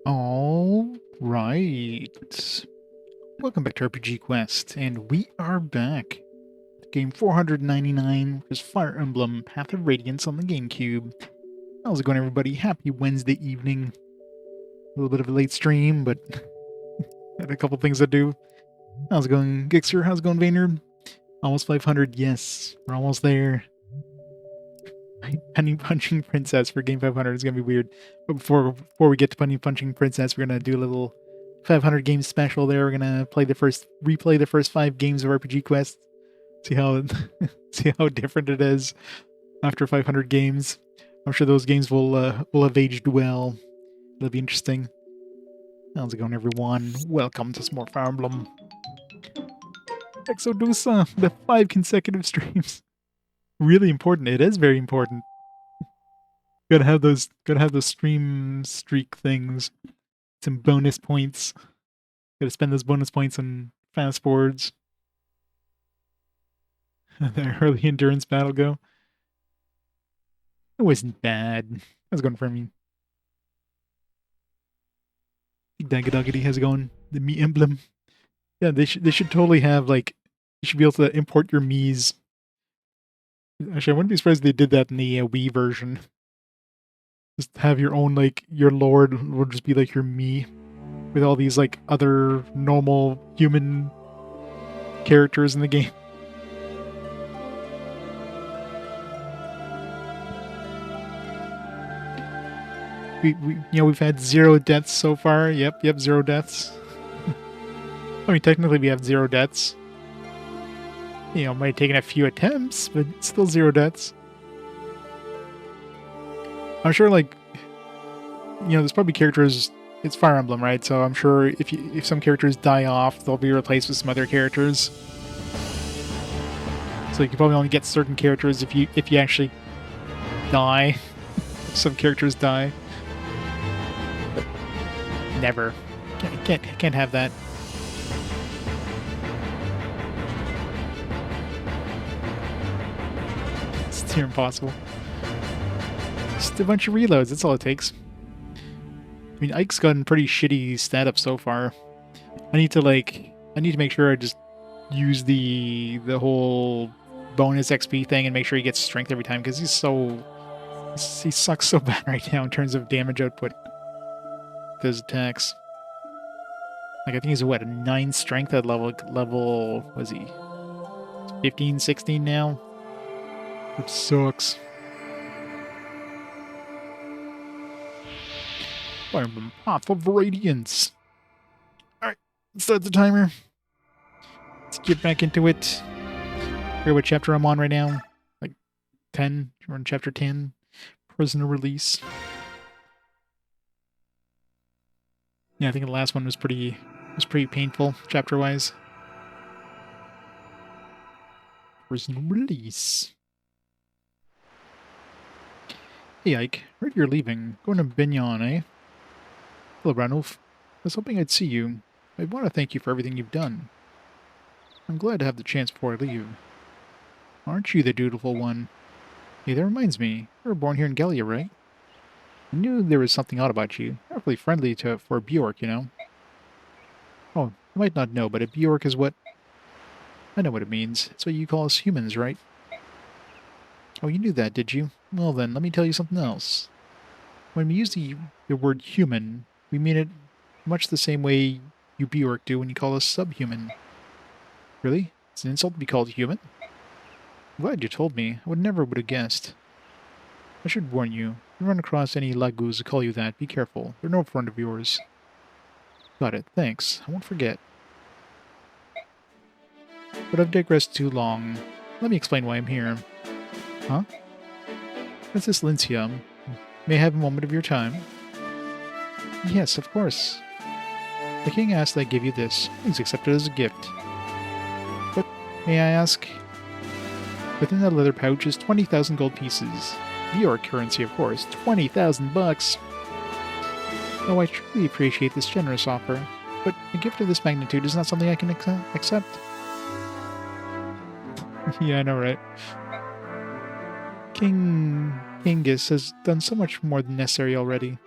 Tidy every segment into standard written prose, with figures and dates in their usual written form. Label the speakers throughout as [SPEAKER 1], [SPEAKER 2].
[SPEAKER 1] All right. Welcome back to RPG Quest, and we are back. Game 499, which is Fire Emblem Path of Radiance on the GameCube. How's it going, everybody? Happy Wednesday evening. A little bit of a late stream, but had a couple things to do. How's it going, Gixer? How's it going, Vayner? Almost 500. Yes, we're almost there. Penny Punching Princess for Game 500 is gonna be weird. But before we get to Penny Punching Princess, we're gonna do a little 500 game special. There, we're gonna replay the first 5 games of RPG Quest. See how see how different it is after 500 games. I'm sure those games will have aged well. It'll be interesting. How's it going, everyone? Welcome to some more Fire Emblem. Exodusa, the 5 consecutive streams. Really important. It is very important. Gotta have those stream streak things. Some bonus points. Gotta spend those bonus points on fast forwards. The early endurance battle go. It wasn't bad. How's it going for me? Daggadoggy, how's it going? The Mii emblem. Yeah, they should totally have, like, you should be able to import your Miis. Actually, I wouldn't be surprised if they did that in the Wii version. Just have your own, like, your lord will just be like your Mii with all these, like, other normal human characters in the game. We've had 0 deaths so far. Yep, 0 deaths. I mean, technically we have 0 deaths. Might have taken a few attempts, but still 0 deaths. I'm sure, like, there's probably characters. It's Fire Emblem, right? So I'm sure if some characters die off, they'll be replaced with some other characters. So you can probably only get certain characters if you actually die. Some characters die. But never. Can't have that. It's near impossible. Just a bunch of reloads, that's all it takes. I mean, Ike's gotten pretty shitty stat up so far. I need to make sure I just use the whole bonus XP thing and make sure he gets strength every time, because he sucks so bad right now in terms of damage output with his attacks. Like, I think he's what, a 9 strength at level was he 15, 16 now? Which sucks. Fire Emblem Path of Radiance. Alright, let's start the timer. Let's get back into it. I forget what chapter I'm on right now. Like 10. We're on chapter 10. Prisoner release. Yeah, I think the last one was pretty painful, chapter-wise. Prisoner release. Hey, Ike. Heard you're leaving. Going to Binyan, eh? Hello, Ranulf. I was hoping I'd see you. I want to thank you for everything you've done. I'm glad to have the chance before I leave. Aren't you the dutiful one? Hey, that reminds me. You were born here in Gallia, right? I knew there was something odd about you. Awfully friendly for a Bjork, you know? Oh, you might not know, but a Bjork is what... I know what it means. It's what you call us humans, right? Oh, you knew that, did you? Well then, let me tell you something else. When we use the word human, we mean it much the same way you Bjork do when you call us subhuman. Really? It's an insult to be called human? I'm glad you told me. I would have guessed. I should warn you. If you run across any lagoos who call you that, be careful. They're no friend of yours. Got it. Thanks. I won't forget. But I've digressed too long. Let me explain why I'm here. Huh? Princess Lincia, may I have a moment of your time? Yes, of course. The king asked that I give you this. Please accept it as a gift. But, may I ask? Within that leather pouch is 20,000 gold pieces. Bjork currency, of course. 20,000 bucks! Oh, I truly appreciate this generous offer, but a gift of this magnitude is not something I can accept. Yeah, I know, right? King Genghis has done so much more than necessary already.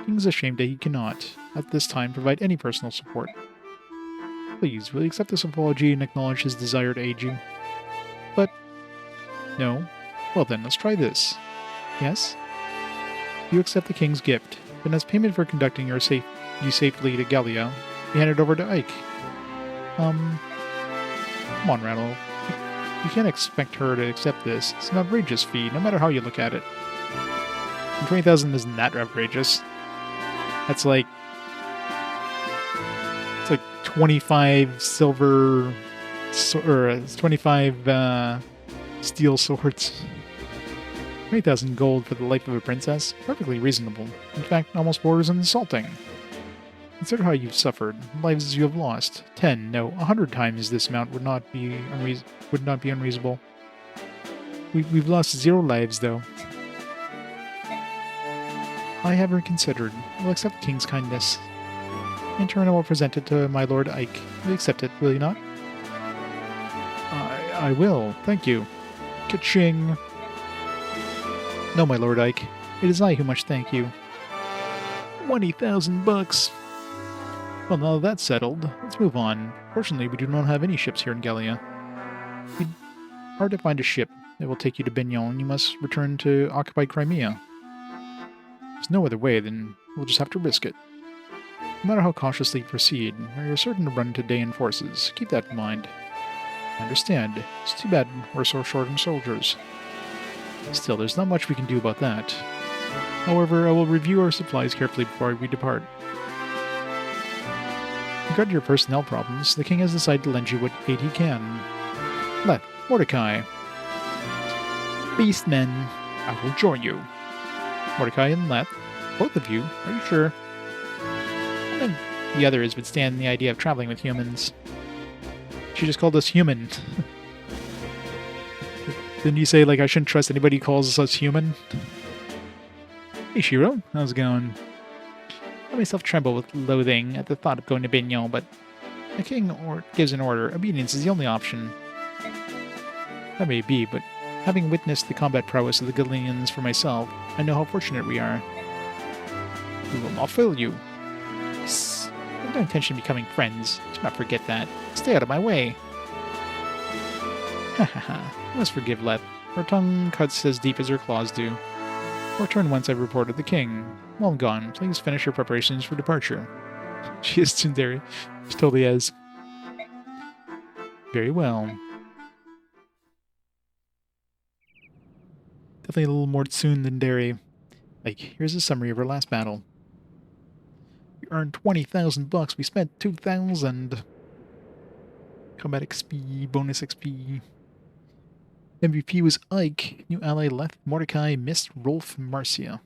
[SPEAKER 1] King is ashamed that he cannot, at this time, provide any personal support. Please, will you accept this apology and acknowledge his desire to aid you? But, no. Well then, let's try this. Yes? You accept the king's gift, then as payment for conducting you safely to Gallia, you hand it over to Ike. Come on, Randall. You can't expect her to accept this. It's an outrageous fee, no matter how you look at it. And 20,000 isn't that outrageous. That's like... It's like 25 silver... or 25 steel swords. 20,000 gold for the life of a princess? Perfectly reasonable. In fact, almost borders on insulting. Consider how you've suffered, lives you have lost. 10, no, 100 times this amount would not be unreasonable. We've lost 0 lives, though. I have reconsidered. We'll accept the king's kindness. In turn, I will present it to my lord Ike. You'll accept it, will you not? I will, thank you. Ka-ching! No, my lord Ike. It is I who must thank you. 20,000 bucks! Well, now that's settled, let's move on. Fortunately, we do not have any ships here in Gallia. It's hard to find a ship that will take you to Bignon, and you must return to occupied Crimea. There's no other way, then we'll just have to risk it. No matter how cautiously you proceed, you're certain to run into Daein forces. Keep that in mind. I understand. It's too bad we're so short on soldiers. Still, there's not much we can do about that. However, I will review our supplies carefully before we depart. Regarding your personnel problems, the king has decided to lend you what aid he can. Let Mordecai. Beastmen, I will join you. Mordecai and Leth, both of you, are you sure? I think the others would stand the idea of traveling with humans. She just called us human. Didn't you say, like, I shouldn't trust anybody who calls us human? Hey, Shiro. How's it going? I let myself tremble with loathing at the thought of going to Bignon, but the king gives an order. Obedience is the only option. That may be, but having witnessed the combat prowess of the Galileans for myself, I know how fortunate we are. We will not fail you. Yes. I have no intention of becoming friends. Do not forget that. Stay out of my way. Ha ha ha. You must forgive Leth. Her tongue cuts as deep as her claws do. Return once I've reported the king. Well, I'm gone. Please finish your preparations for departure. She is tsundere. She totally is. Very well. Definitely a little more tsundere. Like, here's a summary of our last battle. We earned 20,000 bucks. We spent 2,000. Combat XP, bonus XP. MVP was Ike. New ally Leth, Mordecai, Mist, Rolf, Marcia.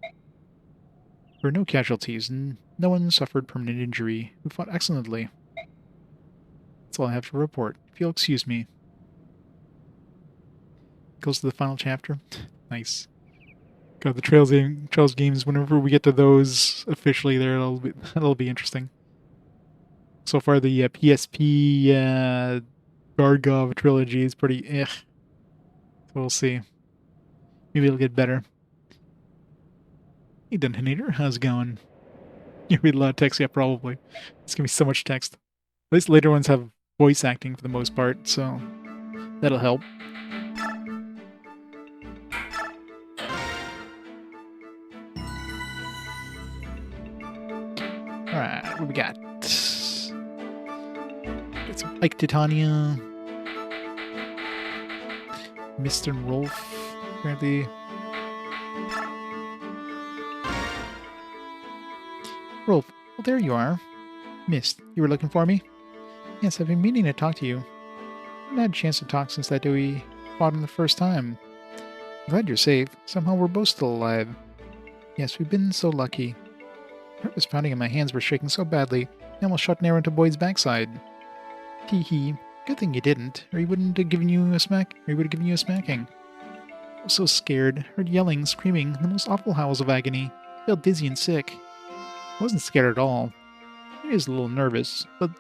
[SPEAKER 1] There were no casualties, and no one suffered permanent injury. We fought excellently. That's all I have to report. If you'll excuse me. Goes to the final chapter. Nice. God, the Trails games, whenever we get to those officially there, that'll be interesting. So far, the PSP Gargov trilogy is pretty So we'll see. Maybe it'll get better. Hey, Dunhanator, how's it going? You read a lot of text? Yeah, probably. It's gonna be so much text. At least later ones have voice acting for the most part, so that'll help. Alright, what do we got? Got some Ike Titania. Mist and Rolf, apparently. Rolf, well, there you are. Mist, you were looking for me? Yes, I've been meaning to talk to you. I haven't had a chance to talk since that day we fought him the first time. I'm glad you're safe. Somehow we're both still alive. Yes, we've been so lucky. My heart was pounding and my hands were shaking so badly, I almost shot an arrow into Boyd's backside. Hee hee. Good thing you didn't, or he wouldn't have given you a smack, or he would have given you a smacking. I was so scared. Heard yelling, screaming, the most awful howls of agony. Felt dizzy and sick. I wasn't scared at all. I was a little nervous, but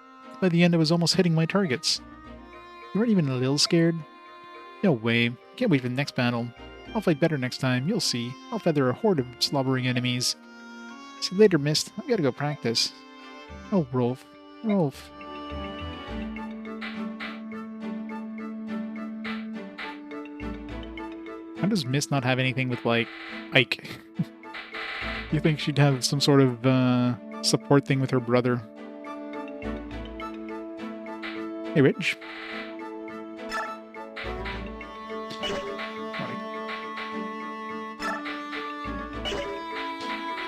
[SPEAKER 1] by the end I was almost hitting my targets. You weren't even a little scared? No way. Can't wait for the next battle. I'll fight better next time, you'll see. I'll feather a horde of slobbering enemies. See you later, Mist. I've got to go practice. Oh, Rolf. Rolf. How does Mist not have anything with, like, Ike? You think she'd have some sort of, support thing with her brother? Hey, Rich.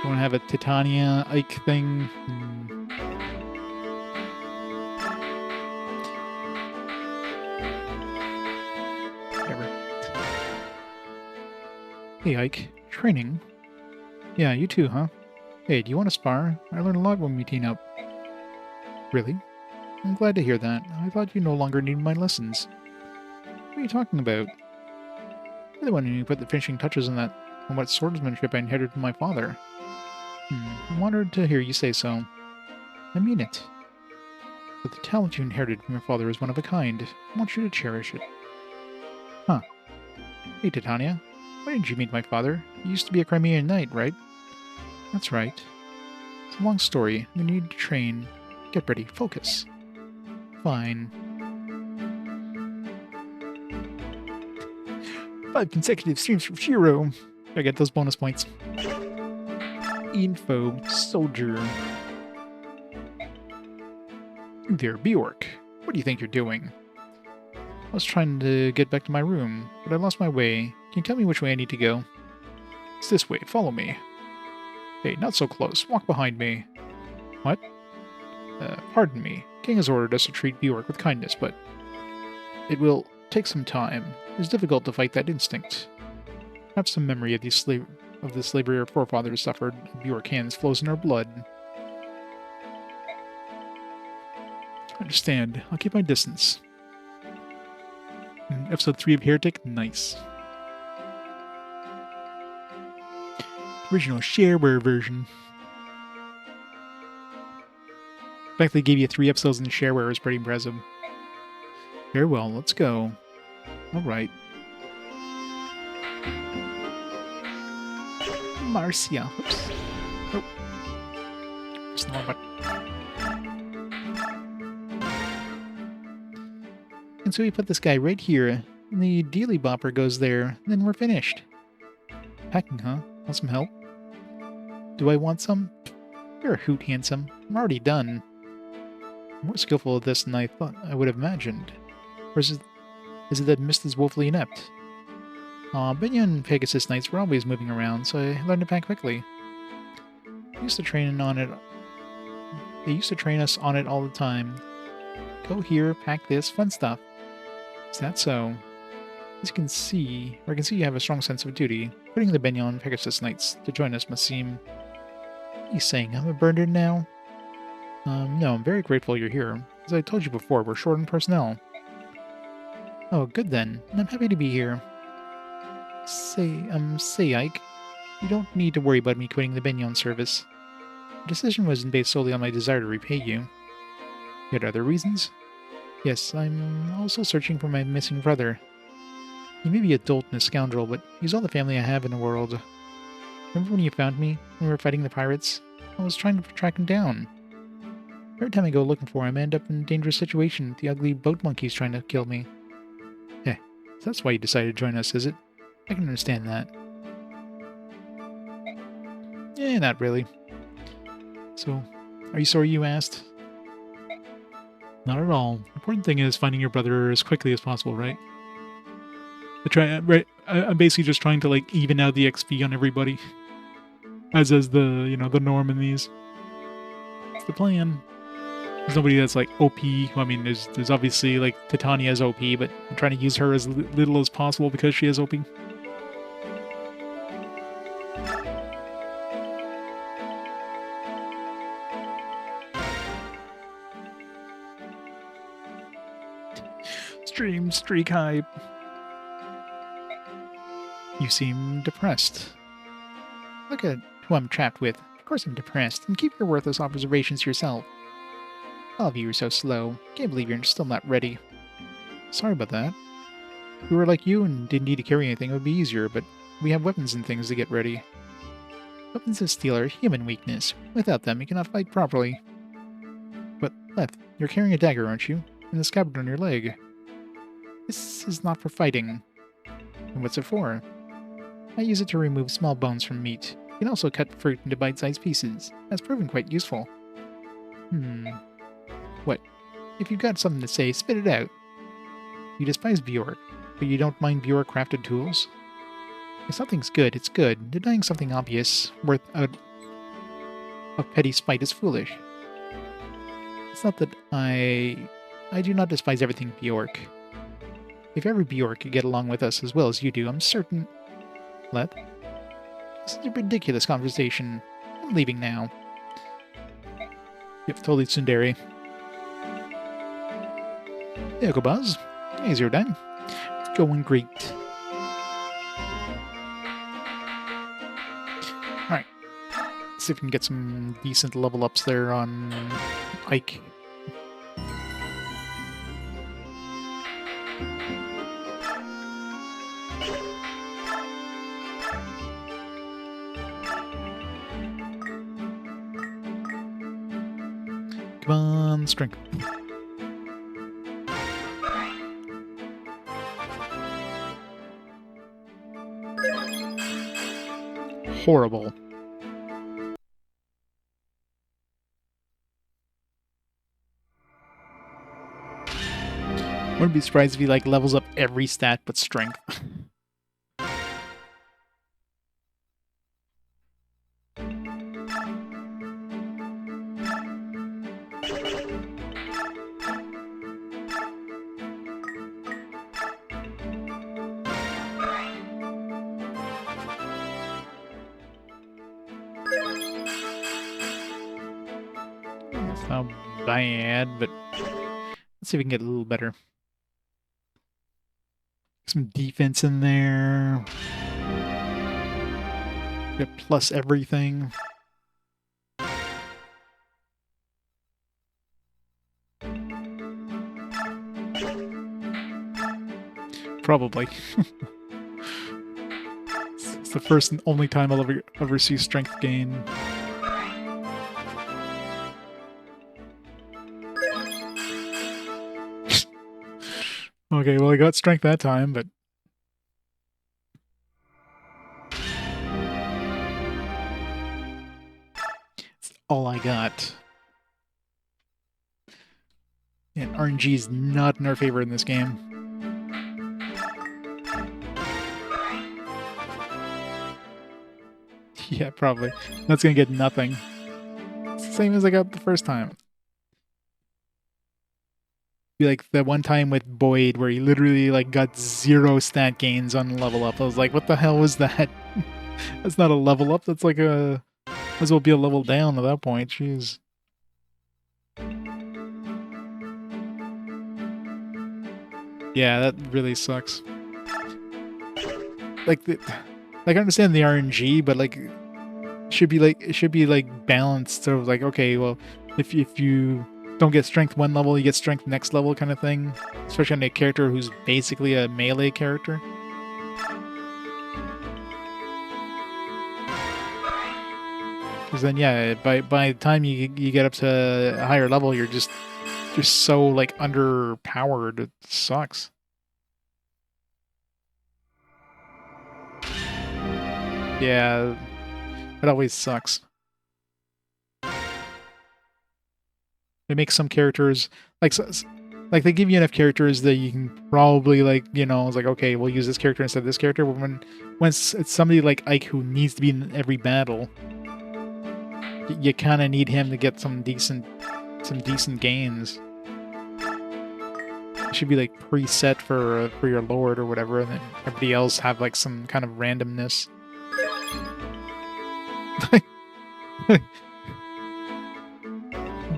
[SPEAKER 1] Want to have a Titania Ike thing? Whatever. Hey, Ike. Training? Yeah, you too, huh? Hey, do you want to spar? I learn a lot when we team up. Really? I'm glad to hear that. I thought you no longer needed my lessons. What are you talking about? You're the one who put the finishing touches on what swordsmanship I inherited from my father. I'm honored to hear you say so. I mean it. But the talent you inherited from your father is one of a kind. I want you to cherish it. Huh. Hey, Titania. Why didn't you meet my father? He used to be a Crimean knight, right? That's right. It's a long story. You need to train. Get ready. Focus. Fine. 5 consecutive streams from Shiro. I get those bonus points. Info. Soldier. There, Bjork. What do you think you're doing? I was trying to get back to my room, but I lost my way. Can you tell me which way I need to go? It's this way. Follow me. Hey, not so close. Walk behind me. What? Pardon me. King has ordered us to treat Bjork with kindness, but it will take some time. It's difficult to fight that instinct. Perhaps some memory of the slavery our forefathers suffered at Bjork hands flows in our blood. I understand. I'll keep my distance. Episode 3 of Heretic? Nice. Original shareware version. The fact they gave you 3 episodes in shareware is pretty impressive. Very well, let's go. Alright. Marcia. Oops. Oh. That's not what. And so we put this guy right here, and the dealy bopper goes there, and then we're finished. Packing, huh? Want some help? Do I want some? You're a hoot, handsome. I'm already done. I'm more skillful at this than I thought I would have imagined. Or is it that Mist is woefully inept? Aw, Binya and Pegasus Knights were always moving around, so I learned to pack quickly. They used to train us on it all the time. Go here, pack this, fun stuff. Is that so? As you can see, I can see you have a strong sense of duty. Putting the Binya and Pegasus Knights to join us must seem... What are you saying, I'm a burden now? No, I'm very grateful you're here. As I told you before, we're short on personnel. Oh, good then. I'm happy to be here. Say, Ike, you don't need to worry about me quitting the Benyon service. The decision wasn't based solely on my desire to repay you. You had other reasons? Yes, I'm also searching for my missing brother. He may be a dolt and a scoundrel, but he's all the family I have in the world. Remember when you found me, when we were fighting the pirates? I was trying to track him down. Every time I go looking for him, I end up in a dangerous situation with the ugly boat monkeys trying to kill me. Eh, so that's why you decided to join us, is it? I can understand that. Eh, not really. So, are you sorry you asked? Not at all. The important thing is finding your brother as quickly as possible, right? I'm basically just trying to, like, even out the XP on everybody. As is the, the norm in these. It's the plan. There's nobody that's, like, OP. Well, I mean, there's obviously, like, Titania's OP, but I'm trying to use her as little as possible because she is OP. Streak hype. You seem depressed. Look at who I'm trapped with. Of course I'm depressed, and keep your worthless observations to yourself. All of you are so slow. Can't believe you're still not ready. Sorry about that. If we were like you and didn't need to carry anything, it would be easier, but we have weapons and things to get ready. Weapons of steel are human weakness. Without them, you cannot fight properly. But, Leth, you're carrying a dagger, aren't you? And the scabbard on your leg. This is not for fighting. And what's it for? I use it to remove small bones from meat. You can also cut fruit into bite-sized pieces. That's proven quite useful. What? If you've got something to say, spit it out. You despise Bjork, but you don't mind Bjork-crafted tools? If something's good, it's good. Denying something obvious, worth a petty spite is foolish. It's not that I do not despise everything Bjork. If every Bjork could get along with us as well as you do, I'm certain... Let? This is a ridiculous conversation. I'm leaving now. Yep, totally tsundere. There you go, Buzz. Hey, Zero Daein. It's going great. Alright. See if we can get some decent level ups there on Ike. Come on, strength. Horrible. Wouldn't be surprised if he like levels up every stat but strength. That's not bad, but let's see if we can get a little better. Some defense in there. Get plus everything. Probably. It's the first and only time I'll ever see strength gain. Okay, well I got strength that time, but... That's all I got. And RNG is not in our favor in this game. Yeah, probably. That's gonna get nothing. It's the same as I got the first time. Be like that one time with Boyd where he literally like got 0 stat gains on level up. I was like, what the hell was that? That's not a level up, that's like a... Might as well be a level down at that point, jeez. Yeah, that really sucks. Like, I understand the RNG, but like, it should be like balanced. So like, okay, well, if you don't get strength one level, you get strength next level kind of thing. Especially on a character who's basically a melee character. Because then, yeah, by the time you get up to a higher level, you're just so like underpowered. It sucks. Yeah, it always sucks. They make some characters like they give you enough characters that you can probably like, you know, it's like, okay, we'll use this character instead of this character. But when it's somebody like Ike who needs to be in every battle, you kind of need him to get some decent gains. It should be like preset for your lord or whatever, and then everybody else have like some kind of randomness.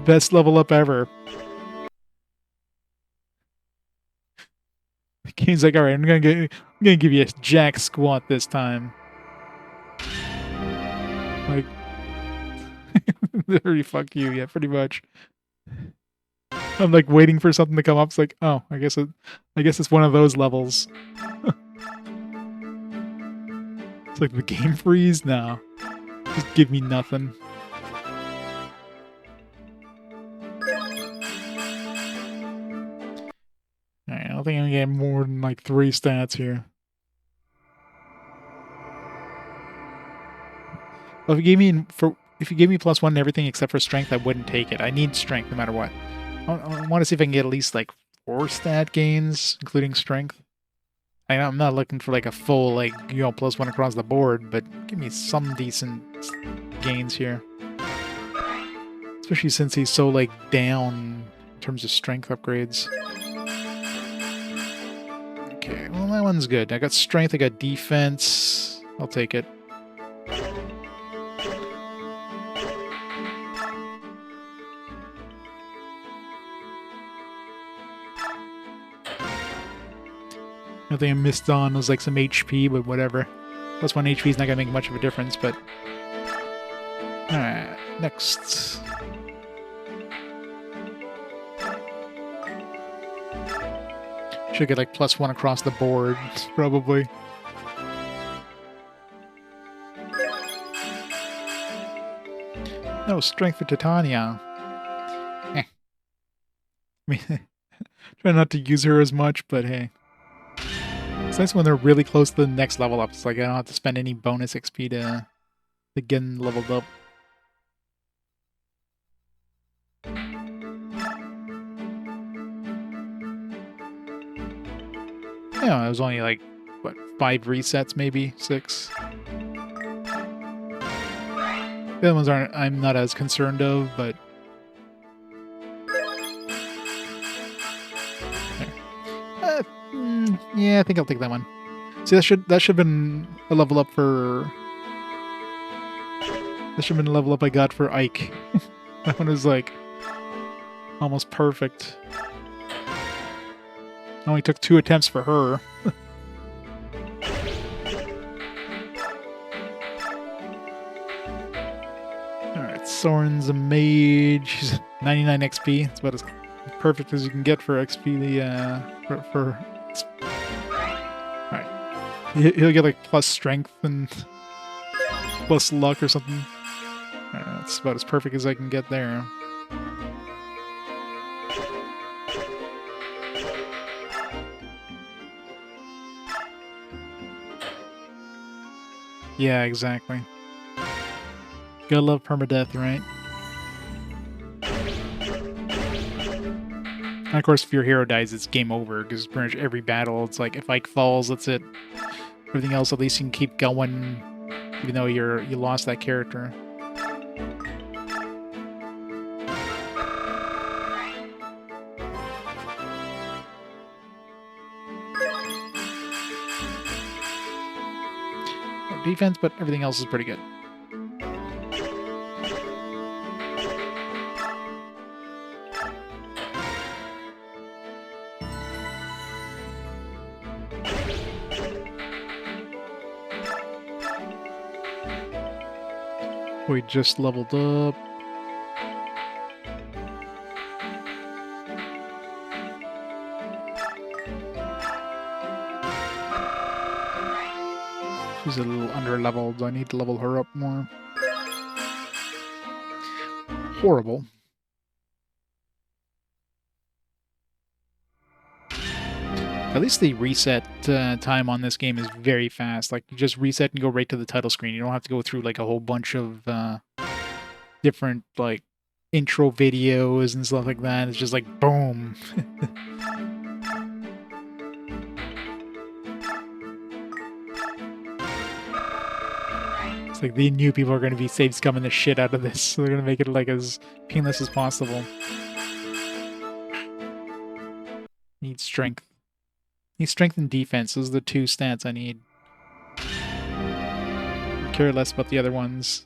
[SPEAKER 1] Best level up ever. The king's like, all right, I'm gonna give you a jack squat this time. Like, literally, fuck you, yeah, pretty much. I'm like waiting for something to come up. It's like, oh, I guess it's one of those levels. It's like the game freeze. No, just give me nothing. All right, I don't think I'm gonna get more than like 3 stats here. Well, if you gave me +1 and everything except for strength, I wouldn't take it. I need strength no matter what. I want to see if I can get at least like 4 stat gains, including strength. I'm not looking for like a full like +1 across the board, but give me some decent gains here. Especially since he's so like down in terms of strength upgrades. Okay, well that one's good. I got strength, I got defense. I'll take it. I think I missed on was like some HP, but whatever. +1 HP is not gonna make much of a difference, but alright, next. Should get like +1 across the board, probably. No, strength for Titania. Eh. I mean, try not to use her as much, but hey. It's nice when they're really close to the next level up. It's like I don't have to spend any bonus XP to get leveled up. Yeah, it was only like, what, 5 resets maybe? 6? The other ones I'm not as concerned of, but... yeah, I think I'll take that one. See, that should have been a level up for... That should have been a level up I got for Ike. That one was like... almost perfect. Only took 2 attempts for her. Alright, Soren's a mage. She's 99 XP. It's about as perfect as you can get for XP. Alright. He'll get like plus strength and plus luck or something. That's about as perfect as I can get there. Yeah, exactly. Gotta love permadeath, right? And of course, if your hero dies, it's game over, because pretty much every battle, it's like, if Ike falls, that's it. Everything else, at least you can keep going, even though you lost that character. No defense, but everything else is pretty good. We just leveled up. She's a little under-leveled. I need to level her up more. Horrible. At least the reset time on this game is very fast. Like, you just reset and go right to the title screen. You don't have to go through, like, a whole bunch of different, like, intro videos and stuff like that. It's just like, boom. It's like the new people are going to be save scumming the shit out of this. So they're going to make it, like, as painless as possible. Need strength. Need strength and defense. Those are the 2 stats I need. I care less about the other ones.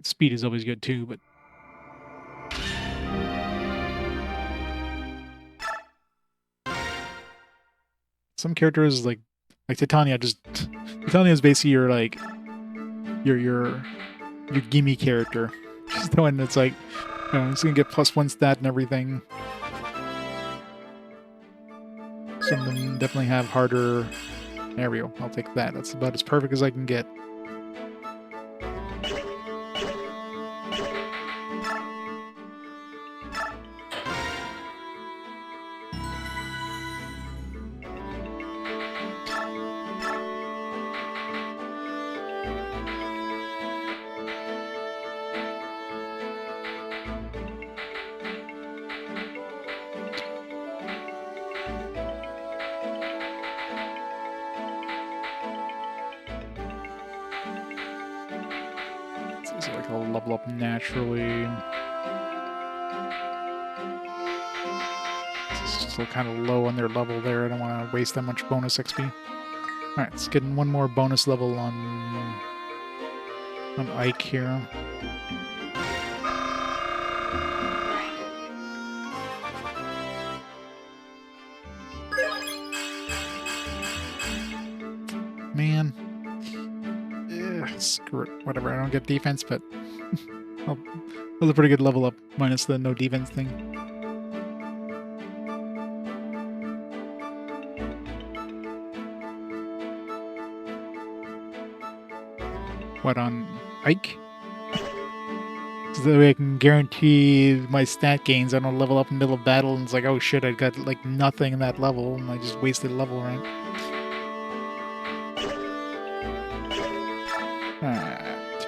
[SPEAKER 1] Speed is always good too, but some characters like Titania Titania is basically your like your gimme character. She's the one that's like, it's gonna get +1 stat and everything. Some of them definitely have harder. There we go. I'll take that. That's about as perfect as I can get. So like I'll level up naturally. It's still kind of low on their level there. I don't want to waste that much bonus XP. Alright, let's get one more bonus level on Ike here. Man. Screw it. Whatever, I don't get defense, but that was a pretty good level up, minus the no defense thing. What, on Ike? So that way I can guarantee my stat gains. I don't level up in the middle of battle and it's like, oh shit, I got like nothing in that level and I just wasted a level, right?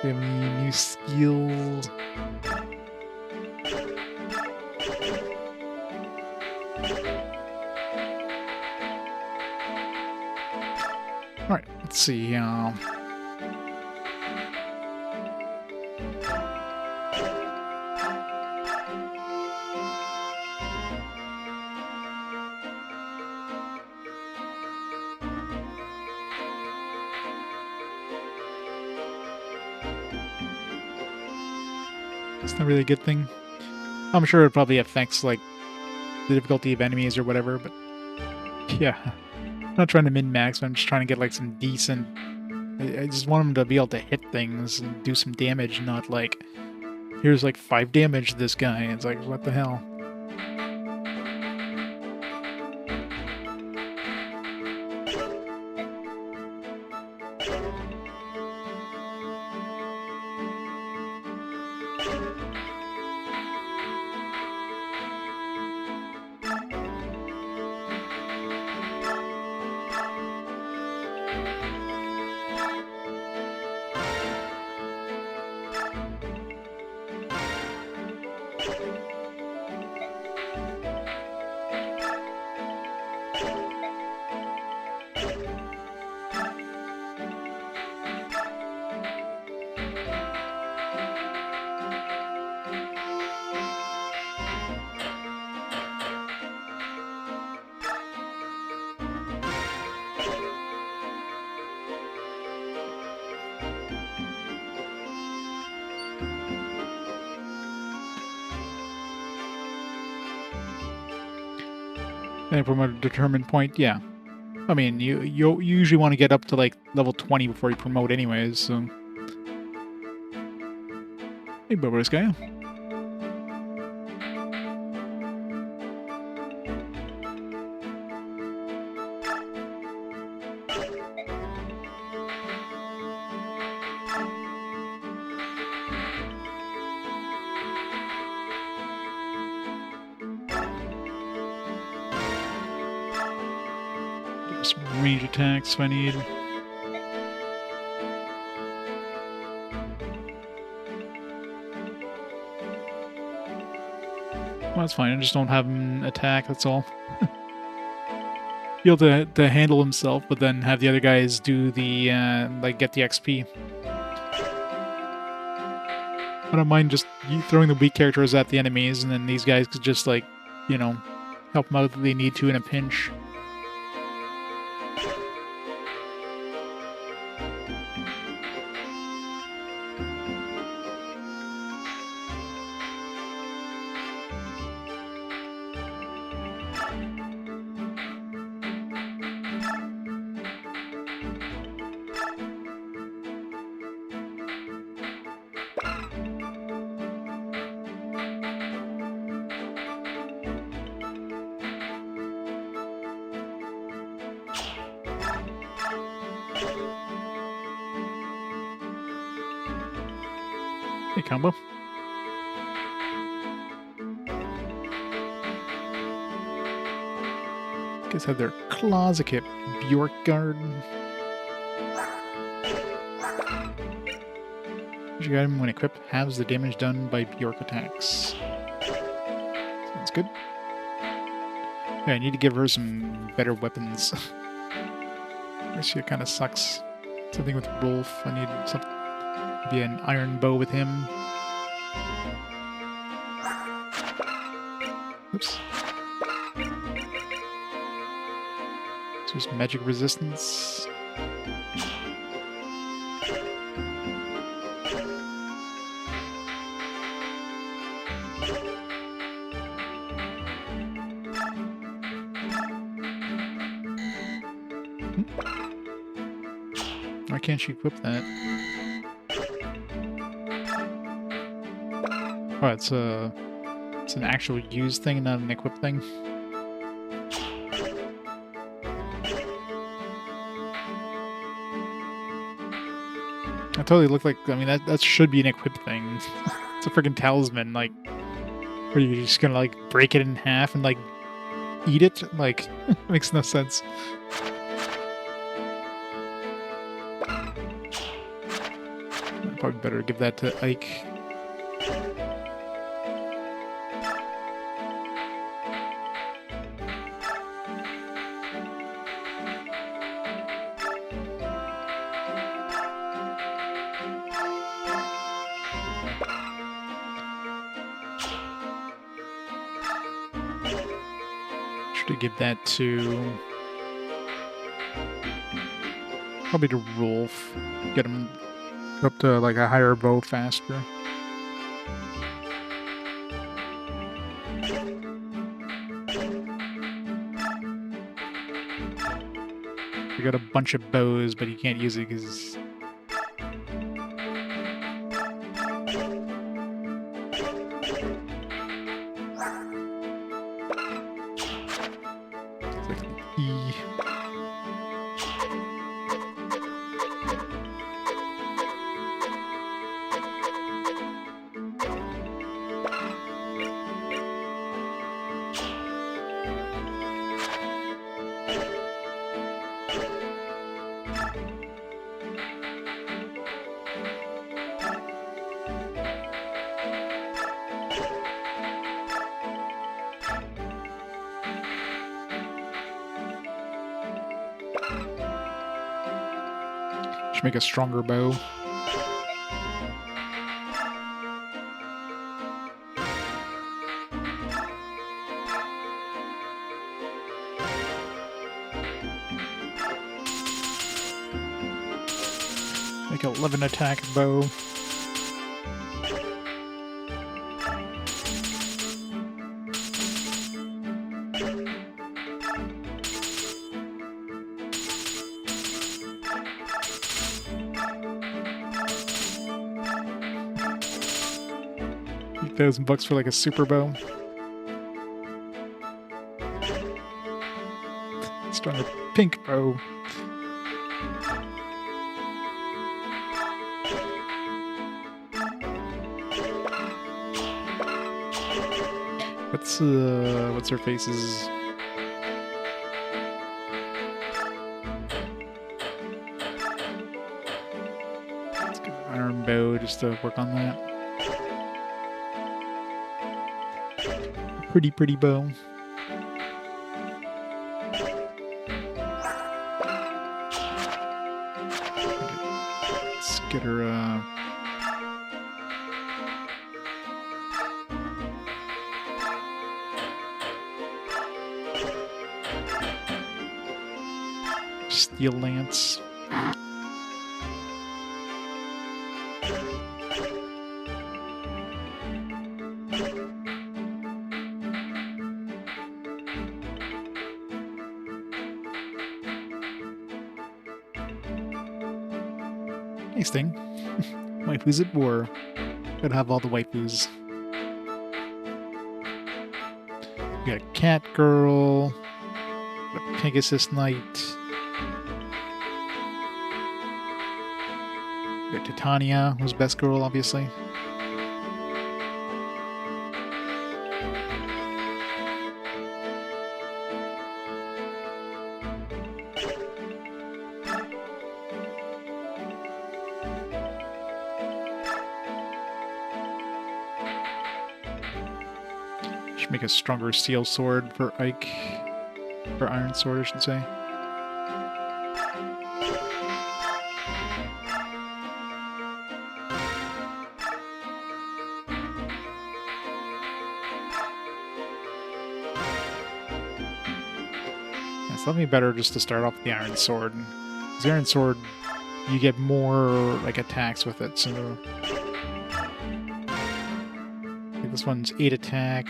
[SPEAKER 1] Do we have any new skills? Alright, let's see. It's not really a good thing. I'm sure it probably affects, like, the difficulty of enemies or whatever, but yeah. I'm not trying to min-max, but I'm just trying to get, like, some decent... I just want them to be able to hit things and do some damage, not like, here's, like, 5 damage to this guy. It's like, what the hell? And from a determined point, yeah. I mean, you usually want to get up to like level 20 before you promote anyways, so... Hey, Bobo's guy. Some range attacks if I need. Well, that's fine. I just don't have him attack, that's all. Be able to handle himself, but then have the other guys do the, like, get the XP. I don't mind just throwing the weak characters at the enemies, and then these guys could just, like, you know, help them out if they need to in a pinch. Hey, combo. Guys have their claws equipped. Bjork guard. Each item when equipped halves the damage done by Bjork attacks. Sounds good. Yeah, I need to give her some better weapons. She kind of sucks. Something with Rolf. I need something. Maybe an iron bow with him. Oops. So there's magic resistance. Why can't she equip that? Oh, it's an actual use thing, not an equip thing. That totally looked like, I mean, that should be an equip thing. It's a freaking talisman, like, where you're just gonna, like, break it in half and, like, eat it? Like, makes no sense. Probably better give that to Ike. Should give that to probably to Rolf. Get him up to like a higher bow faster. We got a bunch of bows, but he can't use it because it's like an E. Should make a stronger bow. Make an 11 attack bow. $1,000 for like a super bow. Stronger pink bow. What's her face's? Let's get an iron bow just to work on that. Pretty bow. Let's get her steel lance. Nice thing. Waifus at war. Gotta have all the waifus. We got a cat girl. A Pegasus knight. We got Titania, who's best girl, obviously. Should make a stronger steel sword for Ike. Or iron sword, I should say. It's definitely better just to start off with the iron sword. Because the iron sword, you get more like attacks with it, so like this one's 8 attack,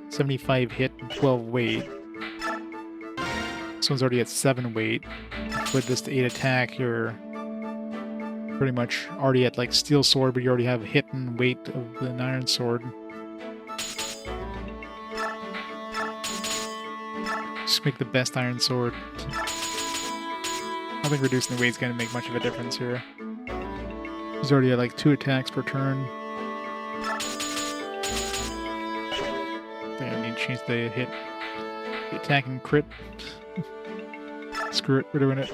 [SPEAKER 1] 75 hit, and 12 weight. This one's already at 7 weight. With this to 8 attack, you're pretty much already at like steel sword, but you already have hit and weight of the iron sword. Just make the best iron sword. I think reducing the weight is going to make much of a difference here. He's already at like 2 attacks per turn. I need to change the hit. The attack and crit. Screw it, we're doing it.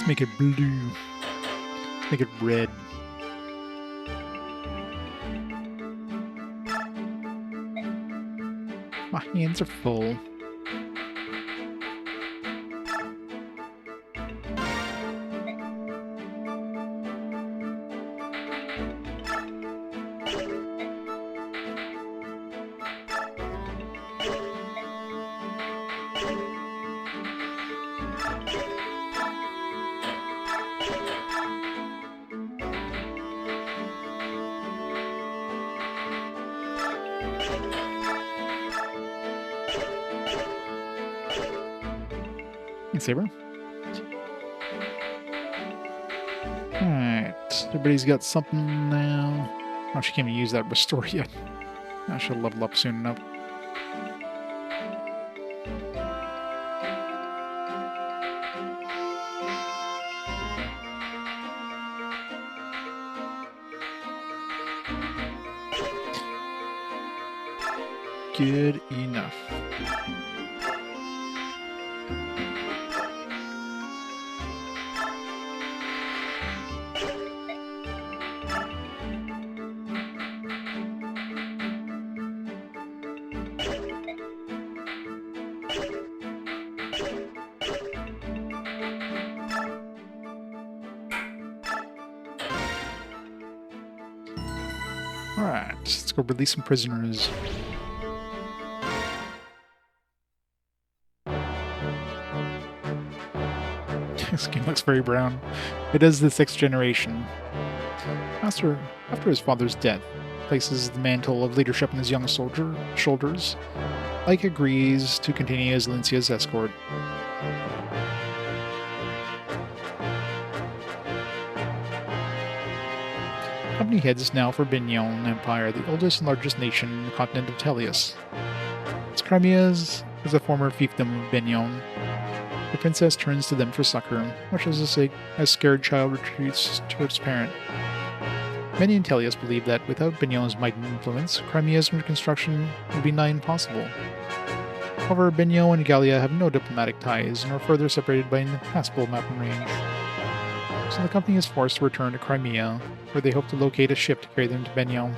[SPEAKER 1] Make it blue. Make it red. My hands are full. Saber. Alright, everybody's got something now. Oh, she can't even use that restore yet. I should level up soon enough. Good enough. Alright, let's go release some prisoners. This game looks very brown. It is the 6th generation. After his father's death, places the mantle of leadership on his young shoulders. Ike agrees to continue as Lincia's escort. The company heads now for Bignon Empire, the oldest and largest nation in the continent of Tellius. Its Crimea is a former fiefdom of Bignon. The princess turns to them for succor, much as a scared child retreats to its parent. Many in Tellius believe that without Bignon's might and influence, Crimea's reconstruction would be nigh impossible. However, Bignon and Gallia have no diplomatic ties and are further separated by an impassable mountain range. So the company is forced to return to Crimea, where they hope to locate a ship to carry them to Bignon.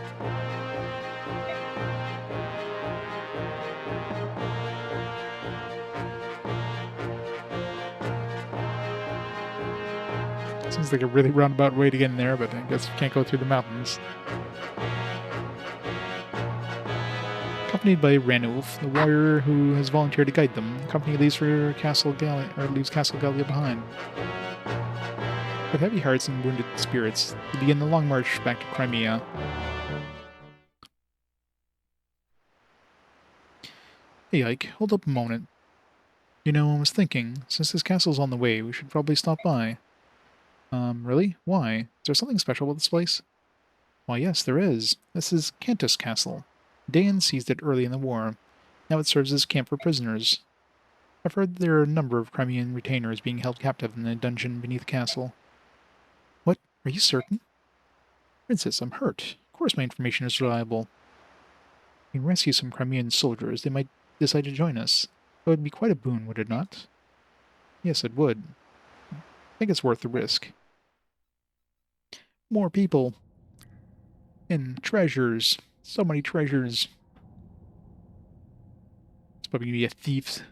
[SPEAKER 1] Seems like a really roundabout way to get in there, but I guess you can't go through the mountains. Accompanied by Ranulf, the warrior who has volunteered to guide them, the company leaves for Castle Gallia, leaves Castle Gallia behind. With heavy hearts and wounded spirits, they begin the long march back to Crimea. Hey Ike, hold up a moment. You know, I was thinking, since this castle's on the way, we should probably stop by. Really? Why? Is there something special about this place? Why, yes, there is. This is Cantus Castle. Daein seized it early in the war. Now it serves as camp for prisoners. I've heard there are a number of Crimean retainers being held captive in a dungeon beneath the castle. What? Are you certain? Princess, I'm hurt. Of course my information is reliable. We can rescue some Crimean soldiers. They might decide to join us. That would be quite a boon, would it not? Yes, it would. I think it's worth the risk. More people. And treasures. So many treasures. It's probably going to be a thief.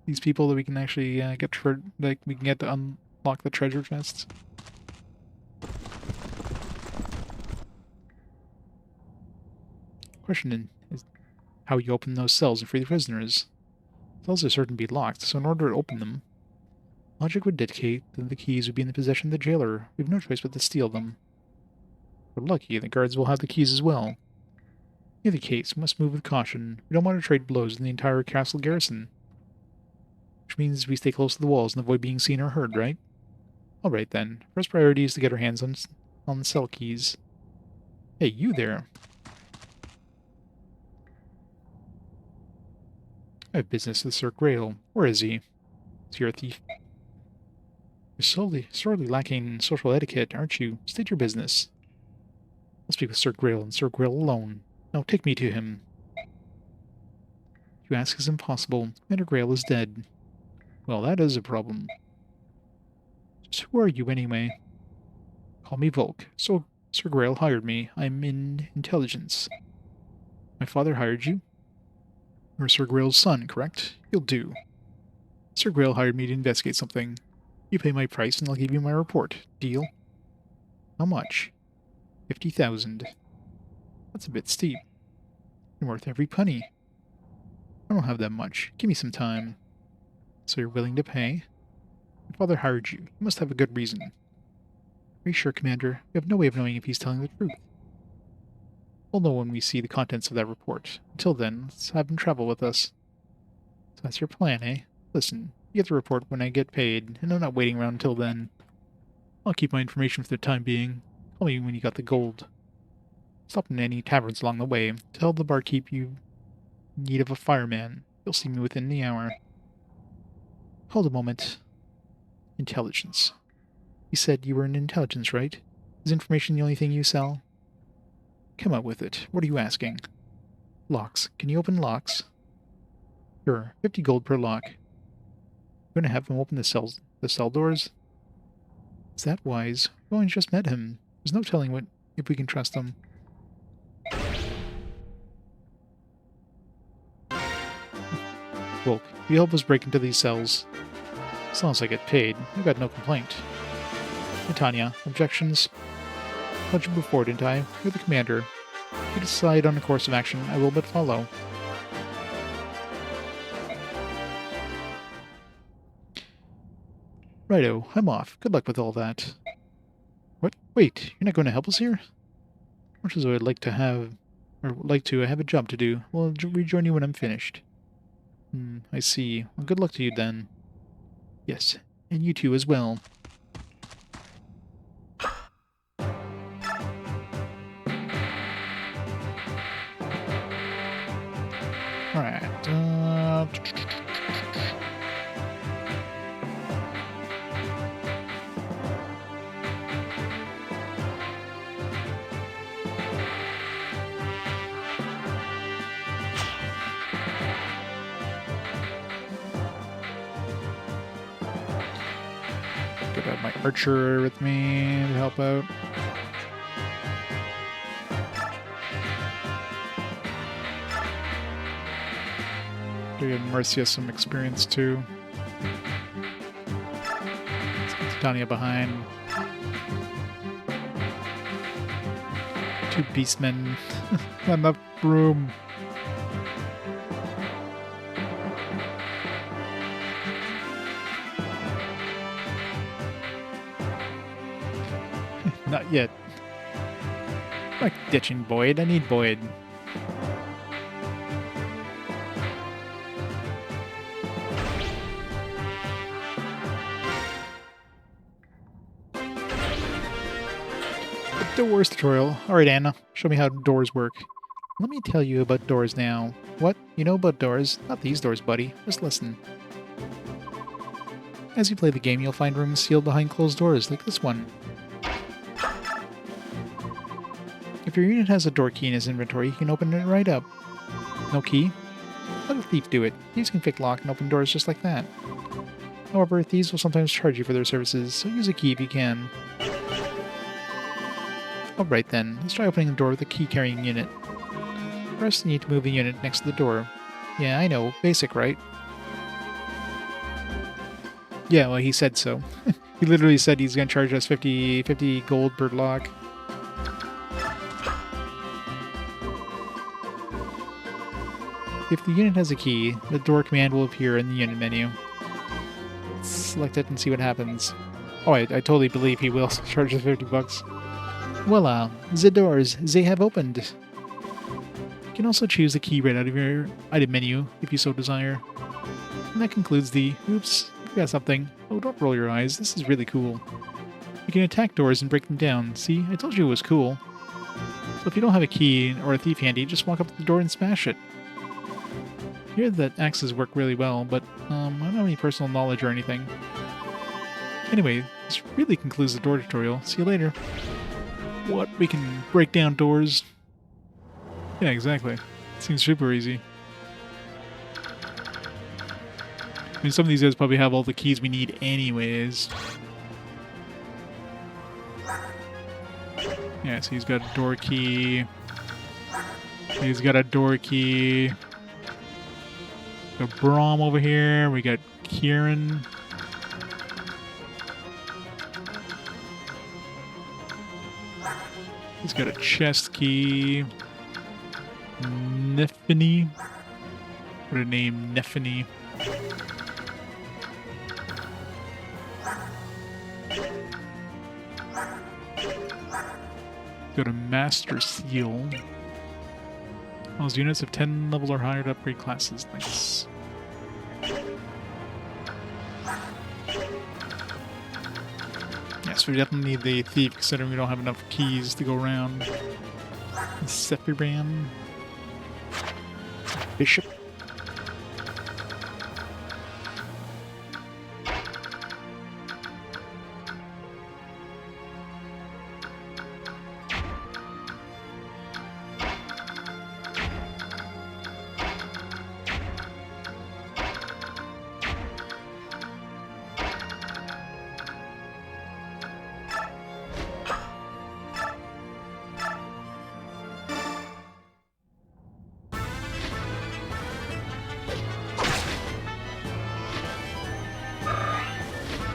[SPEAKER 1] These people that we can actually get we can get to unlock the treasure chests. Question is how you open those cells and free the prisoners. Cells are certain to be locked, so in order to open them, logic would dictate that the keys would be in the possession of the jailer. We have no choice but to steal them. We're lucky, the guards will have the keys as well. In either case, we must move with caution. We don't want to trade blows in the entire castle garrison. Which means we stay close to the walls and avoid being seen or heard, right? Alright then. First priority is to get our hands on the cell keys. Hey, you there. I have business with Sir Greil. Where is he? Is he a thief? You're sorely lacking social etiquette, aren't you? State your business. I'll speak with Sir Greil and Sir Greil alone. Now take me to him. You ask is impossible. Commander Greil is dead. Well, that is a problem. Just who are you, anyway? Call me Volk. So, Sir Greil hired me. I'm in intelligence. My father hired you? You're Sir Greil's son, correct? You'll do. Sir Greil hired me to investigate something. You pay my price and I'll give you my report. Deal? How much? 50,000. That's a bit steep. You're worth every penny. I don't have that much. Give me some time. So you're willing to pay? My father hired you. You must have a good reason. Are you sure, Commander? We have no way of knowing if he's telling the truth. We'll know when we see the contents of that report. Until then, let's have him travel with us. So that's your plan, eh? Listen, you get the report when I get paid, and I'm not waiting around until then. I'll keep my information for the time being. Call me when you got the gold. Stop in any taverns along the way. Tell the barkeep you need of a fireman. You'll see me within the hour. Hold a moment. Intelligence. You said you were in intelligence, right? Is information the only thing you sell? Come out with it. What are you asking? Locks. Can you open locks? Sure. 50 gold per lock. You're gonna have him open the cell doors? Is that wise? We only just met him. There's no telling if we can trust him. Volk, you help us break into these cells. As long as I get paid, I've got no complaint. Hey, Tanya, objections? I told you before, didn't I? You're the commander. If you decide on a course of action, I will but follow. Righto, I'm off. Good luck with all that. What? Wait, you're not going to help us here? Much as I would like to have... I have a job to do. We'll rejoin you when I'm finished. I see. Well, good luck to you then. Yes, and you too as well. Alright, Could have my archer with me to help out. Give Mercia some experience too. Let's get Tanya behind. 2 beastmen. Not enough room. Not yet. I'm not ditching Boyd. I need Boyd. Doors tutorial. Alright, Anna. Show me how doors work. Let me tell you about doors now. What? You know about doors? Not these doors, buddy. Just listen. As you play the game, you'll find rooms sealed behind closed doors, like this one. If your unit has a door key in his inventory, he can open it right up. No key? Let a thief do it. Thieves can pick lock and open doors just like that. However, thieves will sometimes charge you for their services, so use a key if you can. Alright then, let's try opening the door with a key-carrying unit. First, you need to move the unit next to the door. Yeah, I know. Basic, right? Yeah, well, he said so. He literally said he's going to charge us 50 gold per lock. If the unit has a key, the door command will appear in the unit menu. Select it and see what happens. Oh, I totally believe he will charge us 50 bucks. Voila, the doors, they have opened. You can also choose the key right out of your item menu, if you so desire. And that concludes the... Oops, I got something. Oh, don't roll your eyes, this is really cool. You can attack doors and break them down. See, I told you it was cool. So if you don't have a key or a thief handy, just walk up to the door and smash it. I hear that axes work really well, but I don't have any personal knowledge or anything. Anyway, this really concludes the door tutorial. See you later. What? We can break down doors? Yeah, exactly. Seems super easy. I mean, some of these guys probably have all the keys we need anyways. Yeah, so he's got a door key. He's got a door key. Got Braum over here. We got Kieran. He's got a chest key. Neffany. What a name, Neffany. Got a master seal. Those units of 10 level or higher to upgrade classes. Nice. Yes, we definitely need the thief, considering we don't have enough keys to go around. Sephiram. Bishop.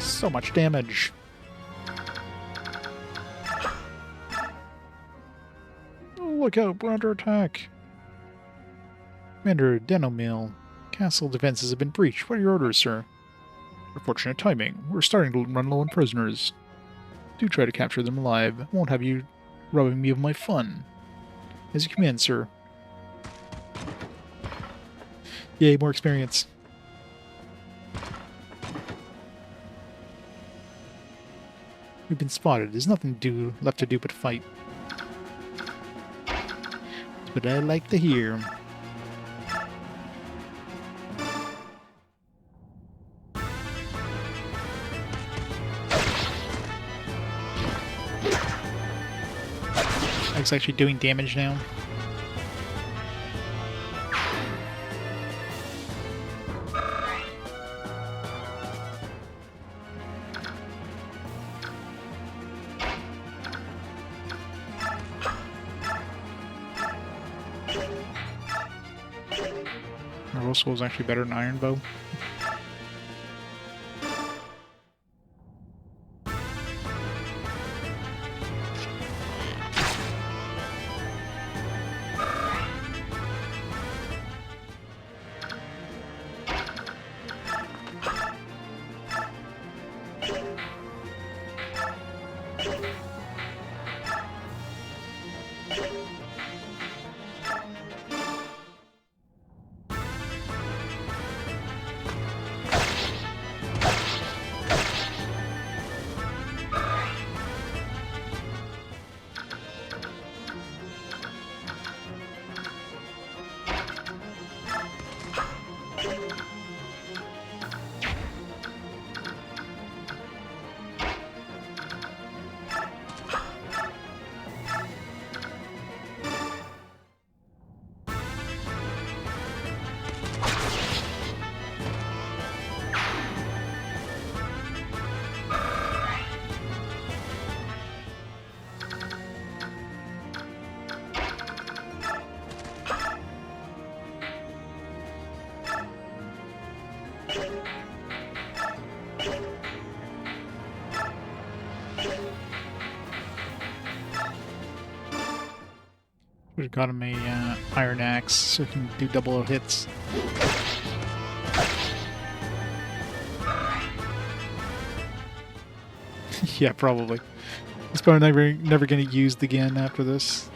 [SPEAKER 1] So much damage. Look out, we're under attack. Commander Denomil, castle defenses have been breached. What are your orders, sir? Unfortunate timing. We're starting to run low on prisoners. Do try to capture them alive. I won't have you robbing me of my fun. As you command, sir. Yay, more experience. We've been spotted. There's nothing left to do but fight. That's what I like to hear. It's actually doing damage now. Soul is actually better than Iron Bow. Should have got him a iron axe so he can do double hits. Yeah, probably. He's probably never going to use again after this.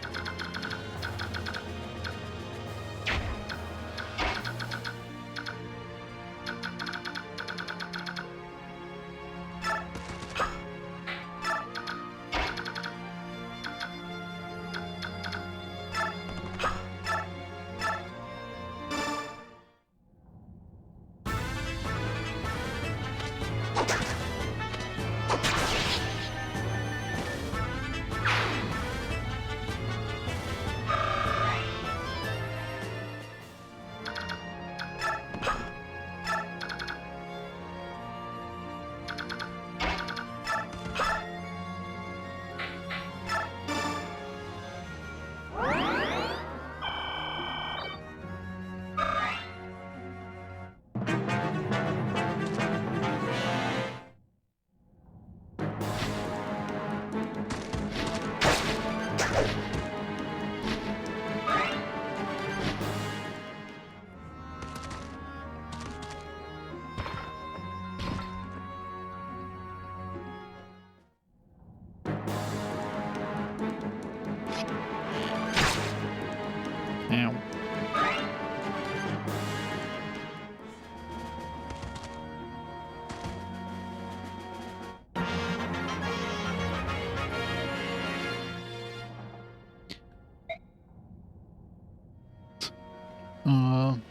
[SPEAKER 1] Ow.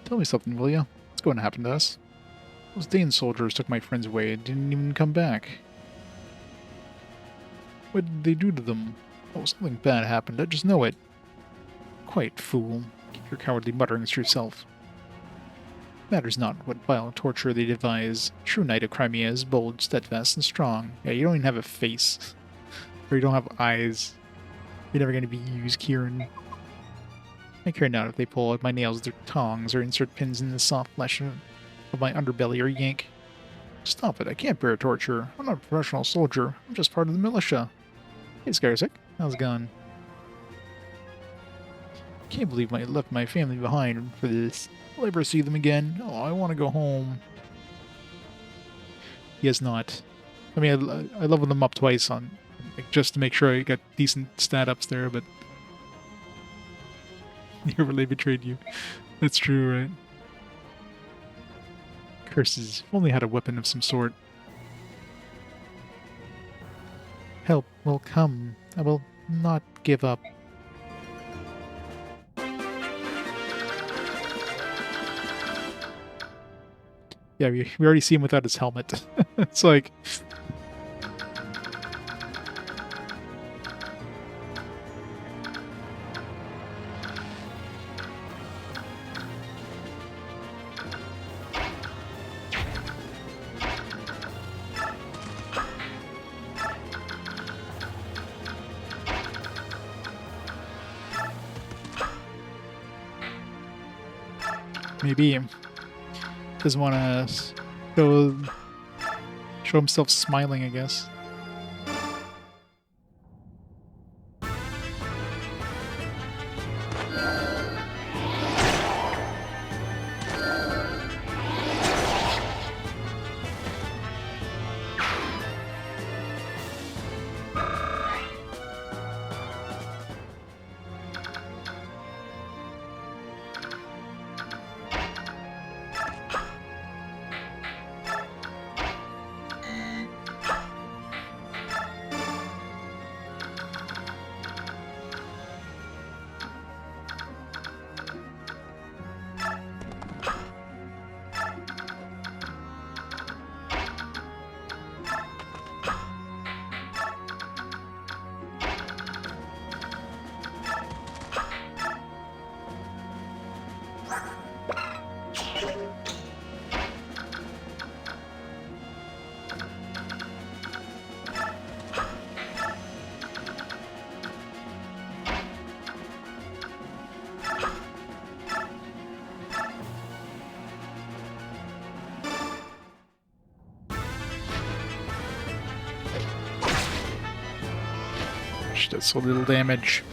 [SPEAKER 1] Tell me something, will ya? What's going to happen to us? Those Daein soldiers took my friends away and didn't even come back. What did they do to them? Oh, something bad happened, I just know it. Quiet, fool. Keep your cowardly mutterings to yourself. Matters not what vile torture they devise. True knight of Crimea is bold, steadfast, and strong. Yeah, you don't even have a face. Or you don't have eyes. You're never going to be used, Kieran. I care not if they pull out my nails with their tongs or insert pins in the soft flesh of my underbelly or yank. Stop it, I can't bear torture. I'm not a professional soldier. I'm just part of the militia. Hey, Scarsec. How's it going? Can't believe I left my family behind for this. Will I ever see them again? Oh, I want to go home. He has not. I mean, I leveled them up twice on, like, just to make sure I got decent stat ups there, but never really betrayed you. That's true, right? Curses. If only had a weapon of some sort. Help will come. I will not give up. Yeah, we already see him without his helmet. It's like... Maybe doesn't want to show himself smiling, I guess. Does so little damage.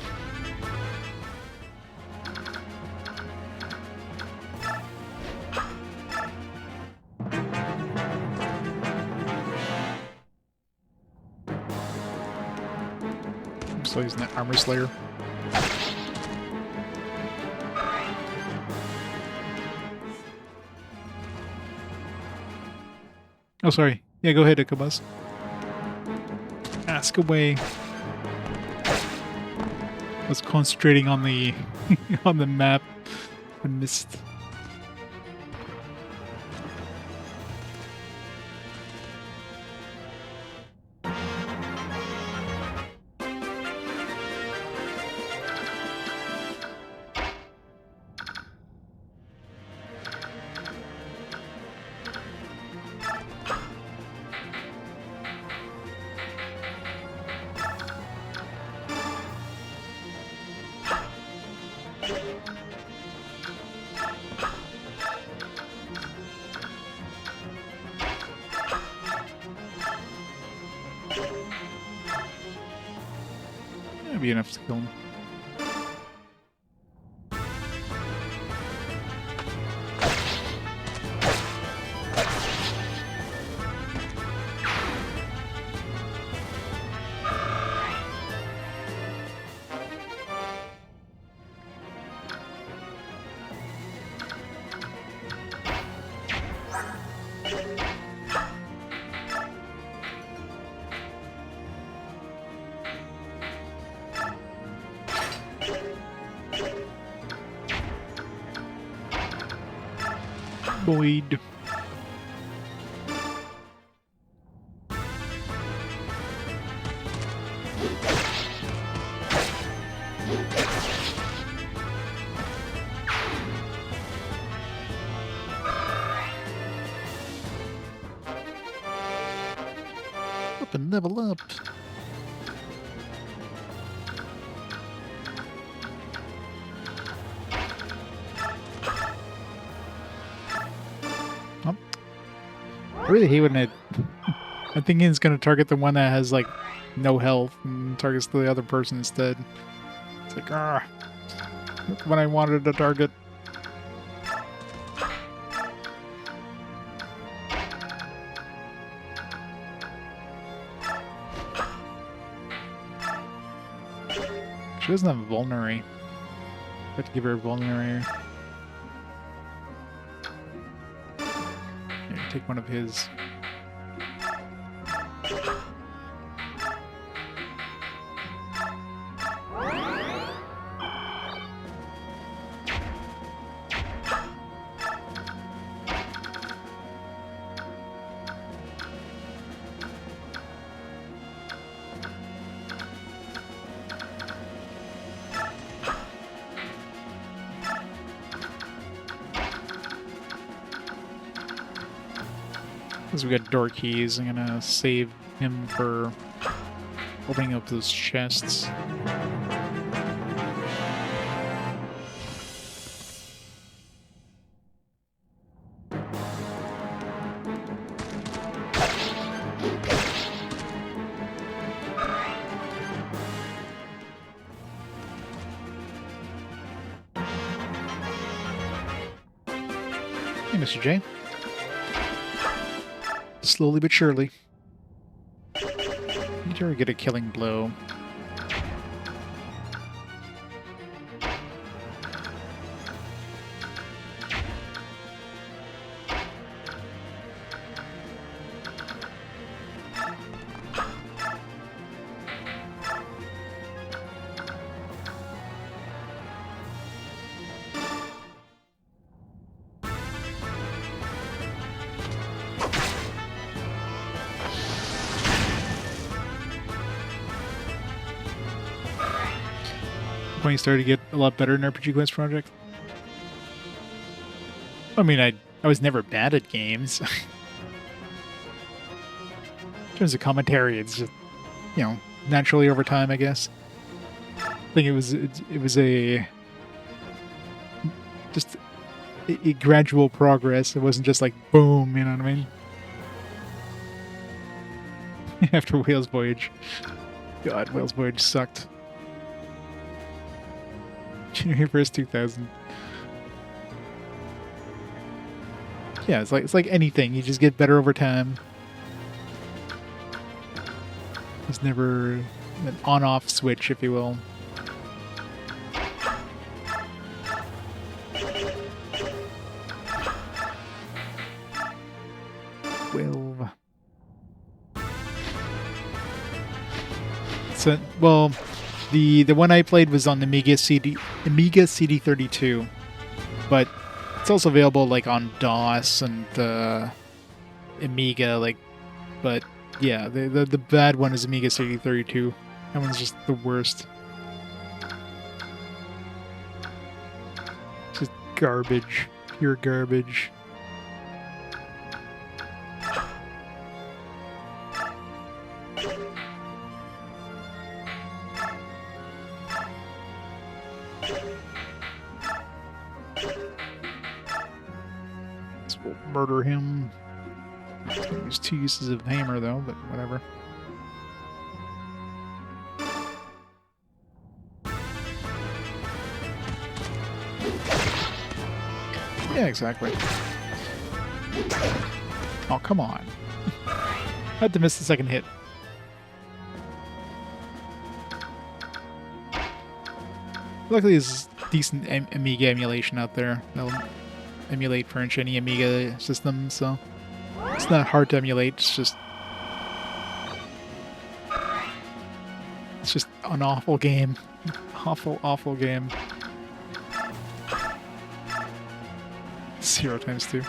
[SPEAKER 1] Still using that armor slayer. Oh, sorry. Yeah, go ahead, Ichabus. Ask away. I was concentrating on the on the map. I missed. That'd be enough to kill him. Boyd. Up and level up. I really hate when I think it's going to target the one that has, like, no health and targets the other person instead. It's like, ah, when I wanted to target. She doesn't have a vulnerary. I have to give her a vulnerary. Take one of his. Because we got door keys, I'm gonna save him for opening up those chests. Hey, Mr. J. Slowly but surely. Need to get a killing blow. When you started to get a lot better in RPG Quest Project? I mean, I was never bad at games. In terms of commentary, it's just, you know, naturally over time, I guess. I think it was a just a gradual progress. It wasn't just like boom, you know what I mean? After Whale's Voyage. God, Whale's Voyage sucked. January 1st, 2000. Yeah, it's like anything. You just get better over time. It's never An on-off switch, if you will. 12. So, well, the one I played was on the Amiga CD32, but it's also available like on DOS and Amiga, like. But yeah, the bad one is Amiga CD32. That one's just the worst. Just garbage, pure garbage. We'll murder him. Use 2 uses of hammer though, but whatever. Yeah, exactly. Oh, come on. I had to miss the second hit. Luckily, there's decent Amiga emulation out there. They'll emulate pretty much any Amiga system, so it's not hard to emulate. It's just an awful game. Awful game. 0 times 2.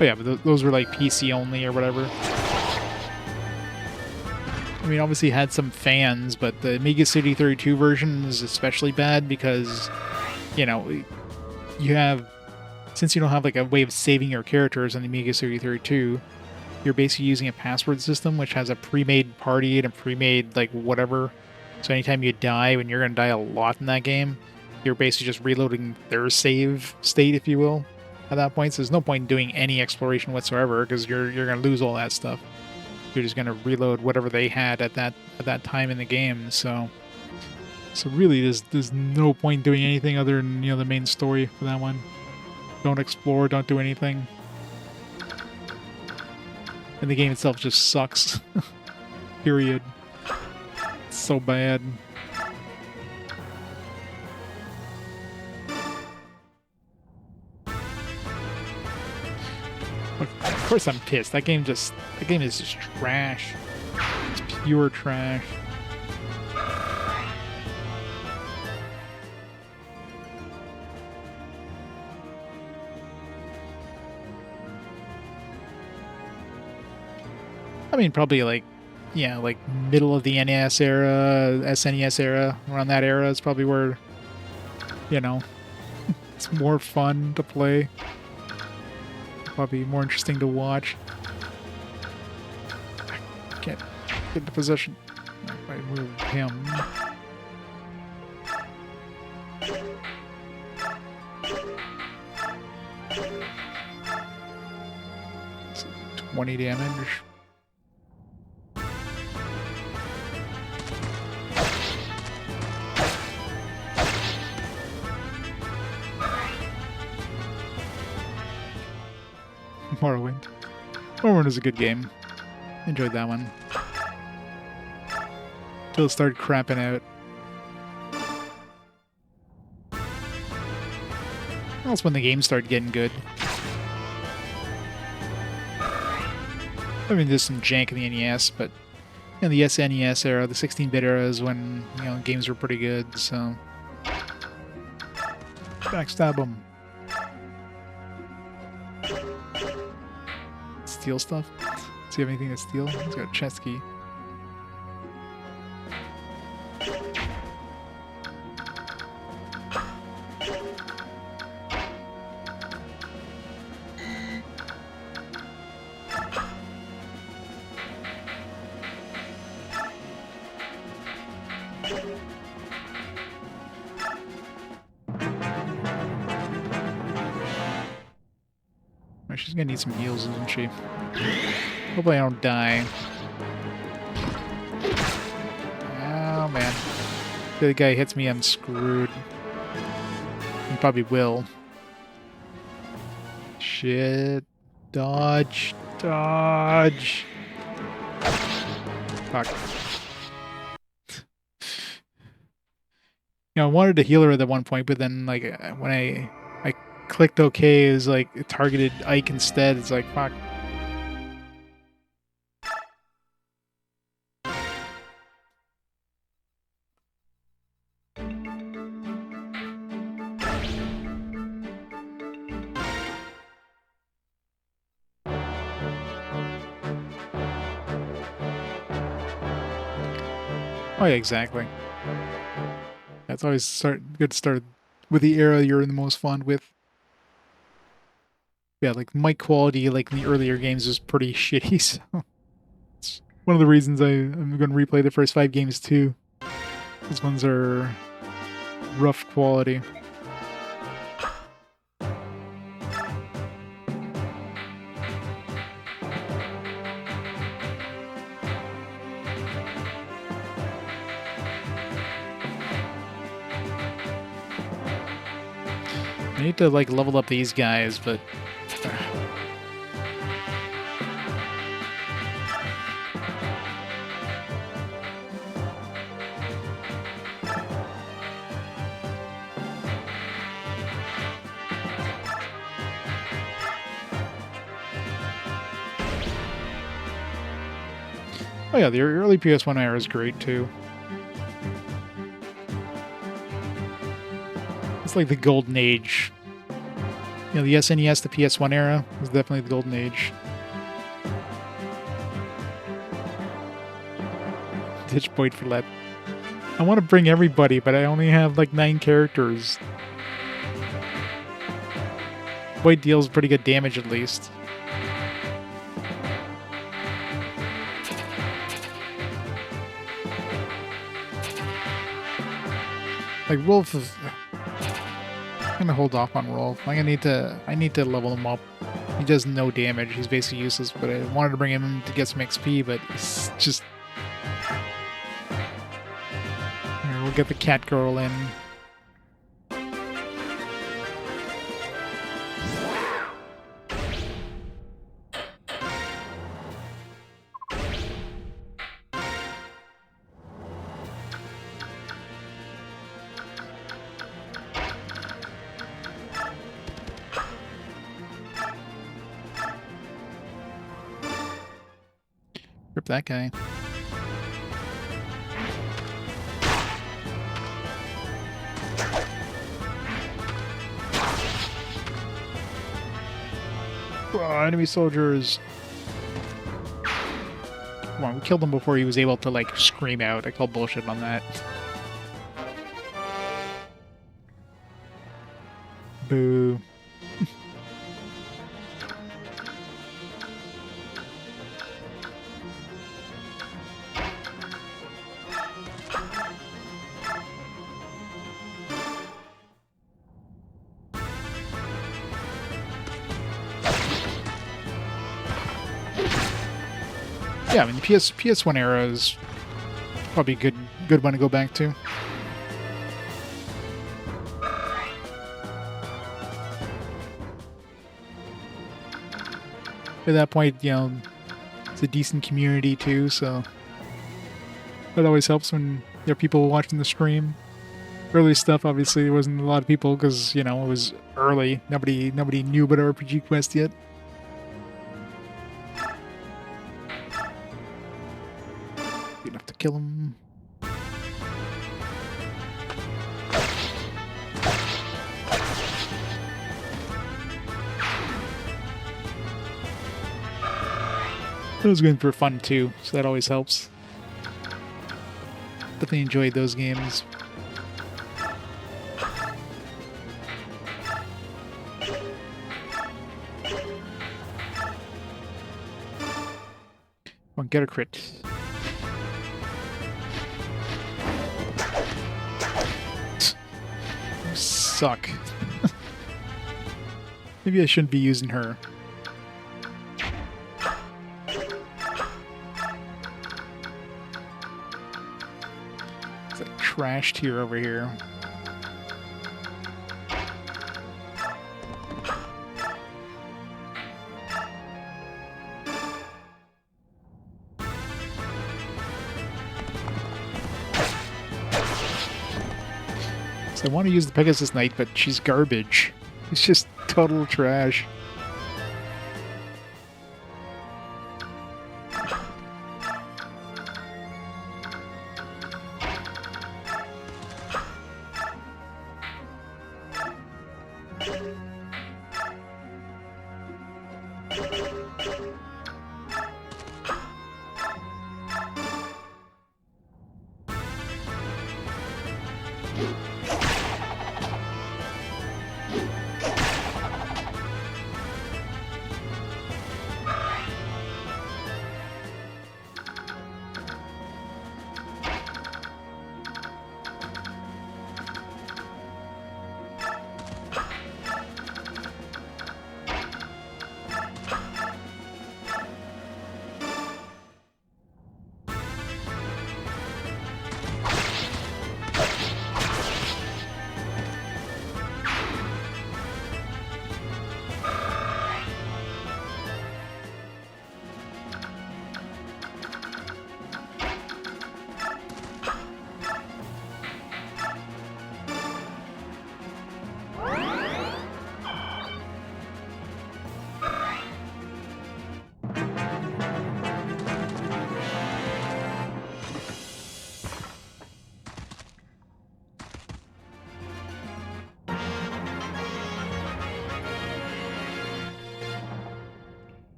[SPEAKER 1] Oh yeah, but those were like PC only or whatever. I mean, obviously it had some fans, but the Amiga CD32 version is especially bad because, you know, since you don't have like a way of saving your characters on the Amiga CD32, you're basically using a password system which has a pre-made party and a pre-made like whatever. So anytime you die, when you're going to die a lot in that game, you're basically just reloading their save state, if you will, at that point. So there's no point in doing any exploration whatsoever because you're going to lose all that stuff. You're just going to reload whatever they had at that time in the game. So really, there's no point doing anything other than, you know, the main story for that one. Don't explore, don't do anything. And the game itself just sucks. Period. It's so bad. Of course I'm pissed. That game is just trash. It's pure trash. I mean, probably like, yeah, like middle of the NES era, SNES era, around that era is probably where, you know, it's more fun to play. Probably more interesting to watch. I can't get into possession. If I move him. 20 damage. Morrowind. Morrowind is a good game. Enjoyed that one. Until it started crapping out. That's when the game started getting good. I mean, there's some jank in the NES, but in the SNES era, the 16-bit era is when, you know, games were pretty good, so... Backstab them. Steal stuff? Does he have anything to steal? He's got a chest key. She's gonna need some heals, isn't she? Hopefully I don't die. Oh, man. the guy hits me, I'm screwed. He probably will. Shit. Dodge. Dodge. Fuck. You know, I wanted to heal her at one point, but then, like, when I clicked OK, it was like it targeted Ike instead. It's like, fuck. Oh yeah, exactly. That's always good to start with the era you're in the most fond with. Yeah, like mic quality, like in the earlier games, was pretty shitty. So it's one of the reasons I'm going to replay the first 5 games too. These ones are rough quality. I need to like level up these guys, but oh yeah, the early PS1 era is great too. It's like the golden age. You know, the SNES, the PS1 era was definitely the golden age. Ditch Boyd for Lep. I want to bring everybody, but I only have like 9 characters. Boyd deals pretty good damage at least. Like Wolf is... I'm gonna hold off on Rolf. I need to level him up. He does no damage. He's basically useless, but I wanted to bring him in to get some XP, but it's just... Here, we'll get the cat girl in. Rip that guy. Oh, enemy soldiers. Come on, we killed him before he was able to, like, scream out. I call bullshit on that. Boo. Yeah, I mean, the PS1 era is probably a good one to go back to. At that point, you know, it's a decent community too, so that always helps when there are people watching the stream. Early stuff, obviously, there wasn't a lot of people because, you know, it was early. Nobody knew about RPG Quest yet. Enough to kill him. It was good for fun too, so that always helps. Definitely enjoyed those games. Come on, get a crit. You suck. Maybe I shouldn't be using her. trash tier over here. So I want to use the Pegasus Knight, but she's garbage. It's just total trash.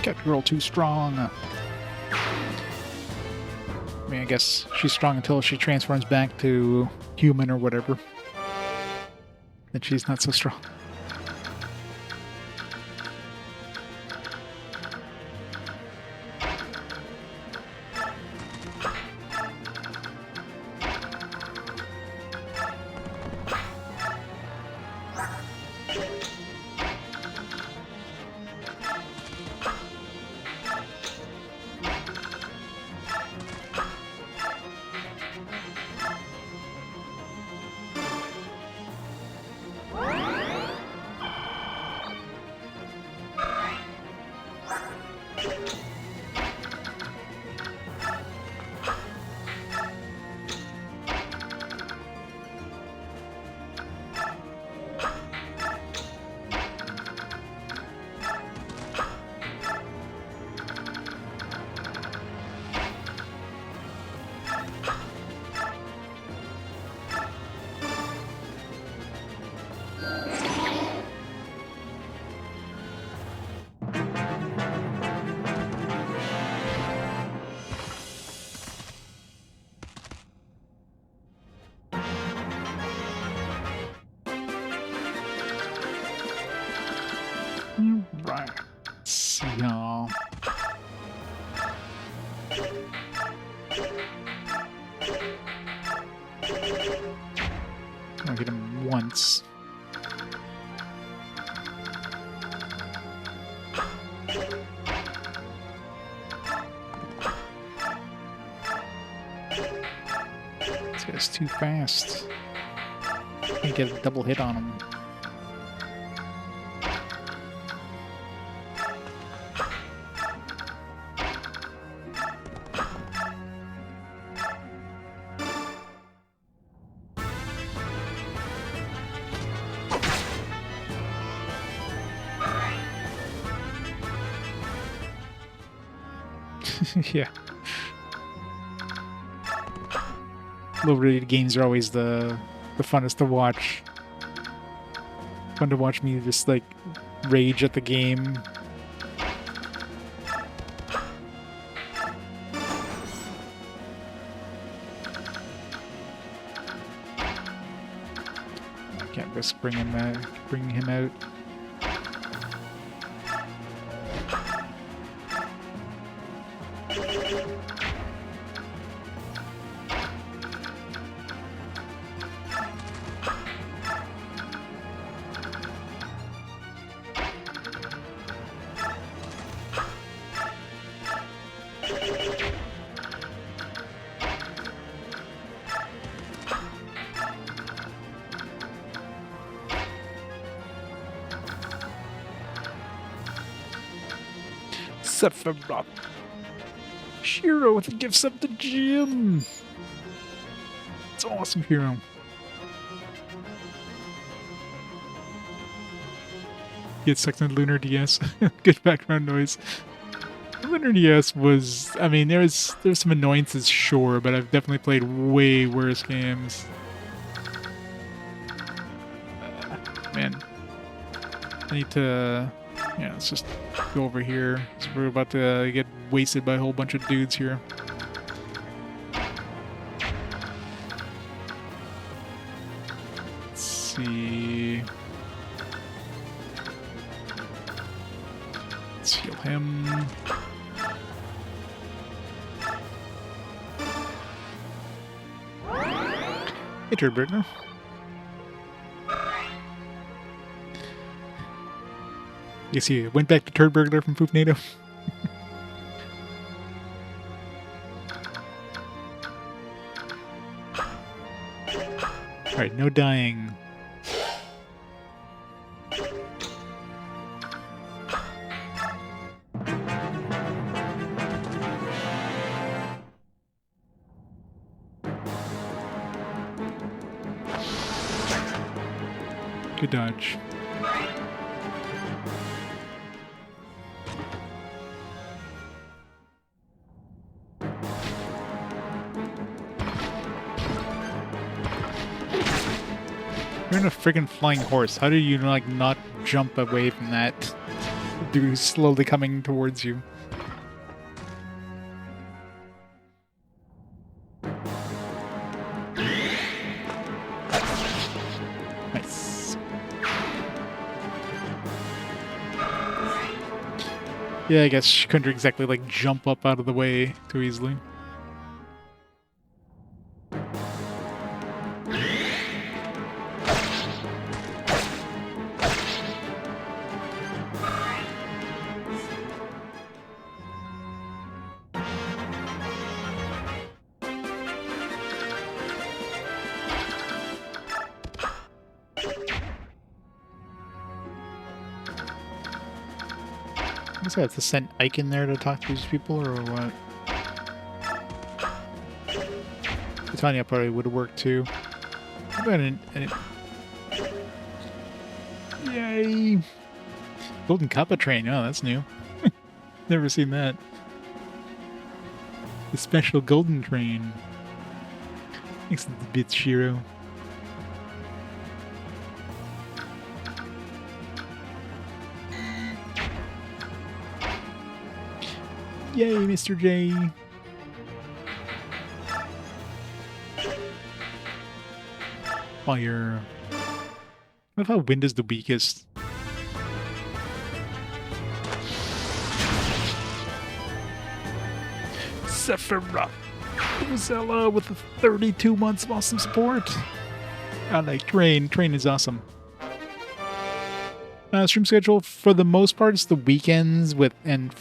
[SPEAKER 1] Cat girl too strong. I mean, I guess she's strong until she transforms back to human or whatever. Then she's not so strong. Right. Let's see y'all. I'll get him once. This guy's too fast. Can't get a double hit on him. Yeah. Low-rated games are always the funnest to watch. Fun to watch me just like rage at the game. I can't risk bringing him out. Sephiroth. Shiro with the gifts of the gym. It's awesome, Hero. Get sucked into Lunar DS. Good background noise. Lunar DS was, I mean, there's some annoyances, sure, but I've definitely played way worse games. Man, I need to, yeah, let's just go over here. So we're about to get wasted by a whole bunch of dudes here. Let's see. Let's heal him. Hey, Turdburglar. I guess he went back to Turdburglar from Poofnado. Alright, no dying. Good dodge. You're in a friggin' flying horse. How do you, like, not jump away from that dude who's slowly coming towards you? Nice. Yeah, I guess she couldn't exactly, like, jump up out of the way too easily. I guess I have to send Ike in there to talk to these people, or what? Titania probably would have worked too. How about Yay! Golden Kappa train. Oh, that's new. Never seen that. The special golden train. Thanks to the bits, Shiro. Yay, Mr. J. Fire. I love how wind is the weakest. Sephiroth. Rosella with the 32 months of awesome support. I like Train. Train is awesome. Stream schedule for the most part is the weekends and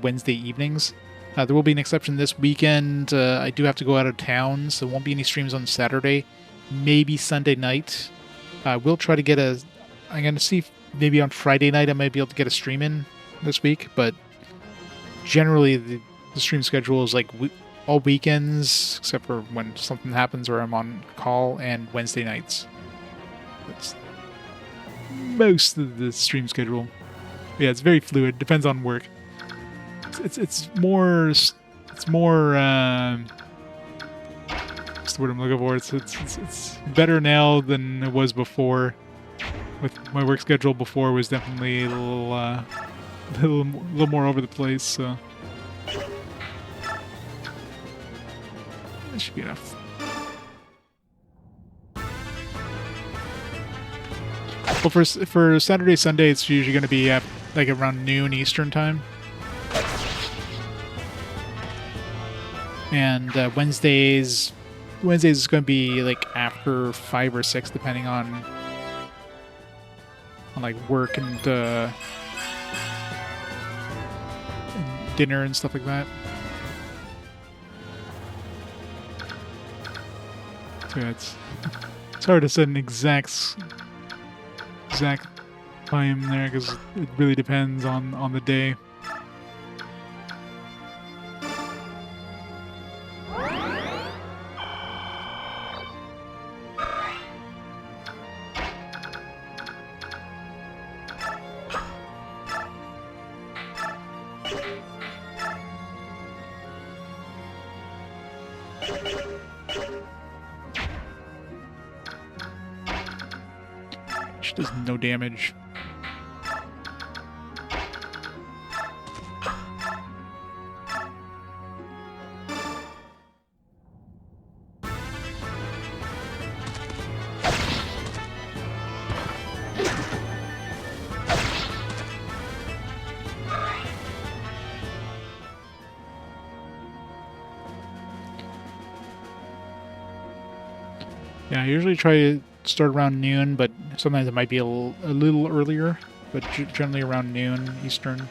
[SPEAKER 1] Wednesday evenings. There will be an exception this weekend. I do have to go out of town, so there won't be any streams on Saturday. Maybe Sunday night. We'll try to get I'm going to see if maybe on Friday night I might be able to get a stream in this week, but generally the stream schedule is like all weekends, except for when something happens or I'm on call, and Wednesday nights. That's most of the stream schedule. Yeah, it's very fluid. Depends on work. It's more. What's the word I'm looking for? It's better now than it was before. With my work schedule before was definitely a little more over the place. So that should be enough. Well, for Saturday, Sunday, it's usually going to be at like around noon Eastern time, and Wednesdays is going to be like after 5 or 6, depending on like work and dinner and stuff like that. So yeah, it's hard to set an exact time there because it really depends on the day. She does no damage. Yeah, I usually try to start around noon, but sometimes it might be a little earlier, but generally around noon Eastern.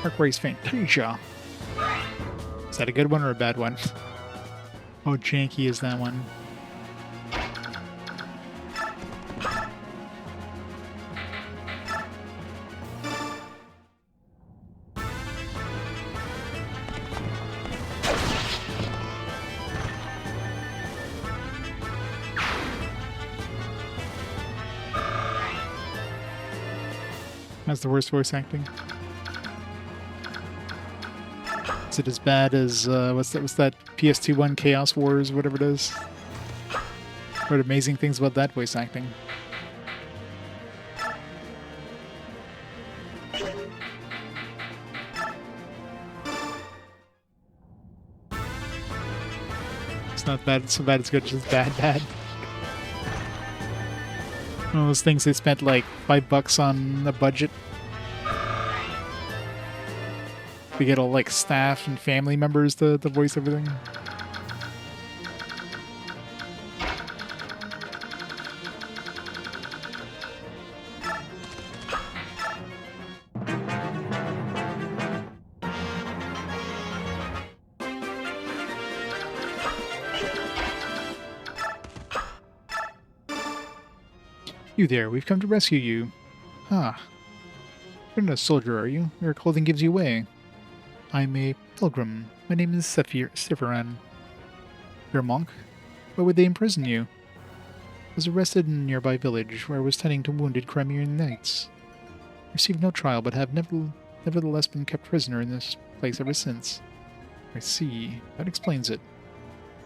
[SPEAKER 1] Arc Race Fantasia. Is that a good one or a bad one? How janky is that one? That's the worst voice acting. Is it as bad as what's that PS2 one Chaos Wars, whatever it is? Heard amazing things about that voice acting. It's not bad, so bad it's good, just bad. One of those things they spent like $5 on the budget to get all like staff and family members to voice everything. You there, we've come to rescue you. Ah. You're not a soldier, are you? Your clothing gives you away. I'm a pilgrim. My name is Sephiran. You're a monk? Why would they imprison you? I was arrested in a nearby village where I was tending to wounded Crimean knights. I received no trial, but have nevertheless been kept prisoner in this place ever since. I see. That explains it.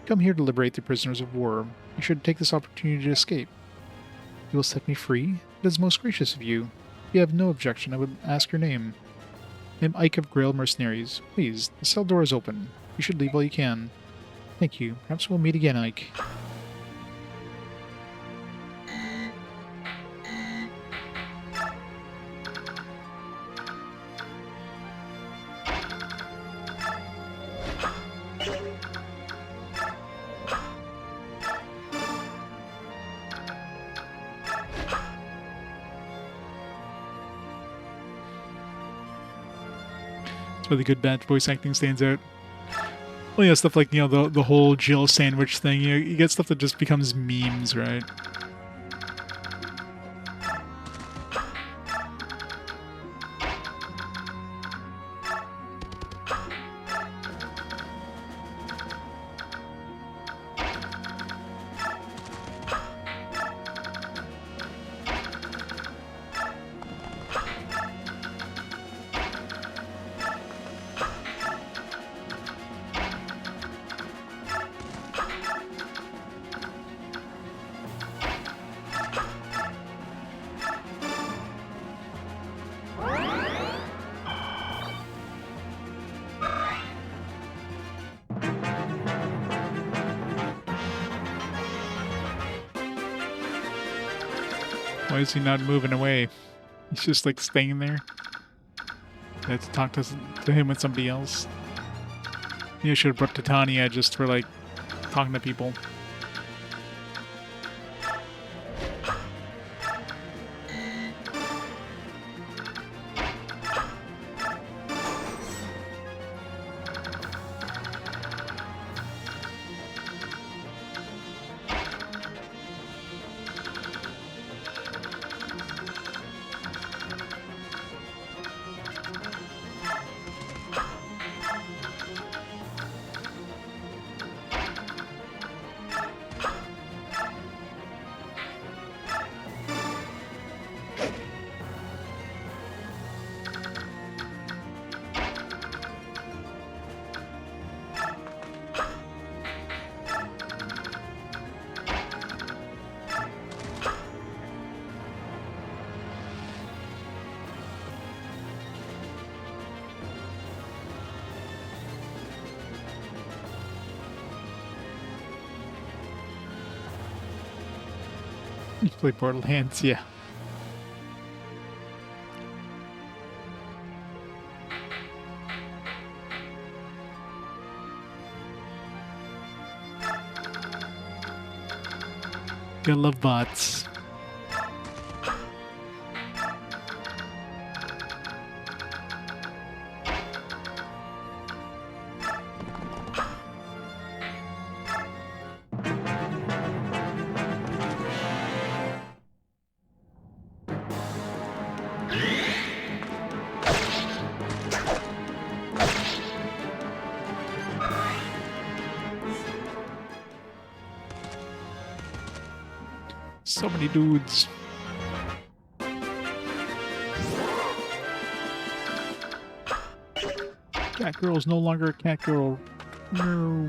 [SPEAKER 1] Come here to liberate the prisoners of war. You should take this opportunity to escape. You will set me free? That is most gracious of you. If you have no objection, I would ask your name. I am Ike of Greil mercenaries. Please, the cell door is open. You should leave while you can. Thank you. Perhaps we'll meet again, Ike. Where the good bad voice acting stands out. Well, yeah, stuff like, you know, the whole Jill sandwich thing. You get stuff that just becomes memes, right? Why is he not moving away? He's just like staying there. I have to talk to him with somebody else. Maybe I should have brought Titania just for like talking to people. You play Borderlands, yeah. Gotta love bots. So many dudes. Cat girl's no longer a cat girl. No.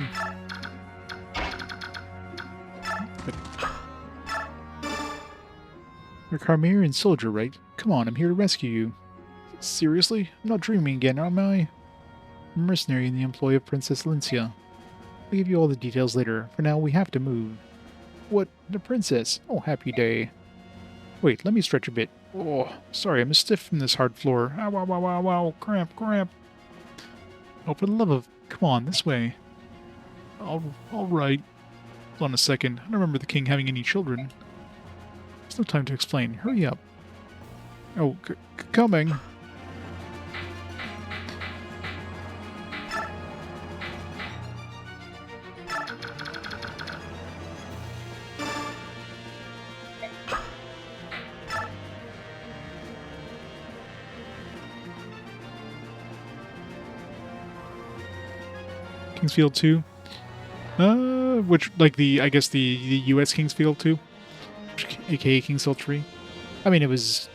[SPEAKER 1] You're a Carmerian soldier, right? Come on, I'm here to rescue you. Seriously? I'm not dreaming again, am I? I'm a mercenary in the employ of Princess Lincia. I'll give you all the details later. For now, we have to move. What? The princess? Oh, happy day. Wait, let me stretch a bit. Oh, sorry, I'm stiff from this hard floor. Ow, ow, ow, ow, ow, cramp, cramp. Oh, for the love of... Come on, this way. All right. Hold on a second. I don't remember the king having any children. There's no time to explain. Hurry up. Oh, coming. Kingsfield 2? Which, like I guess the US Kingsfield 2? AKA Kingsfield 3? I mean, it was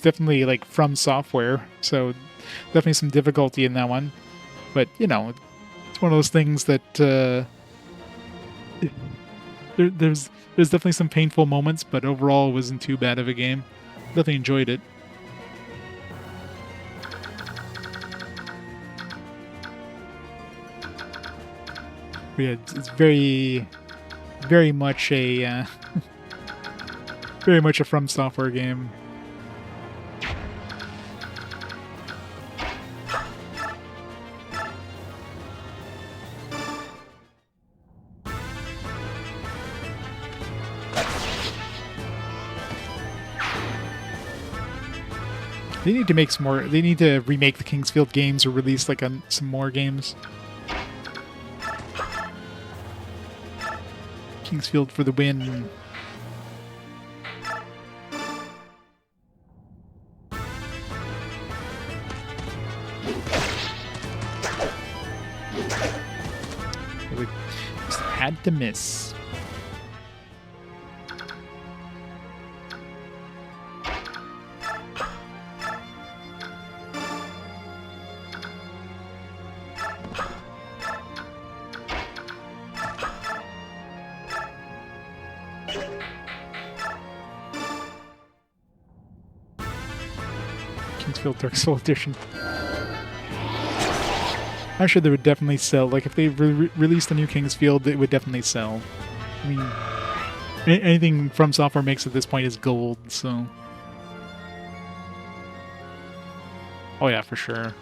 [SPEAKER 1] definitely, like, from software, so definitely some difficulty in that one. But, you know, it's one of those things that, there's definitely some painful moments, but overall it wasn't too bad of a game. Definitely enjoyed it. But yeah, it's very, very much a, very much a From Software game. They need to make some more. They need to remake the Kingsfield games or release like some more games. Kingsfield for the win. Just had to miss. Kingsfield Dark Soul Edition. I'm sure they would definitely sell. Like, if they released a new Kingsfield, it would definitely sell. I mean, anything From Software makes at this point is gold, so... Oh yeah, for sure.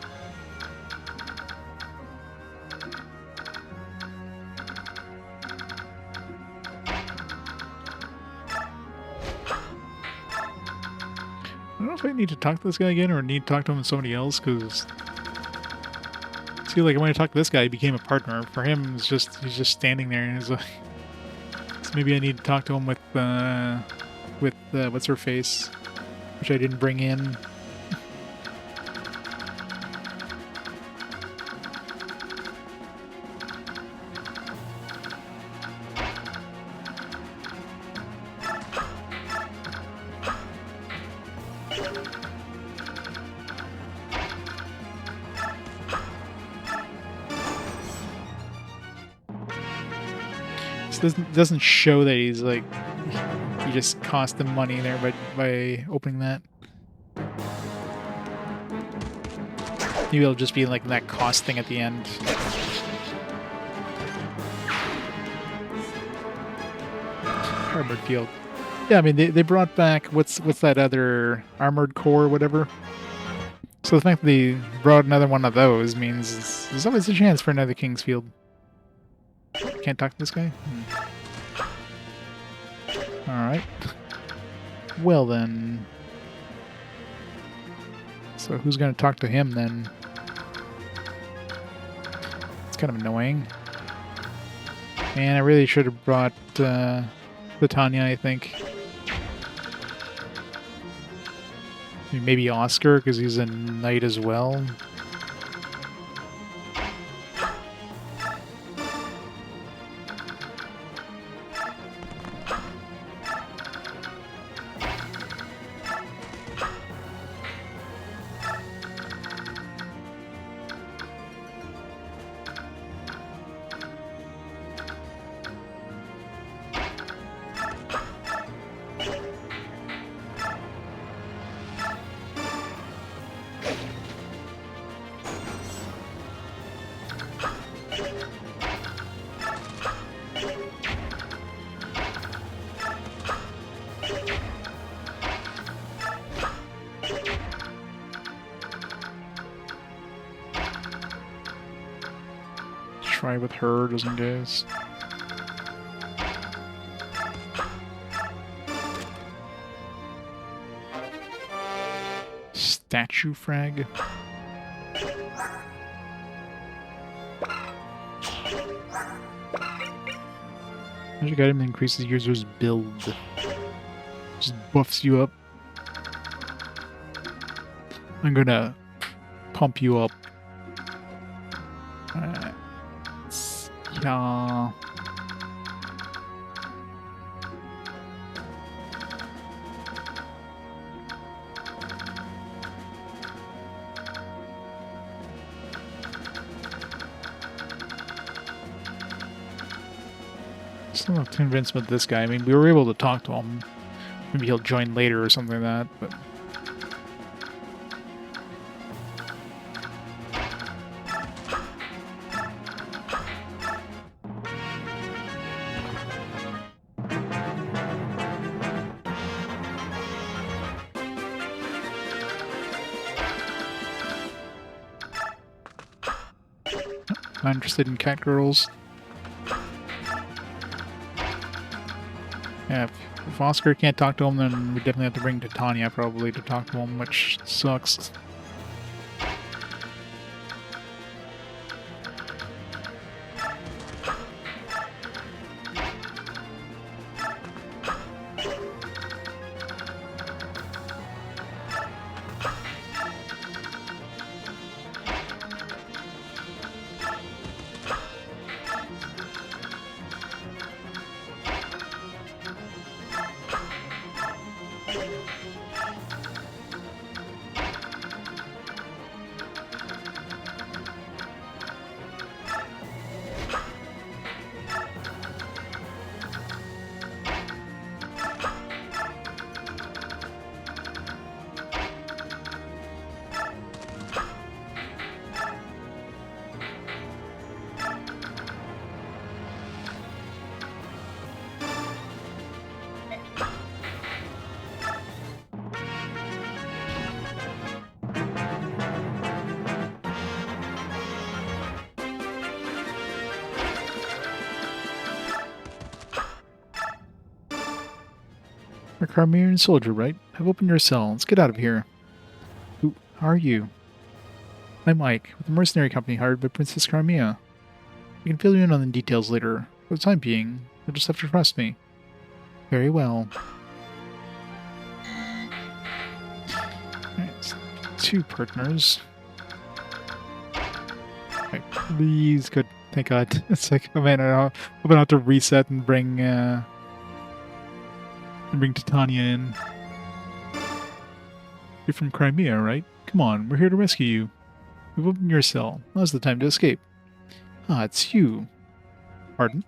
[SPEAKER 1] I don't know if I need to talk to this guy again or need to talk to him with somebody else, because... See, like, when I talk to this guy, he became a partner. For him, it's just he's just standing there, and he's like... So maybe I need to talk to him with what's her face, which I didn't bring in. Doesn't show that he's like he just cost them money there by opening that. Maybe it'll just be like that cost thing at the end. Harvard Field. Yeah, I mean, they brought back, what's that other armored core or whatever? So the fact that they brought another one of those means there's always a chance for another Kingsfield. Can't talk to this guy? Alright. Well then. So who's going to talk to him then? It's kind of annoying. And I really should have brought the Tanya, I think. Maybe Oscar, because he's a knight as well. Try with her, just in case. Statue frag. Magic item that increases the user's build. Just buffs you up. I'm gonna pump you up. Yeah. Still not convinced with this guy. I mean, we were able to talk to him. Maybe he'll join later or something like that, but... Not interested in cat girls. Yeah, if Oscar can't talk to him, then we definitely have to bring Titania probably to talk to him, which sucks. You're a Crimean soldier, right? I've opened your cell. Let's get out of here. Who are you? I'm Mike, with the mercenary company hired by Princess Crimea. We can fill you in on the details later. For the time being, you'll just have to trust me. Very well. Alright, two partners. Alright, please, good. Thank God. It's like, oh man, I'm gonna have to reset and bring Titania in. You're from Crimea, right? Come on, we're here to rescue you. We've opened your cell. Now's the time to escape. Ah, it's you. Pardon?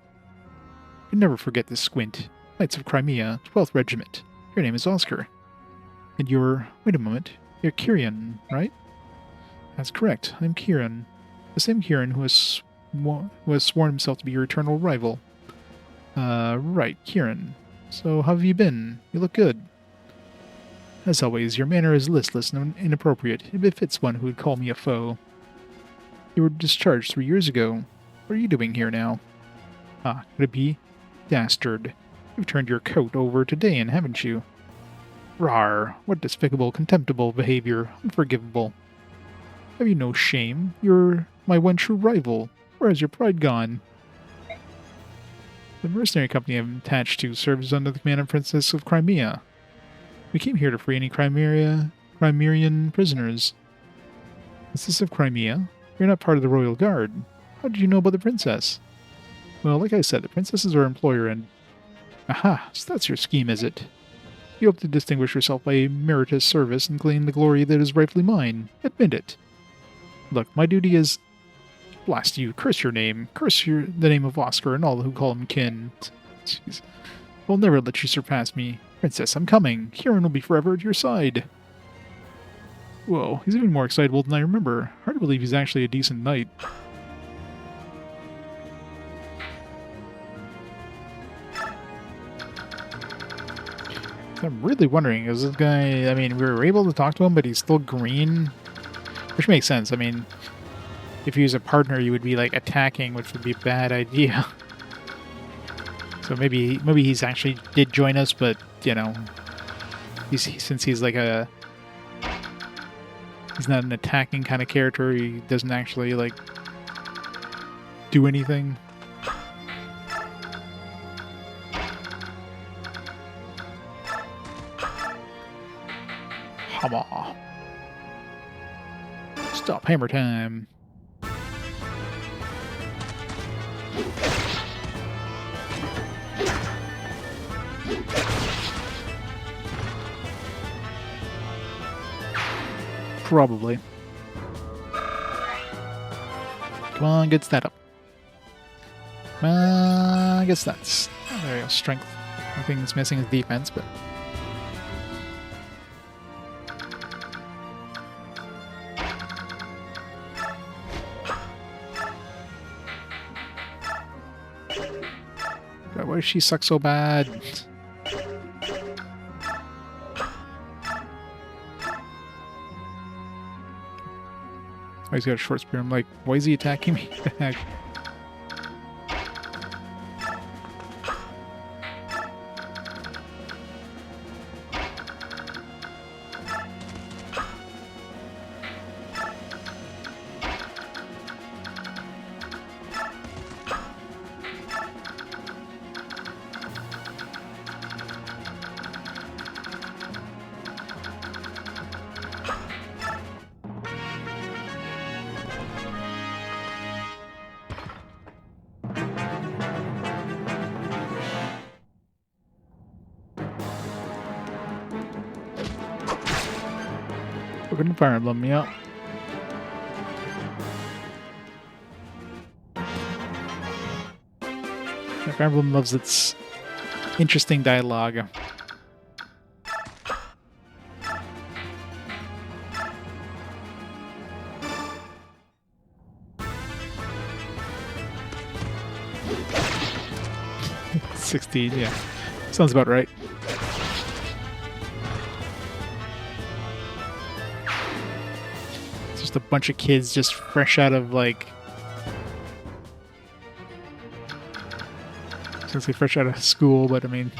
[SPEAKER 1] You'll never forget this squint. Knights of Crimea, 12th Regiment. Your name is Oscar. And you're... wait a moment. You're Kieran, right? That's correct. I'm Kieran. The same Kieran who has sworn himself to be your eternal rival. Right, Kieran. So, how have you been? You look good. As always, your manner is listless and inappropriate. It befits one who would call me a foe. You were discharged 3 years ago. What are you doing here now? Ah, could it be? Dastard. You've turned your coat over to Daein, haven't you? Rar, what despicable, contemptible behavior. Unforgivable. Have you no shame? You're my one true rival. Where has your pride gone? The mercenary company I'm attached to serves under the command of Princess of Crimea. We came here to free any Crimean prisoners. Princess of Crimea? You're not part of the royal guard. How did you know about the princess? Well, like I said, the princess is our employer and... Aha, so that's your scheme, is it? You hope to distinguish yourself by a meritorious service and claim the glory that is rightfully mine. Admit it. Look, my duty is... Blast you, curse your name, the name of Oscar and all who call him kin. Jeez. We'll never let you surpass me. Princess, I'm coming. Kieran will be forever at your side. Whoa, he's even more excitable than I remember. Hard to believe he's actually a decent knight. I'm really wondering, is this guy... I mean, we were able to talk to him, but he's still green? Which makes sense. I mean, if he was a partner, you would be, like, attacking, which would be a bad idea. So maybe he's actually did join us, but, you know, since he's like a... He's not an attacking kind of character, he doesn't actually, like, do anything. Hammer. Stop hammer time. Probably. Come on, get that up. Come on, get stats. Oh, there you go, strength. One thing that's missing is defense, but... God, why does she suck so bad? Oh, he's got a short spear. I'm like, why is he attacking me? 我跟 Fire Emblem, yeah. Fire Emblem loves its interesting dialogue. $16, yeah. Sounds about right. It's just a bunch of kids just fresh out of, like... I was gonna say fresh out of school, but I mean...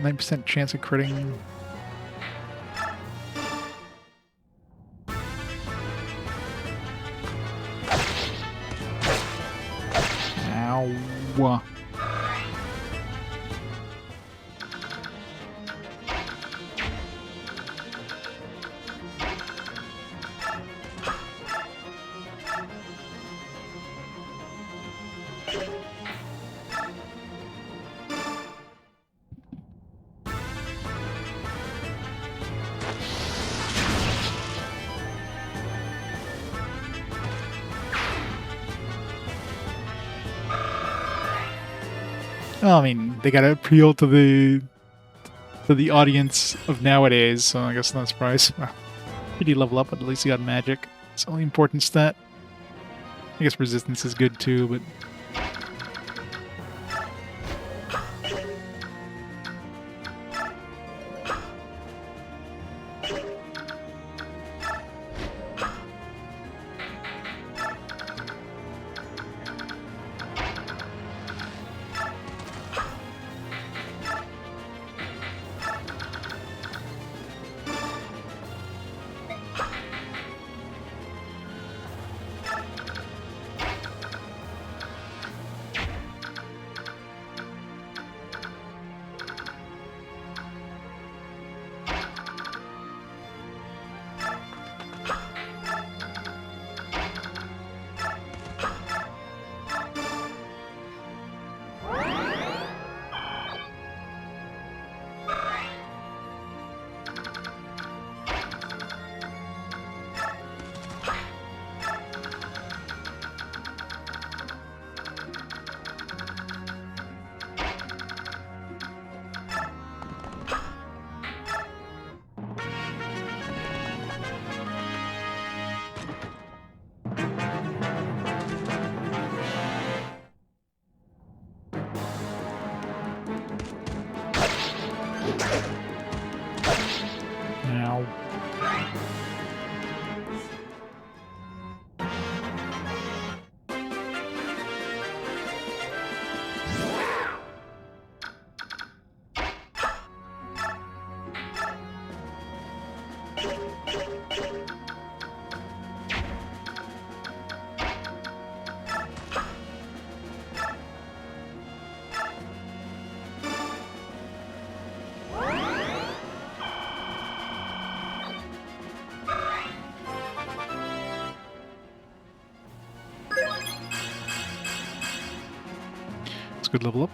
[SPEAKER 1] 9% chance of critting. Ow. Well, I mean, they gotta appeal to the audience of nowadays, so I guess not a surprise. Well, pretty level up, but at least you got magic. It's the only important stat. I guess resistance is good too, but now. It's a good level up.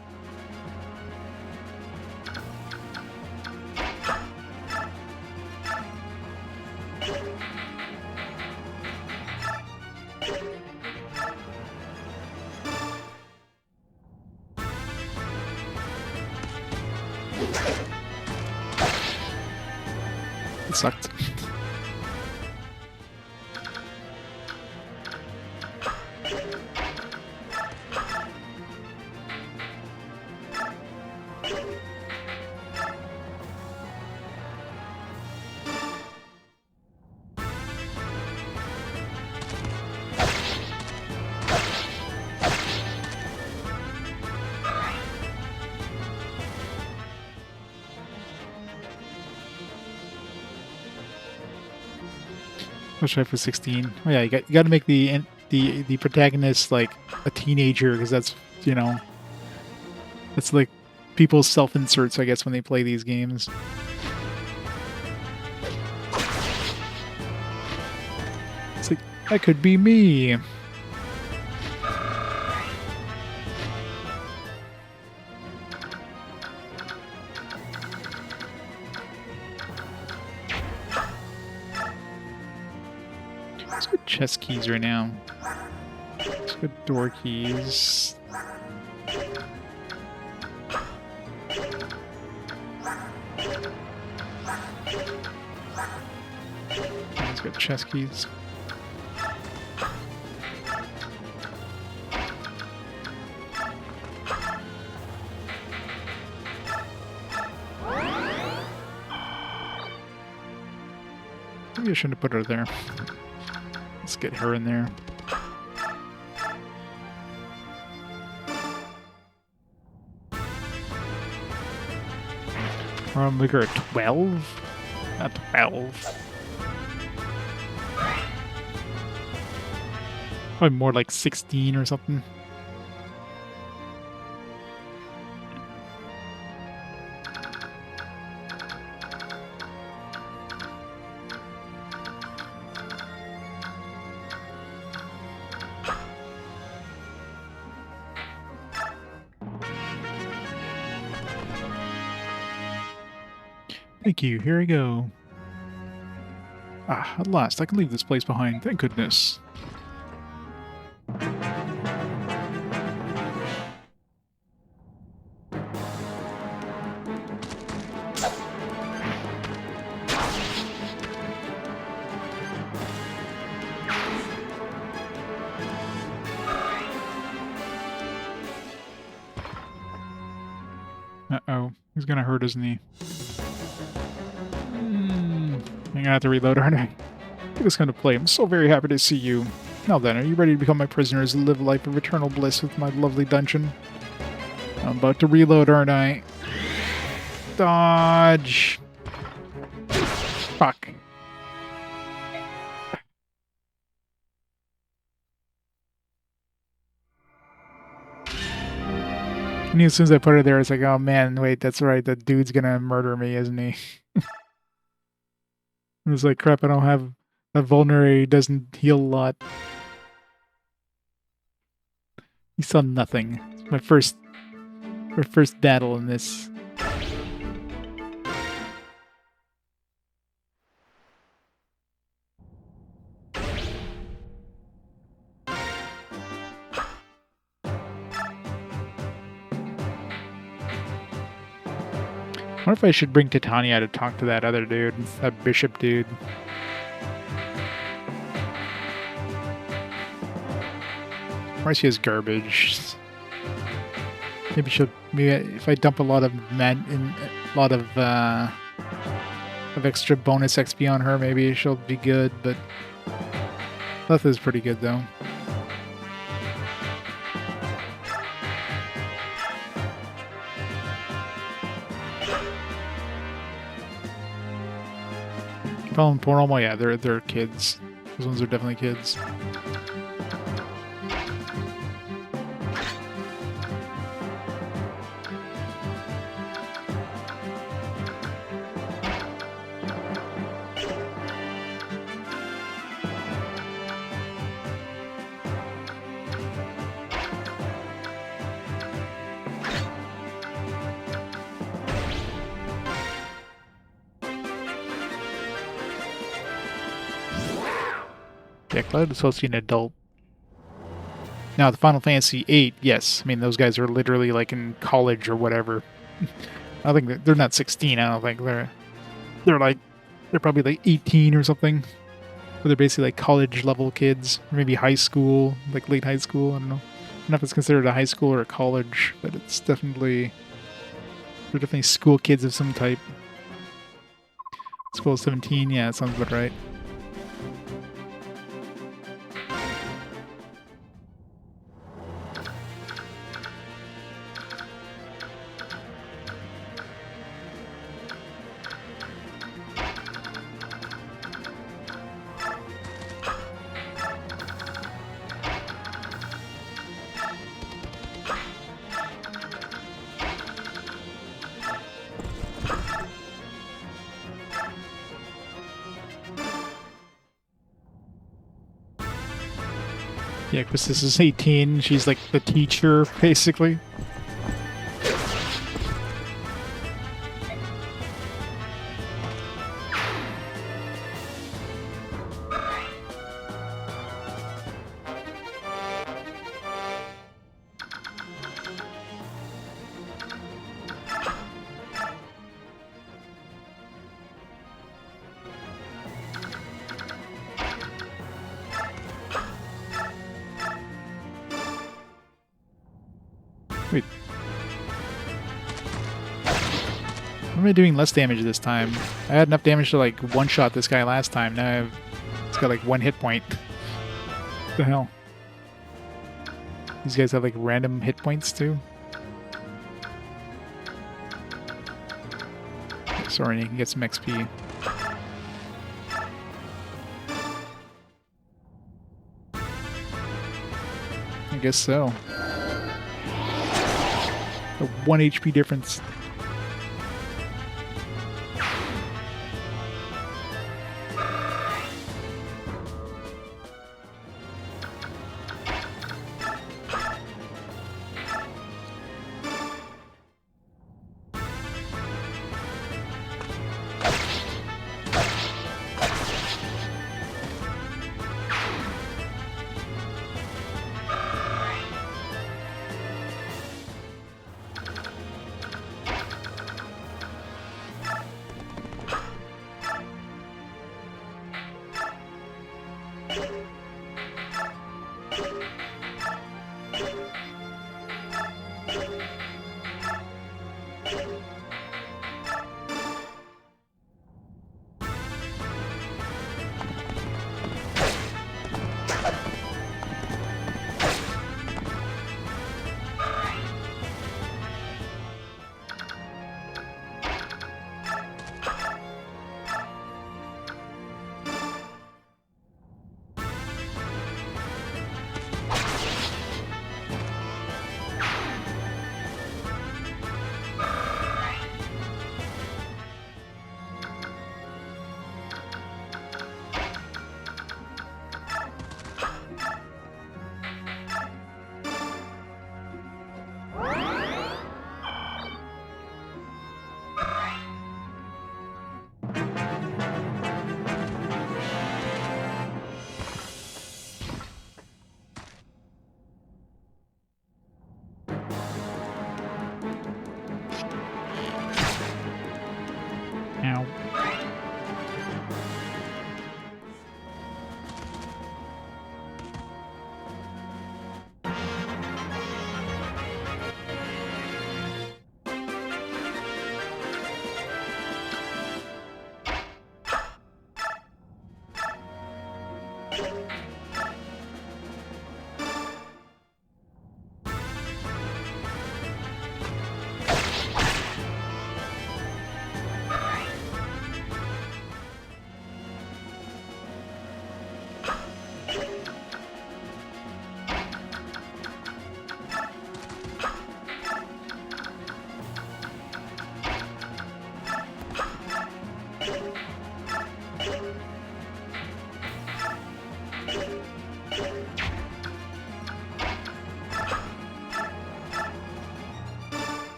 [SPEAKER 1] It sucked. What should I have for 16? Oh yeah, you got to make the protagonist like a teenager because that's, you know, that's like people's self-inserts, I guess, when they play these games. It's like, that could be me. Let's go chest keys right now. Let's go door keys. Let's go chest keys. Maybe I shouldn't have put her there. Let's get her in there. Make her a 12? Not 12. Probably more like 16 or something. Thank you, here we go. Ah, at last, I can leave this place behind, thank goodness. Uh-oh. He's gonna hurt, isn't he? I'm gonna have to reload, aren't I? It was kind of play. I'm so very happy to see you. Now then, are you ready to become my prisoners and live a life of eternal bliss with my lovely dungeon? I'm about to reload, aren't I? Dodge! Fuck. I knew as soon as I put her there, it's like, oh man, wait, that's right, that dude's gonna murder me, isn't he? It's like, crap, I don't have... That vulnerary doesn't heal a lot. He saw nothing. It's my first battle in this. I wonder if I should bring Titania to talk to that other dude, that bishop dude. Or she has garbage. Maybe if I dump a lot of extra bonus XP on her, maybe she'll be good. But Leth is pretty good though. Problem Paranormal, yeah, they're kids. Those ones are definitely kids. Yeah, Cloud is supposed to be an adult. Now, the Final Fantasy VIII, yes. I mean, those guys are literally like in college or whatever. I think they're not 16. I don't think they're probably like 18 or something. But they're basically like college level kids, or maybe high school, like late high school. I don't know. I don't know if it's considered a high school or a college, but they're definitely school kids of some type. School 17, yeah, that sounds about right. Yeah, because this is 18. She's like the teacher, basically. Wait. Why am I doing less damage this time? I had enough damage to like one-shot this guy last time. Now it's got like 1 hit point. What the hell? These guys have like random hit points too? Sorry, you can get some XP. I guess so. A 1 HP difference.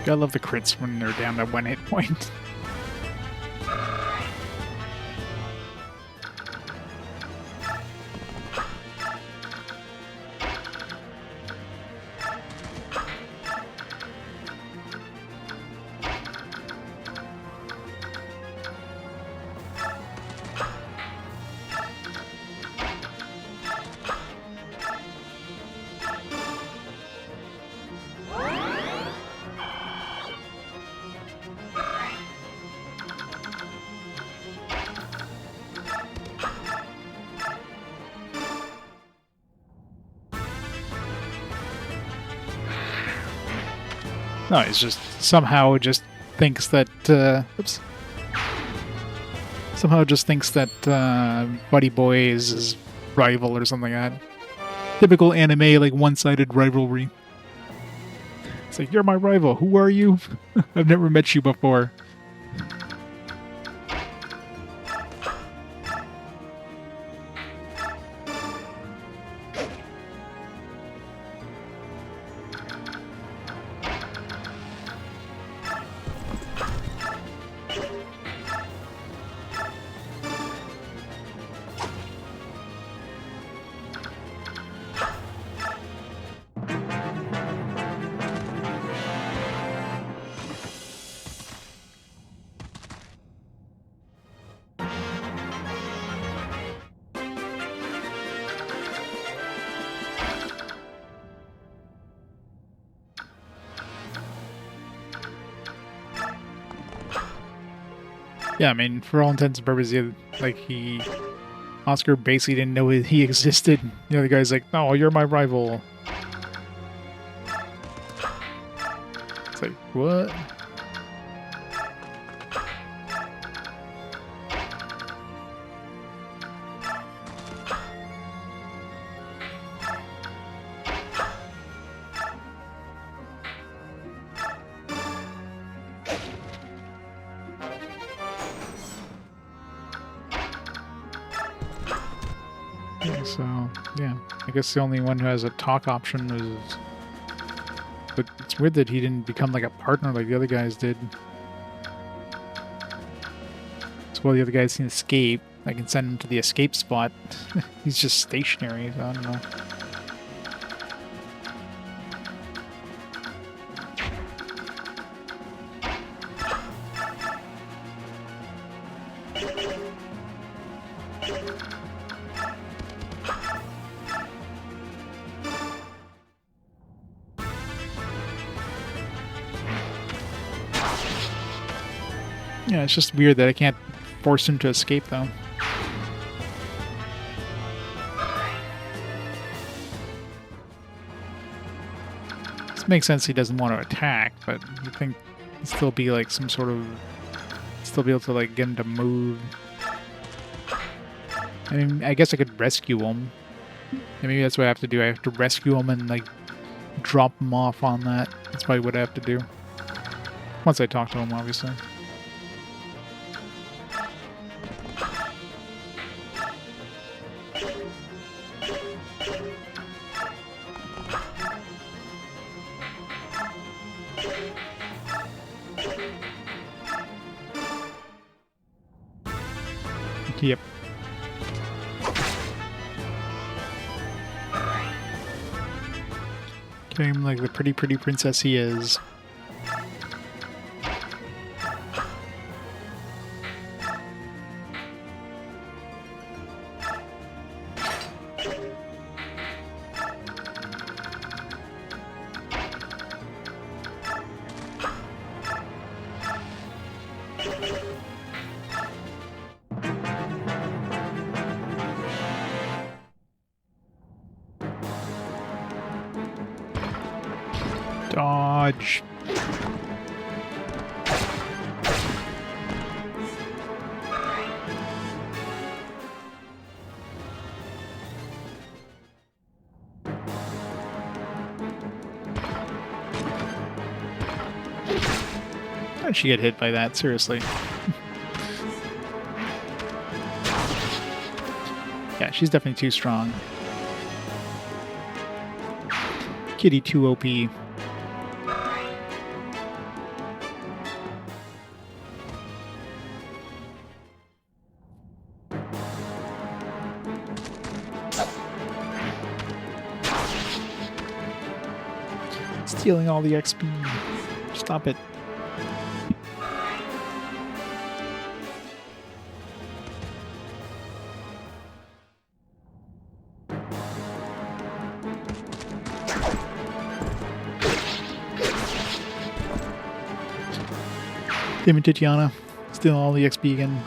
[SPEAKER 1] I love the crits when they're down to 1 hit point. No, it's just somehow just thinks that oops. Somehow just thinks that Buddy Boy is his rival or something like that. Typical anime, like, one-sided rivalry. It's like, you're my rival. Who are you? I've never met you before. Yeah, I mean, for all intents and purposes, like, Oscar basically didn't know he existed. The other guy's like, "No, you're my rival." It's like, what? So, yeah. I guess the only one who has a talk option is... But it's weird that he didn't become like a partner like the other guys did. So while the other guys can escape, I can send him to the escape spot. He's just stationary, so I don't know. Yeah, it's just weird that I can't force him to escape, though. This makes sense he doesn't want to attack, but you think he'd still be like some sort of... Still be able to, like, get him to move. I mean, I guess I could rescue him. And maybe that's what I have to do. I have to rescue him and, like, drop him off on that. That's probably what I have to do. Once I talk to him, obviously. Yep. Killing him like the pretty princess he is. Dodge. How did she get hit by that? Seriously. Yeah, she's definitely too strong. Kitty too OP. Stealing all the XP. Stop it. Damn it, Titiana. Stealing all the XP again.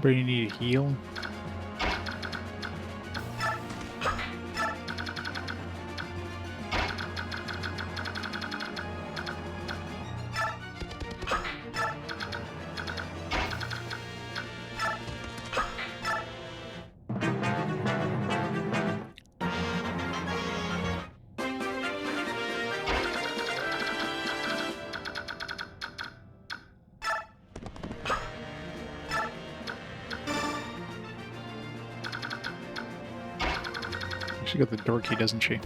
[SPEAKER 1] Anybody need a heal? She got the door key, doesn't she? Who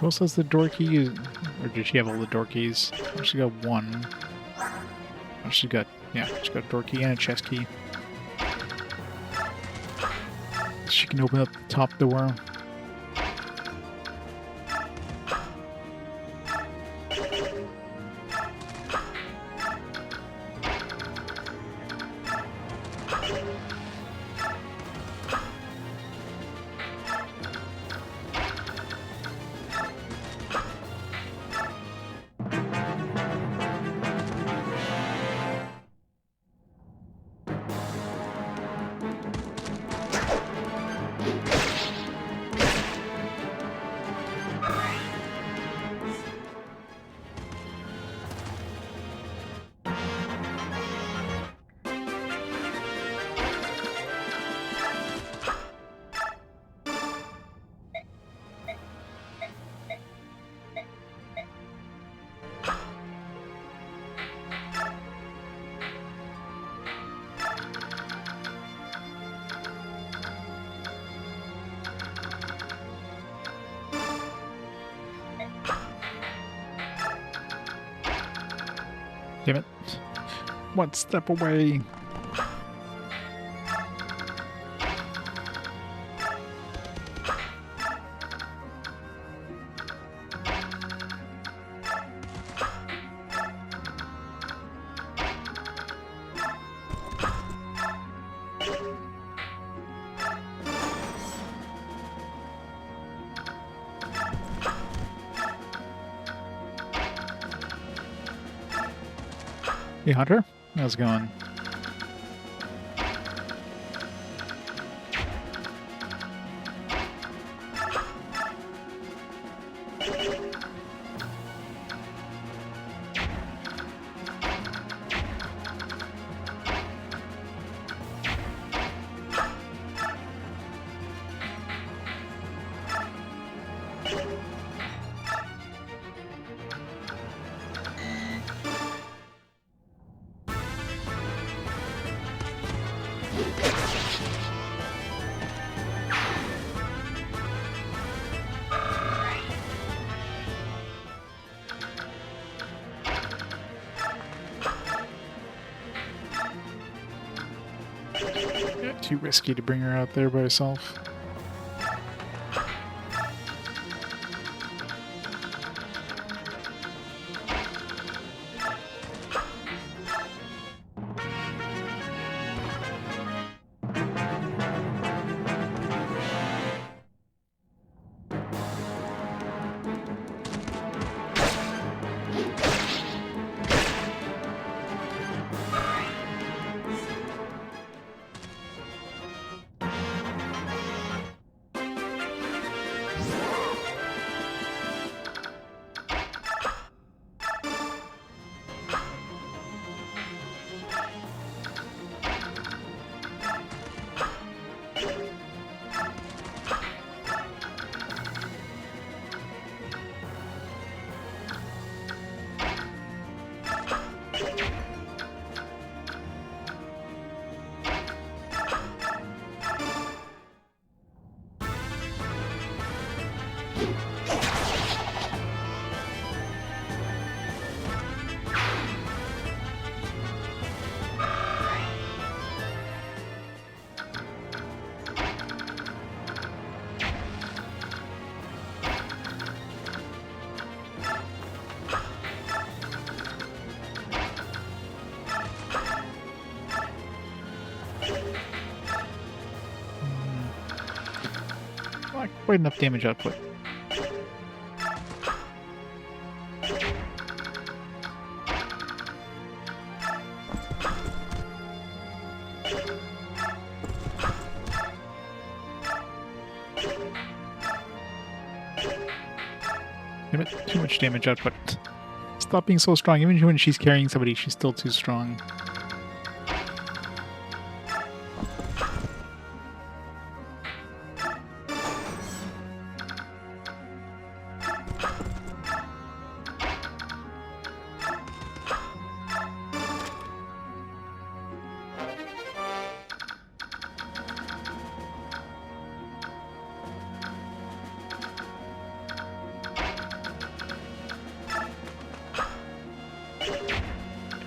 [SPEAKER 1] else has the door key? Or did she have all the door keys? Oh, she got one. Oh, she got a door key and a chest key. She can open up the top door. Damn it. One step away. Hey, Hunter. How's it going? Too risky to bring her out there by herself. Not quite enough damage output. Damn it, too much damage output. Stop being so strong. Even when she's carrying somebody, she's still too strong.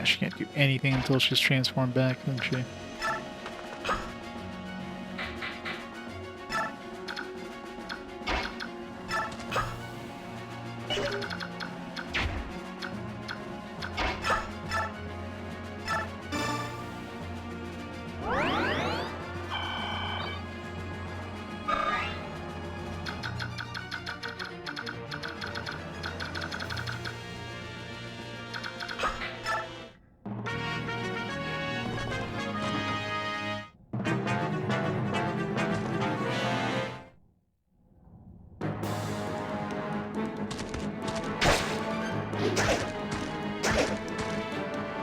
[SPEAKER 1] She can't do anything until she's transformed back, doesn't she?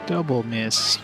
[SPEAKER 1] Double miss.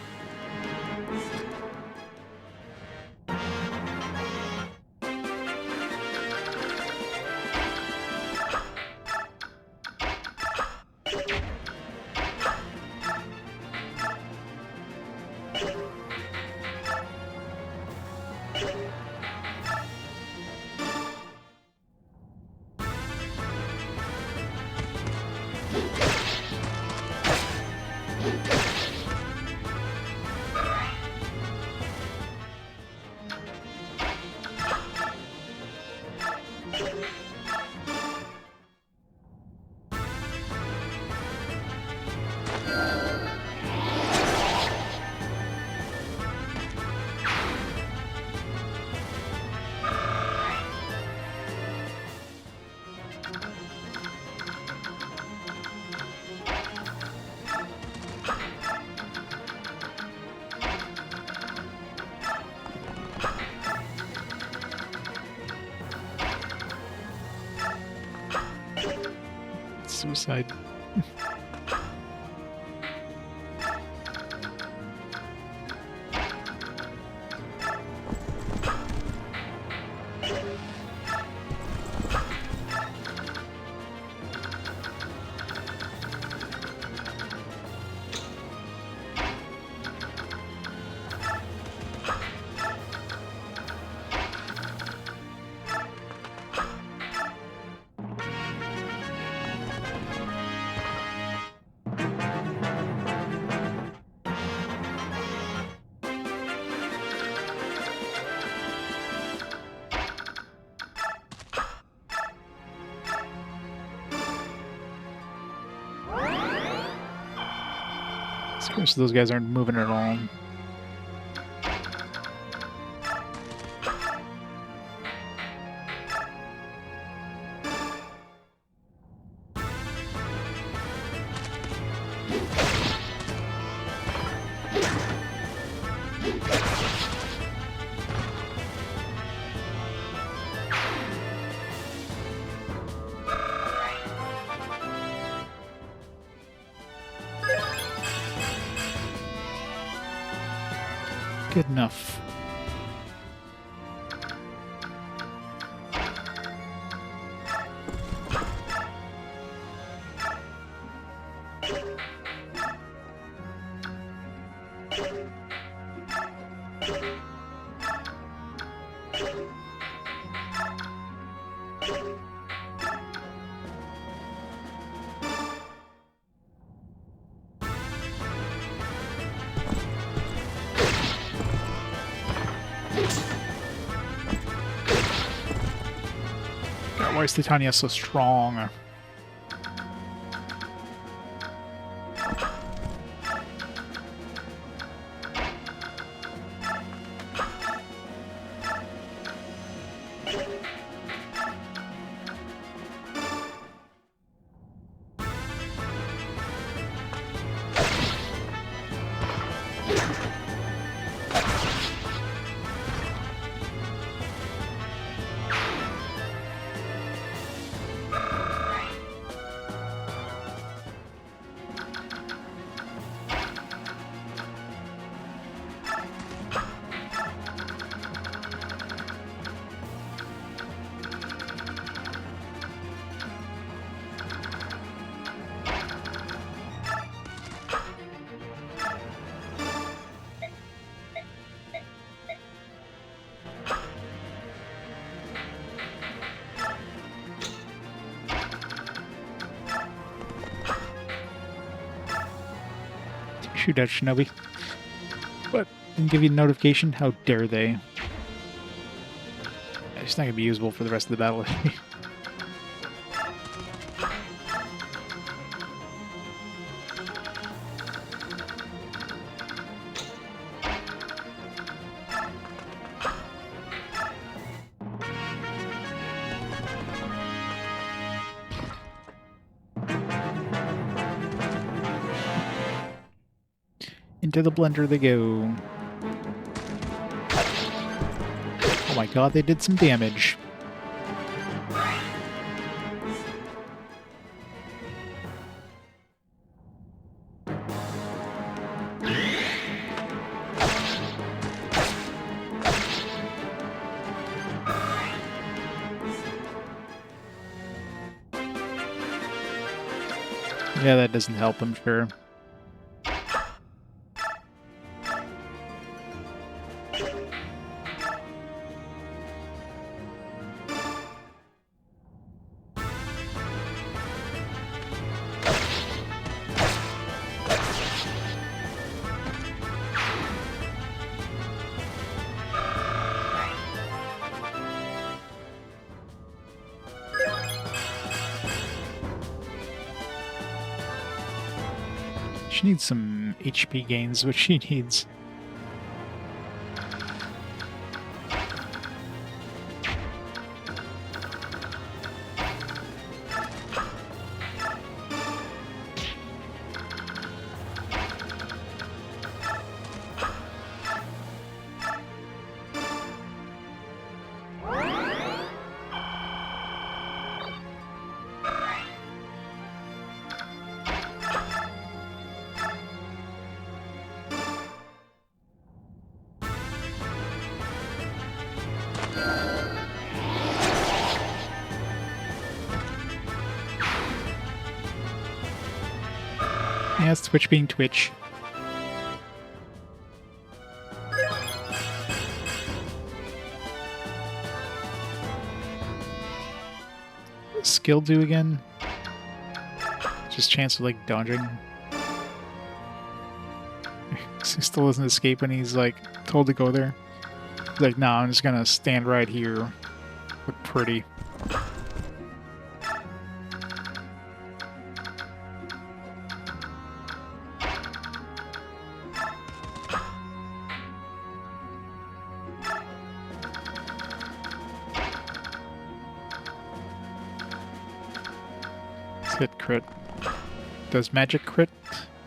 [SPEAKER 1] Suicide. So those guys aren't moving at all. Good enough. Why is Titania so strong? Shoot at Shinobi. But didn't give you a notification? How dare they? It's not going to be usable for the rest of the battle. Into the blender they go. Oh my god, they did some damage. Yeah, that doesn't help, I'm sure. She needs some HP gains, which she needs. Yeah, it's Twitch being Twitch. What's skill do again? Just chance of like dodging. He still doesn't escape and he's like told to go there. He's like, no, I'm just gonna stand right here. Look pretty. Hit crit. Does magic crit?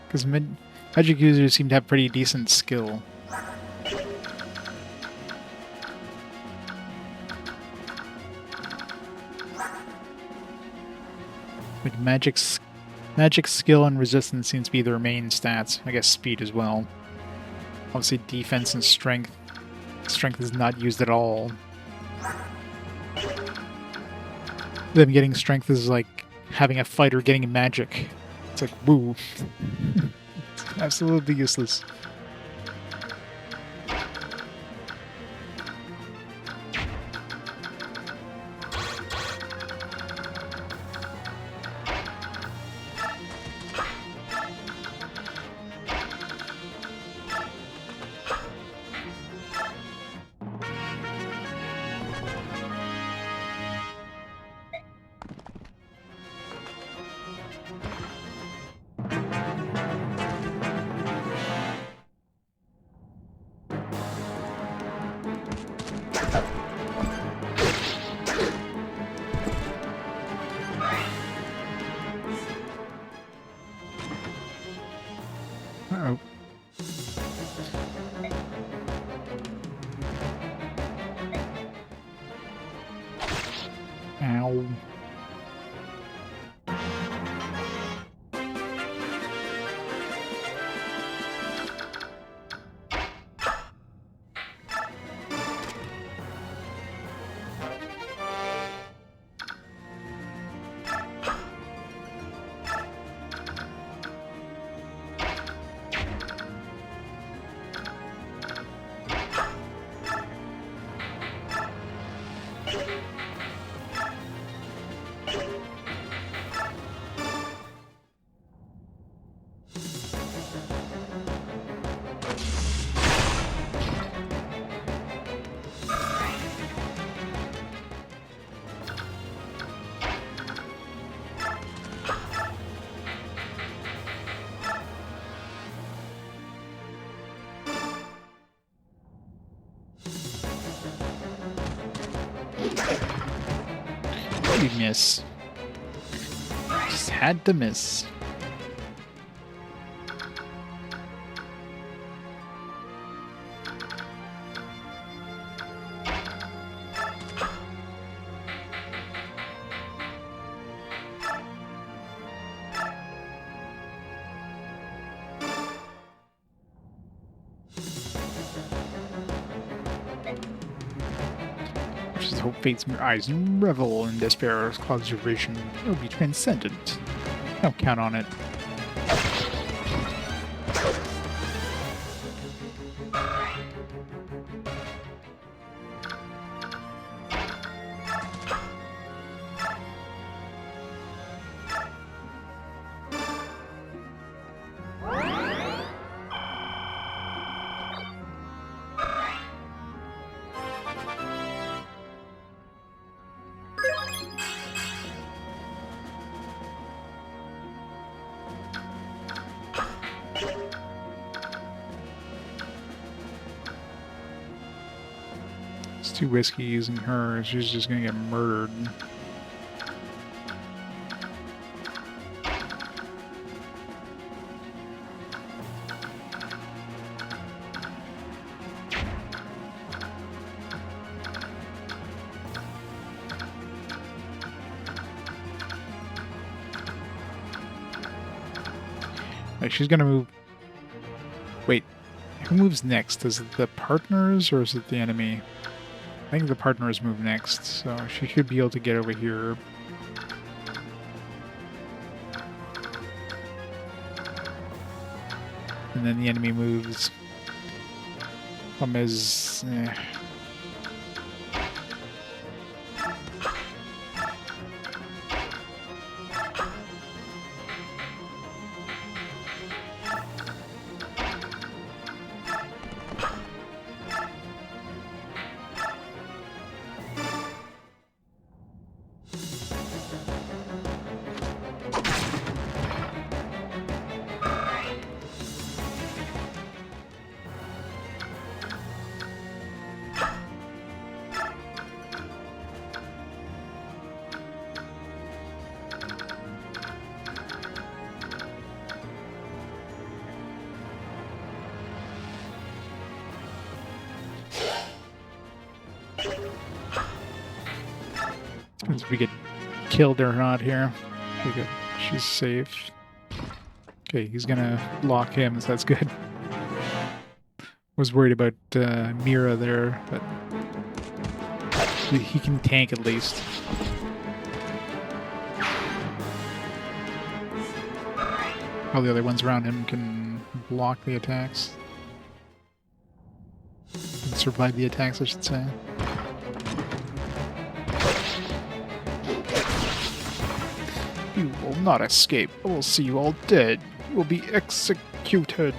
[SPEAKER 1] Because magic users seem to have pretty decent skill. Like magic skill and resistance seems to be their main stats. I guess speed as well. Obviously defense and strength. Strength is not used at all. Them getting strength is like having a fighter getting magic. It's like, woo. It's absolutely useless. Uh-oh. Ow. You miss. Just had to miss. Just hope fate's mere eyes and revel in despair clouds your vision. It'll be transcendent. Don't count on it. It's too risky using her. She's just gonna get murdered. Like, she's gonna move. Wait, who moves next? Is it the partners or is it the enemy? I think the partners move next, so she should be able to get over here. and then the enemy moves. Problem is... If we get killed or not here. Okay, good. She's safe. Okay, he's gonna lock him, so that's good. Was worried about Mira there, but he can tank at least. All the other ones around him can block the attacks. And survive the attacks, I should say. You will not escape. I will see you all dead. You will be executed.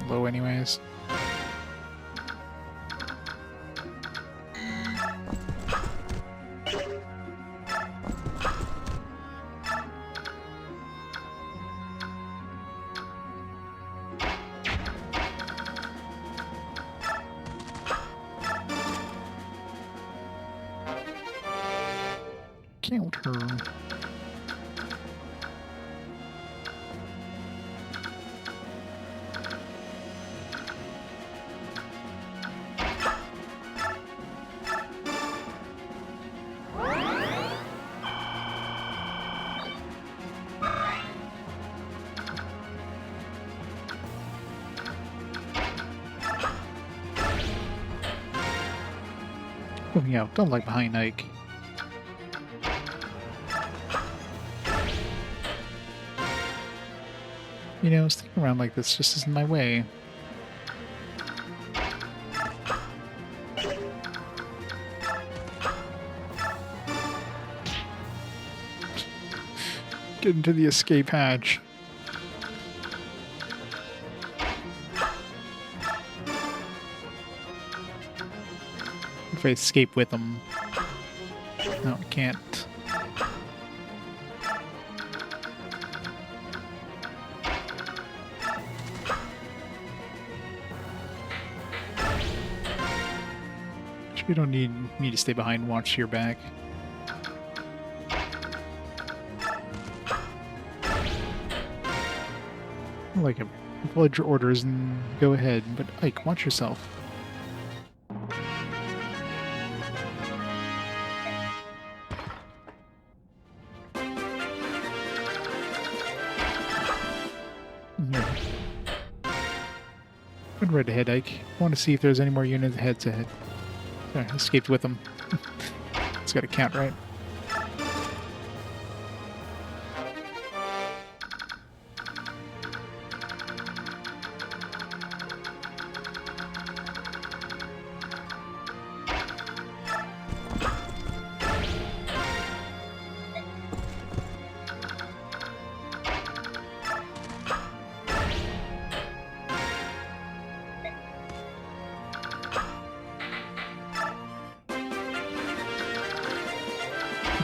[SPEAKER 1] Low anyways. Counter. Moving out. Don't lag behind Ike. You know, sticking around like this just isn't my way. Get into the escape hatch. If I escape with them. No, I can't. You don't need me to stay behind and watch your back. Like a follow your orders and go ahead, but Ike, watch yourself. Here. Good right ahead, Ike. I want to see if there's any more units heads ahead. There, escaped with them. It's got to count, right?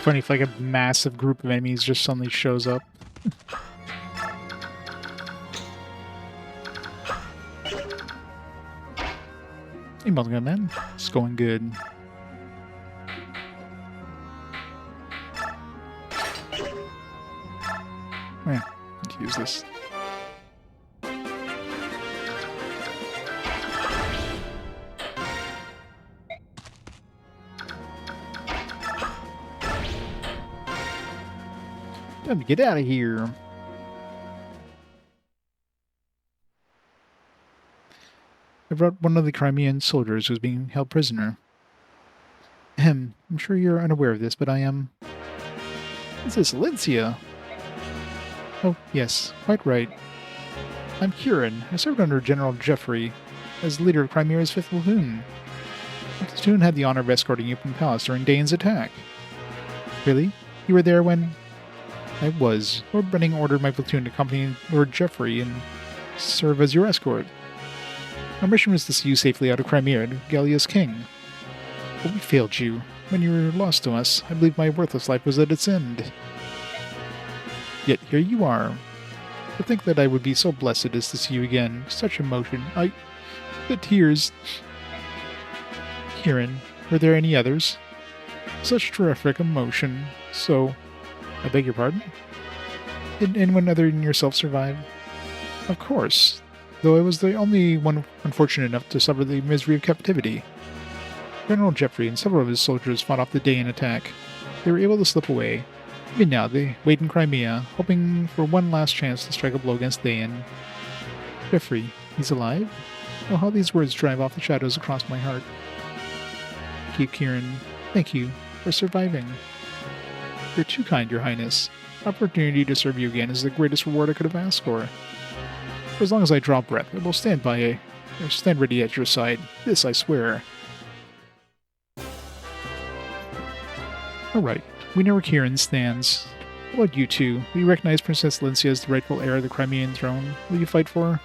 [SPEAKER 1] Funny if like a massive group of enemies just suddenly shows up. Hey, Mulligan Man. It's going good. Yeah, let's use this. Time to get out of here. I brought one of the Crimean soldiers who was being held prisoner. Ahem, I'm sure you're unaware of this, but I am... Is this Lincia? Oh, yes, quite right. I'm Kieran. I served under General Jeffrey as leader of Crimea's 5th Platoon. The platoon had the honor of escorting you from the palace during Daein's attack. Really? You were there when... I was. Lord Brenning ordered my platoon to accompany Lord Jeffrey and serve as your escort. Our mission was to see you safely out of Crimea to Gallia's king. But we failed you. When you were lost to us, I believed my worthless life was at its end. Yet here you are. To think that I would be so blessed as to see you again. Such emotion. The tears. Kieran, were there any others? Such terrific emotion. So, I beg your pardon? Did anyone other than yourself survive? Of course, though I was the only one unfortunate enough to suffer the misery of captivity. General Jeffrey and several of his soldiers fought off the Daein attack. They were able to slip away. Even now, they wait in Crimea, hoping for one last chance to strike a blow against Daein. Jeffrey, he's alive? Oh, how these words drive off the shadows across my heart. Keep Kieran. Thank you for surviving. You're too kind, Your Highness. Opportunity to serve you again is the greatest reward I could have asked for. For as long as I draw breath, I will stand ready at your side. This I swear. Alright, we know where Kieran stands. How about you two? Will you recognize Princess Lincia as the rightful heir of the Crimean throne? Will you fight for her?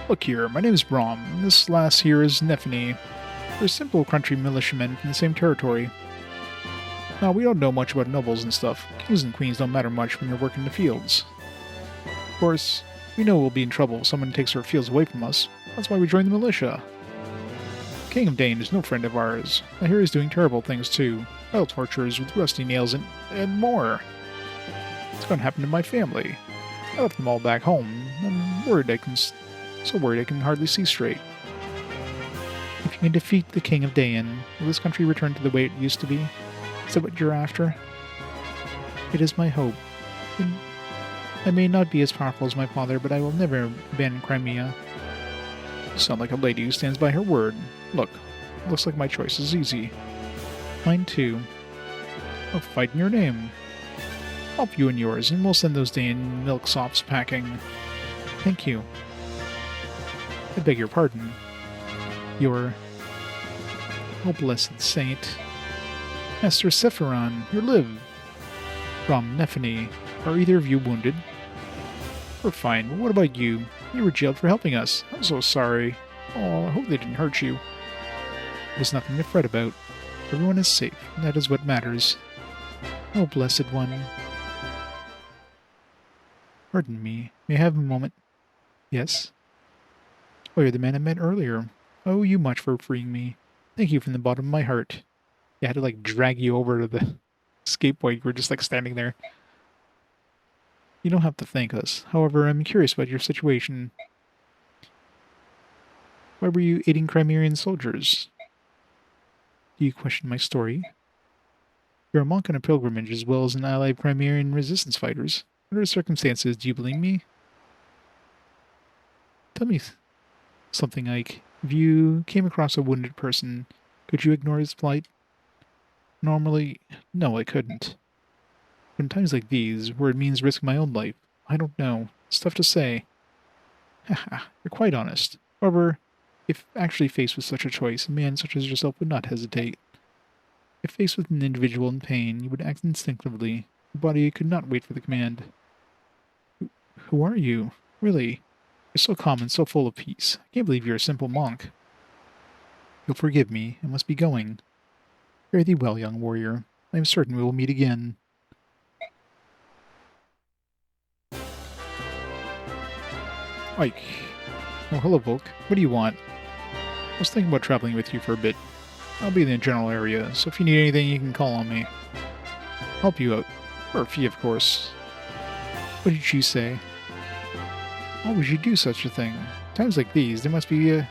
[SPEAKER 1] Look here, my name is Brom, and this lass here is Nephany. We're simple country militiamen from the same territory. Now, we don't know much about nobles and stuff. Kings and queens don't matter much when you're working the fields. Of course, we know we'll be in trouble if someone takes our fields away from us. That's why we joined the militia. The King of Daein is no friend of ours. I hear he's doing terrible things too. Child tortures with rusty nails and more. What's going to happen to my family? I left them all back home. I'm worried so worried I can hardly see straight. If you can defeat the King of Daein, will this country return to the way it used to be? Is that what you're after? It is my hope. I may not be as powerful as my father, but I will never abandon Crimea. You sound like a lady who stands by her word. Look, looks like my choice is easy. Mine too. I'll fight in your name. I'll help you and yours, and we'll send those Daein milksops packing. Thank you. I beg your pardon. Your... Oh, blessed saint. Master Sephiron, you live. From Nephany, are either of you wounded? We're fine, but what about you? You were jailed for helping us. I'm so sorry. Oh, I hope they didn't hurt you. There's nothing to fret about. Everyone is safe, and that is what matters. Oh, blessed one. Pardon me. May I have a moment? Yes? Oh, you're the man I met earlier. I owe you much for freeing me. Thank you from the bottom of my heart. I had to, like, drag you over to the escape point. You were just, like, standing there. You don't have to thank us. However, I'm curious about your situation. Why were you aiding Crimean soldiers? Do you question my story? You're a monk on a pilgrimage as well as an ally of Crimean resistance fighters. Under circumstances, do you believe me? Tell me something, Ike. If you came across a wounded person, could you ignore his plight? Normally, no, I couldn't. But in times like these, where it means risking my own life, I don't know. It's tough to say. Haha, you're quite honest. However, if actually faced with such a choice, a man such as yourself would not hesitate. If faced with an individual in pain, you would act instinctively. Your body could not wait for the command. Who are you? Really? You're so calm and so full of peace. I can't believe you're a simple monk. You'll forgive me. I must be going. Fare thee well, young warrior. I am certain we will meet again. Ike. Oh, hello, Volk. What do you want? I was thinking about traveling with you for a bit. I'll be in the general area, so if you need anything, you can call on me. Help you out. For a fee, of course. What did you say? Why would you do such a thing? Times like these, there must be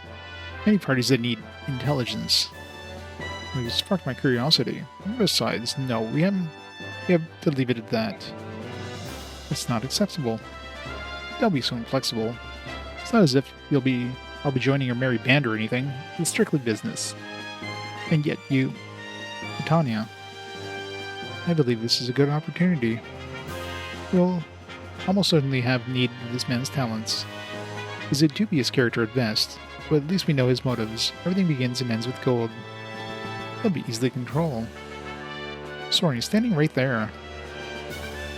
[SPEAKER 1] many parties that need intelligence. Well, you sparked my curiosity. Besides, no, we have to leave it at that. It's not acceptable. Don't be so inflexible. It's not as if I'll be joining your merry band or anything. It's strictly business. And yet you, Tanya, I believe this is a good opportunity. We'll almost certainly have need of this man's talents. He's a dubious character at best, but at least we know his motives. Everything begins and ends with gold. He'll be easily controlled. Sorry, he's standing right there.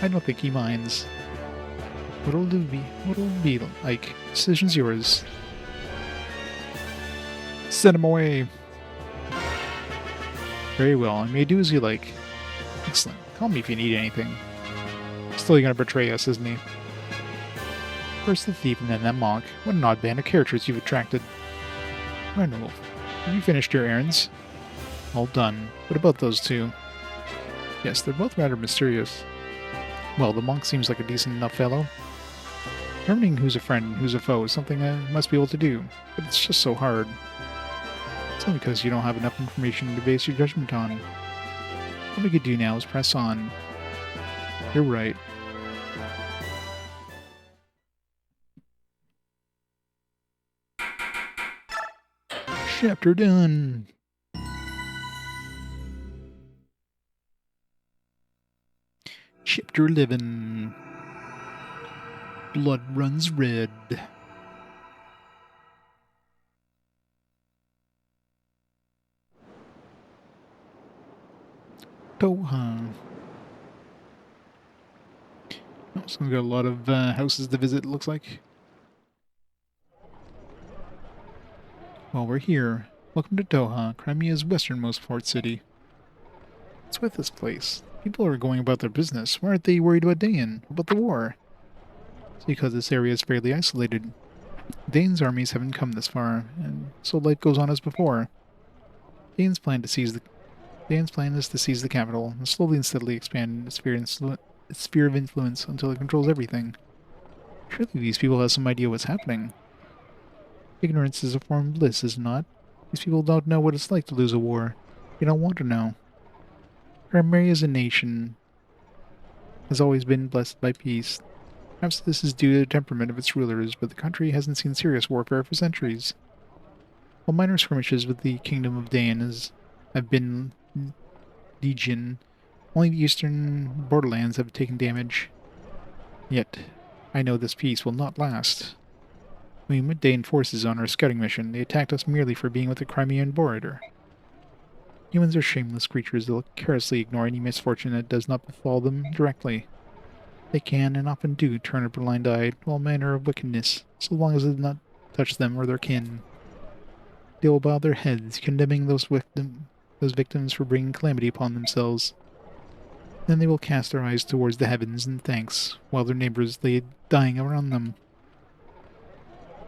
[SPEAKER 1] I don't think he minds. What'll it be like? Decision's yours. Send him away. Very well, I may do as you like. Excellent. Call me if you need anything. Still, you're gonna betray us, isn't he? First the thief and then that monk. What an odd band of characters you've attracted. Randolph, have you finished your errands? All done. What about those two? Yes, they're both rather mysterious. Well, the monk seems like a decent enough fellow. Determining who's a friend and who's a foe is something I must be able to do, but it's just so hard. It's only because you don't have enough information to base your judgment on. What we could do now is press on. You're right. Chapter done. Chapter 11. Blood runs red. Toha. Oh, so we've got a lot of houses to visit, it looks like. Well, we're here. Welcome to Toha, Crimea's westernmost port city. What's with this place? People are going about their business. Why aren't they worried about Daein? About the war? It's because this area is fairly isolated. Daein's armies haven't come this far, and so life goes on as before. Daein's plan is to seize the capital and slowly and steadily expand its sphere of influence until it controls everything. Surely these people have some idea what's happening. Ignorance is a form of bliss, is it not? These people don't know what it's like to lose a war. They don't want to know. Crimea as a nation has always been blessed by peace. Perhaps this is due to the temperament of its rulers, but the country hasn't seen serious warfare for centuries. While minor skirmishes with the kingdom of Daein have been legion, only the eastern borderlands have taken damage. Yet, I know this peace will not last. We met Daein forces on our scouting mission. They attacked us merely for being with the Crimean border. Humans are shameless creatures that will carelessly ignore any misfortune that does not befall them directly. They can, and often do, turn a blind eye to all manner of wickedness, so long as it does not touch them or their kin. They will bow their heads, condemning those victims for bringing calamity upon themselves. Then they will cast their eyes towards the heavens in thanks, while their neighbors lay dying around them.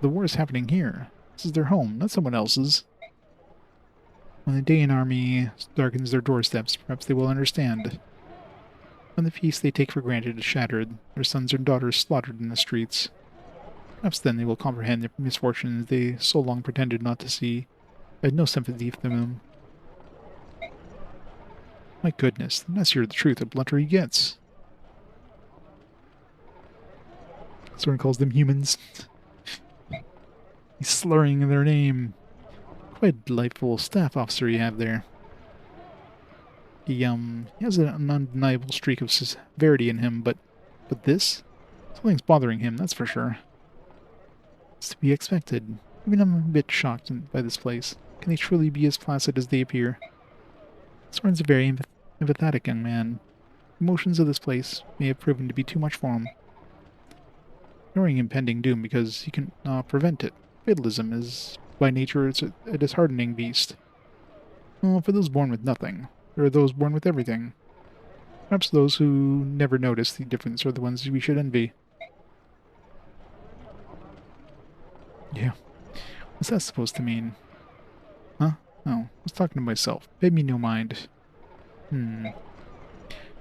[SPEAKER 1] The war is happening here. This is their home, not someone else's. When the Daein army darkens their doorsteps, perhaps they will understand. When the peace they take for granted is shattered, their sons and daughters slaughtered in the streets. Perhaps then they will comprehend the misfortunes they so long pretended not to see. I had no sympathy for them. My goodness, the messier the truth, the blunter he gets. Someone calls them humans. He's slurring their name. Quite a delightful staff officer you have there. He has an undeniable streak of severity in him, but this? Something's bothering him, that's for sure. It's to be expected. Even I'm a bit shocked by this place. Can they truly be as placid as they appear? Soren's a very empathetic young man. Emotions of this place may have proven to be too much for him. Ignoring impending doom because he can prevent it. Fatalism is, by nature, a disheartening beast. Well, for those born with nothing, there are those born with everything. Perhaps those who never notice the difference are the ones we should envy. Yeah. What's that supposed to mean? Huh? Oh, I was talking to myself. Pay me no mind. Hmm.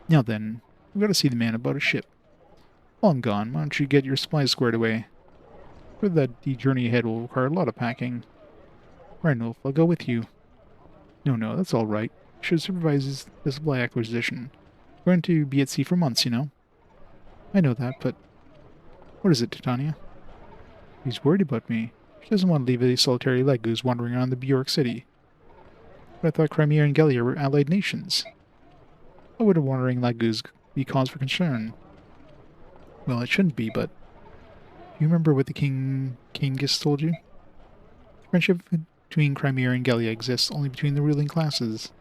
[SPEAKER 1] Now then, we've got to see the man about a ship. While I'm gone, why don't you get your supplies squared away? For that the journey ahead will require a lot of packing. Randolph, I'll go with you. No, that's all right. Should supervise the supply acquisition. We're going to be at sea for months, you know. I know that, but what is it, Titania? He's worried about me. She doesn't want to leave a solitary Legoose wandering around the Bjork city. But I thought Crimea and Gallia were allied nations. Why would a wandering Legoose be cause for concern? Well, it shouldn't be, but do you remember what the King Kangas told you? Friendship between Crimea and Gallia exists only between the ruling classes.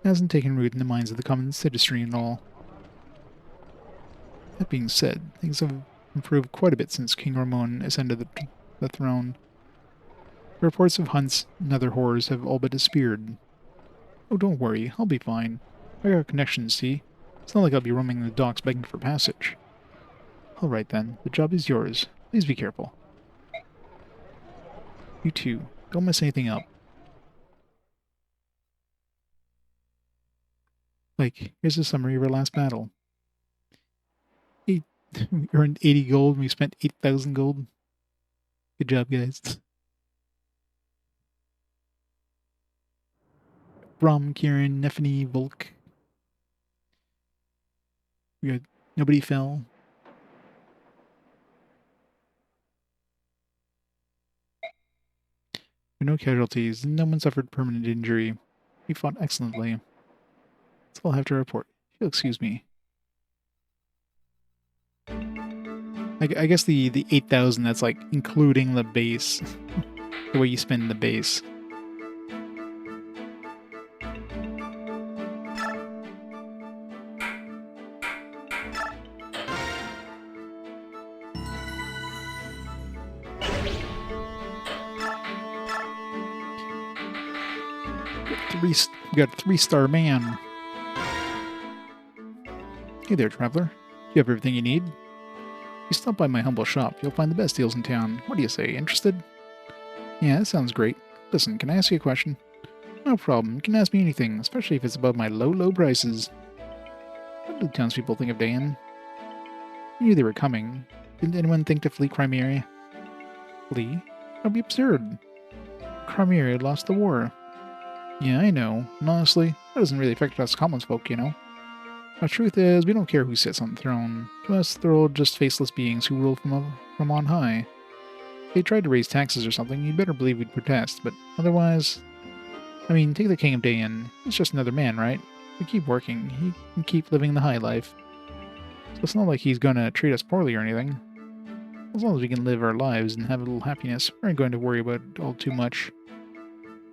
[SPEAKER 1] It hasn't taken root in the minds of the common citizenry and all. That being said, things have improved quite a bit since King Ramon ascended the throne. The reports of hunts and other horrors have all but disappeared. Oh, don't worry, I'll be fine. I got connections, see? It's not like I'll be roaming the docks begging for passage. Alright then, the job is yours. Please be careful. You too. Don't mess anything up. Like, here's a summary of our last battle. We earned 80 gold and we spent 8,000 gold. Good job, guys. Brom, Kieran, Nephany, Volk. We had nobody fell. There were no casualties, and no one suffered permanent injury. We fought excellently. That's all I have to report. If you'll excuse me. I guess the 8,000, that's like including the base. The way you spend the base. We got a 3-star man. Hey there, traveler. Do you have everything you need? If you stop by my humble shop, you'll find the best deals in town. What do you say, interested? Yeah, that sounds great. Listen, can I ask you a question? No problem. You can ask me anything, especially if it's about my low prices. What do townspeople think of Daein? I knew they were coming. Didn't anyone think to flee Crimea? Flee? That'd be absurd. Crimea lost the war. Yeah, I know. And honestly, that doesn't really affect us common folk, you know. The truth is, we don't care who sits on the throne. To us, they're all just faceless beings who rule from on high. If they tried to raise taxes or something, you'd better believe we'd protest, but otherwise... I mean, take the King of Daein. He's just another man, right? We keep working. He can keep living the high life. So it's not like he's gonna treat us poorly or anything. As long as we can live our lives and have a little happiness, we aren't going to worry about it all too much.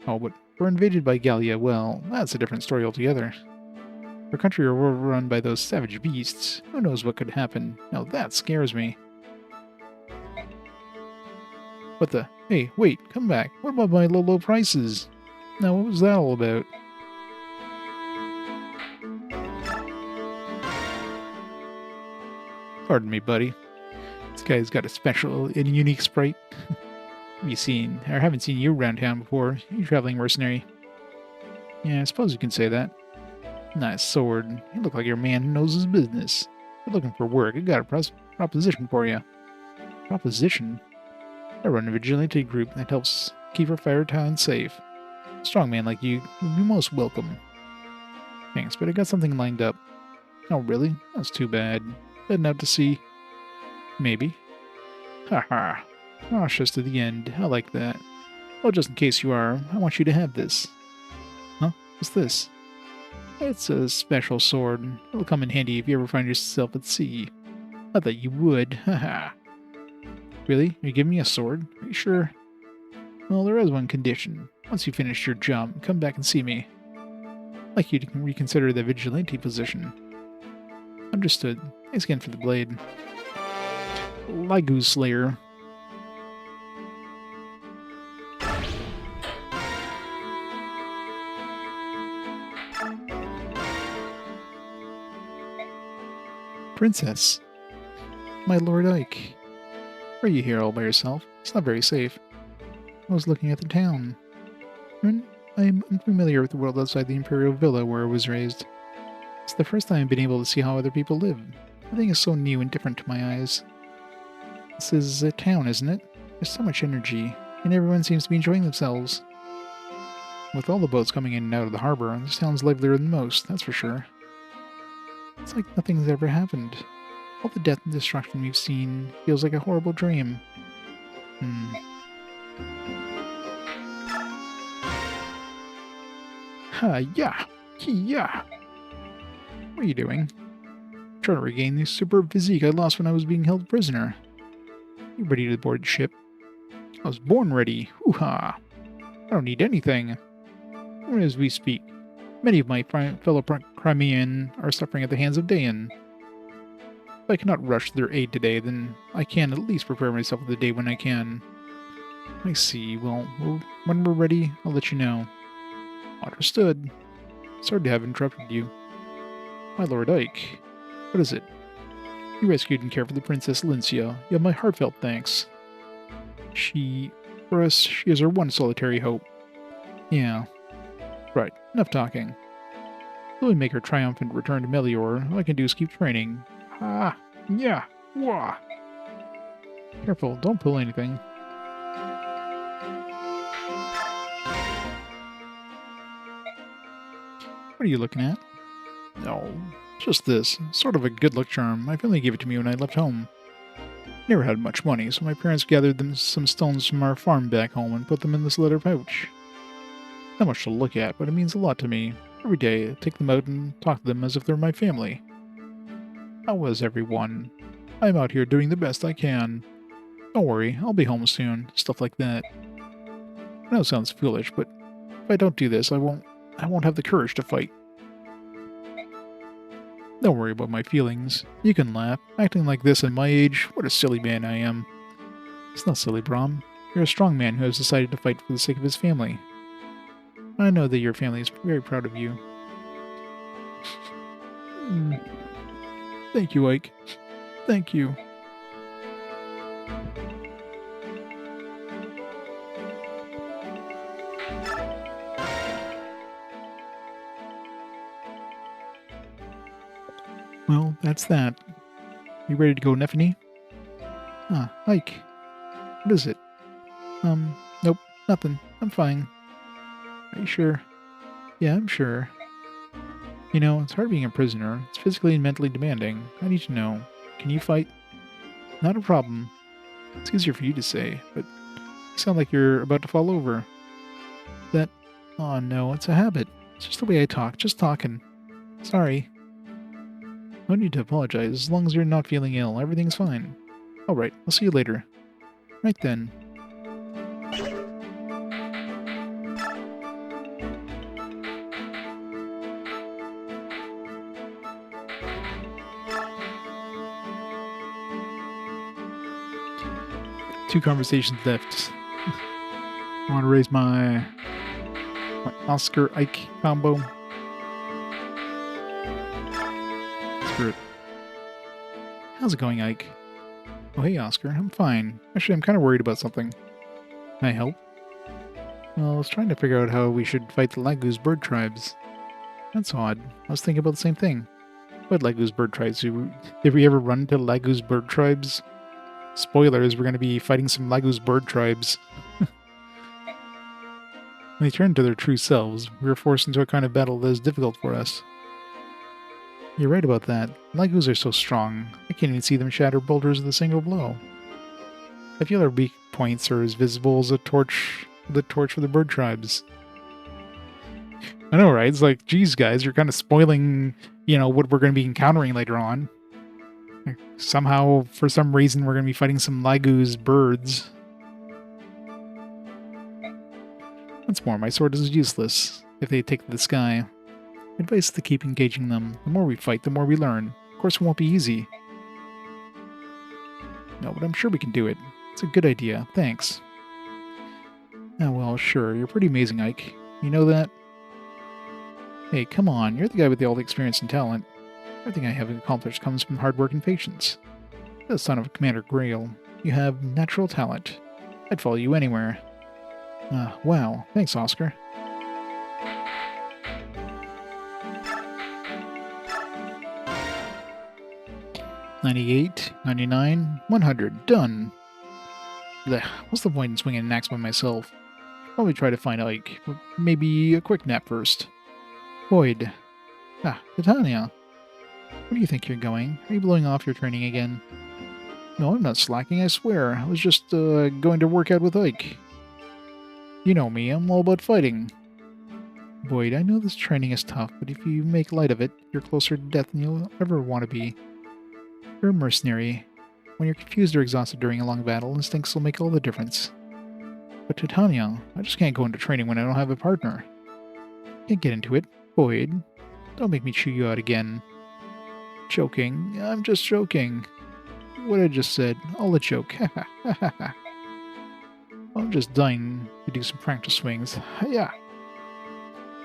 [SPEAKER 1] Oh, but we're invaded by Gallia, well, that's a different story altogether. Our country are overrun by those savage beasts. Who knows what could happen? Now that scares me. What the? Hey, wait, come back. What about my low prices? Now, what was that all about? Pardon me, buddy. This guy's got a special and unique sprite. I haven't seen you around town before. You traveling mercenary. Yeah, I suppose you can say that. Nice sword. You look like you're a man who knows his business. You're looking for work. I got a proposition for you. Proposition? I run a vigilante group that helps keep our fire town safe. A strong man like you would be most welcome. Thanks, but I got something lined up. Oh, really? That's too bad. Heading out to sea? Maybe. Haha. Cautious to the end. I like that. Well, just in case you are, I want you to have this. Huh? What's this? It's a special sword. It'll come in handy if you ever find yourself at sea. I thought you would. Haha. Really? Are you giving me a sword? Are you sure? Well, there is one condition. Once you finish your job, come back and see me. I'd like you to reconsider the vigilante position. Understood. Thanks again for the blade. Legoose Slayer. Princess. My Lord Ike. are you here all by yourself? It's not very safe. I was looking at the town. I am unfamiliar with the world outside the Imperial Villa where I was raised. It's the first time I've been able to see how other people live. Everything is so new and different to my eyes. This is a town, isn't it? There's so much energy, and everyone seems to be enjoying themselves. With all the boats coming in and out of the harbor, this town's livelier than most, that's for sure. It's like nothing's ever happened. All the death and destruction we've seen feels like a horrible dream. Ha-ya! Ki-ya! What are you doing? I'm trying to regain the superb physique I lost when I was being held prisoner. You ready to board the ship? I was born ready. Hoo-ha! I don't need anything. Even as we speak, many of my fellow Crimean are suffering at the hands of Daein. If I cannot rush their aid today, then I can at least prepare myself for the day when I can. I see. Well, when we're ready, I'll let you know. Understood. Sorry to have interrupted you. My Lord Ike. What is it? You rescued and cared for the Princess Lincia. You have my heartfelt thanks. For us, she is our one solitary hope. Yeah. Right, enough talking. Till we make her triumphant return to Melior, all I can do is keep training. Ah, yeah, wah. Careful, don't pull anything. What are you looking at? No, just this. Sort of a good luck charm. My family gave it to me when I left home. Never had much money, so my parents gathered some stones from our farm back home and put them in this leather pouch. Not much to look at, but it means a lot to me. Every day, I take them out and talk to them as if they're my family. How was everyone? I'm out here doing the best I can. Don't worry, I'll be home soon. Stuff like that. I know it sounds foolish, but if I don't do this, I won't have the courage to fight. Don't worry about my feelings. You can laugh. Acting like this at my age, what a silly man I am. It's not silly, Brahm. You're a strong man who has decided to fight for the sake of his family. I know that your family is very proud of you. Thank you, Ike. Thank you. Well, that's that. You ready to go, Nephany? Ah, Ike. What is it? Nope, nothing. I'm fine. Are you sure? Yeah, I'm sure. You know, it's hard being a prisoner. It's physically and mentally demanding. I need to know. Can you fight? Not a problem. It's easier for you to say, but you sound like you're about to fall over. That... Oh no, it's a habit. It's just the way I talk. Just talking. Sorry. No need to apologize. As long as you're not feeling ill, everything's fine. Alright, I'll see you later. Right then. Two conversations left. I want to raise my Oscar Ike combo. Screw it. How's it going, Ike? Oh, hey, Oscar. I'm fine. Actually, I'm kind of worried about something. Can I help? Well, I was trying to figure out how we should fight the Lagoose bird tribes. That's odd. I was thinking about the same thing. What Lagoose bird tribes? Did we ever run into Lagoose bird tribes? Spoilers, we're going to be fighting some Lagoose bird tribes. When they turn to their true selves, we were forced into a kind of battle that is difficult for us. You're right about that. Lagoos are so strong, I can't even see them shatter boulders with a single blow. I feel their weak points are as visible as the torch for the bird tribes. I know, right? It's like, geez, guys, you're kind of spoiling, what we're going to be encountering later on. Somehow, for some reason, we're going to be fighting some Lagoose birds. Once more, my sword is useless if they take to the sky. Advice is to keep engaging them. The more we fight, the more we learn. Of course, it won't be easy. No, but I'm sure we can do it. It's a good idea. Thanks. Oh, well, sure. You're pretty amazing, Ike. You know that? Hey, come on. You're the guy with all the experience and talent. Everything I have accomplished comes from hard work and patience. You're the son of Commander Greil. You have natural talent. I'd follow you anywhere. Wow. Thanks, Oscar. 98, 99, 100. Done. Blech, what's the point in swinging an axe by myself? Probably try to find Ike. Maybe a quick nap first. Boyd. Titania. Where do you think you're going? Are you blowing off your training again? No, I'm not slacking, I swear. I was just, going to work out with Ike. You know me, I'm all about fighting. Boyd, I know this training is tough, but if you make light of it, you're closer to death than you'll ever want to be. You're a mercenary. When you're confused or exhausted during a long battle, instincts will make all the difference. But Titania, I just can't go into training when I don't have a partner. Can't get into it. Boyd, don't make me chew you out again. Joking. I'm just joking. What I just said, all a joke. I'm just dying to do some practice swings. Yeah.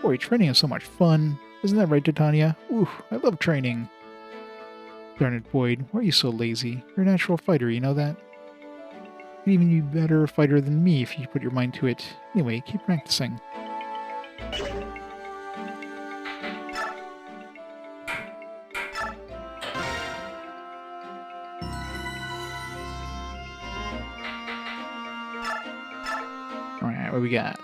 [SPEAKER 1] Boy, training is so much fun. Isn't that right, Titania? Ooh, I love training. Darn it, Boyd. Why are you so lazy? You're a natural fighter, you know that? You'd even be a better fighter than me if you put your mind to it. Anyway, keep practicing. Alright, what we got?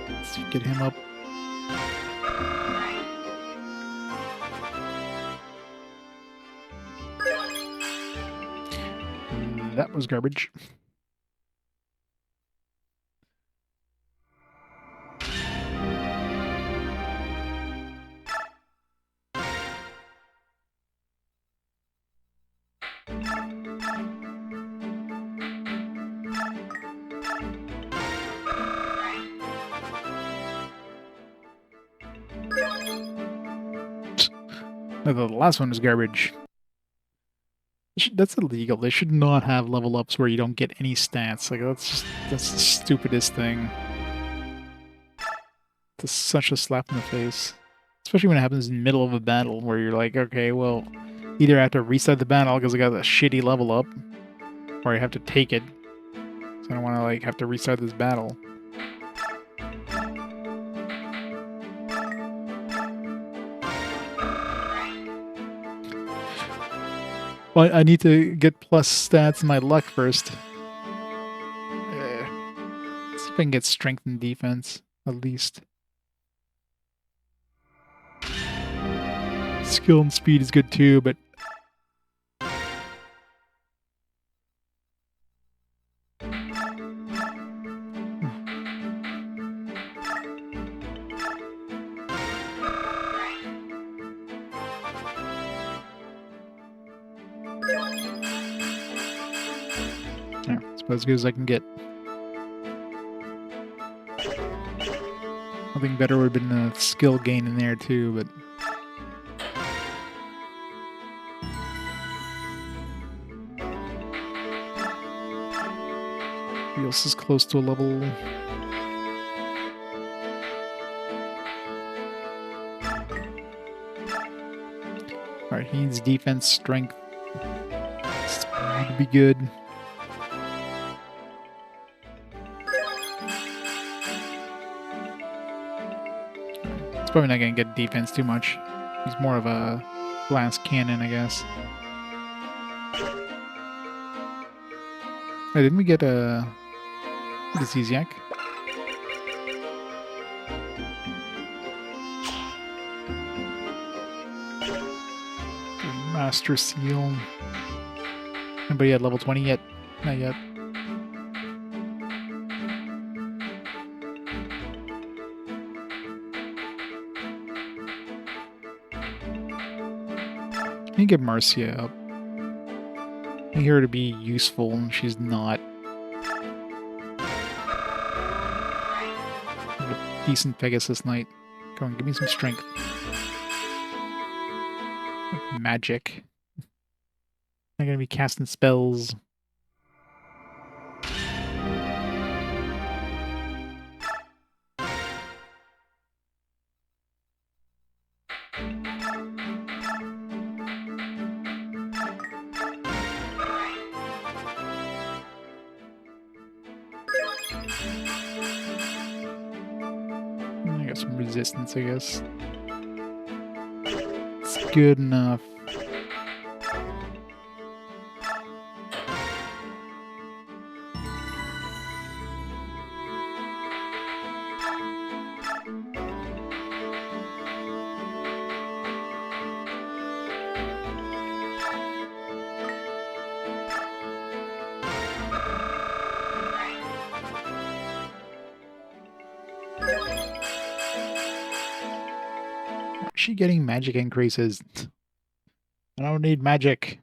[SPEAKER 1] Let's get him up. That was garbage. No, the last one was garbage. That's illegal. They should not have level ups where you don't get any stats. Like, that's the stupidest thing. It's such a slap in the face. Especially when it happens in the middle of a battle where you're like, okay, well, either I have to restart the battle because I got a shitty level up, or I have to take it. So I don't want to, like, have to restart this battle. Well, I need to get plus stats in my luck first. Let's see if I can get strength and defense, at least. Skill and speed is good too, but... Yeah, it's about as good as I can get. Something better would have been a skill gain in there too, but... Who else is close to a level? Alright, he needs defense, strength. Speed to be good. It's probably not going to get defense too much. He's more of a glass cannon, I guess. Hey, didn't we get a... Diseasiac? Master Seal. Anybody at level 20 yet? Not yet. I need to get Marcia up. I need her to be useful, and she's not. Decent Pegasus Knight. Come on, give me some strength. Magic. I'm gonna be casting spells. I got some resistance, I guess. It's good enough. Is she getting magic increases? I don't need magic.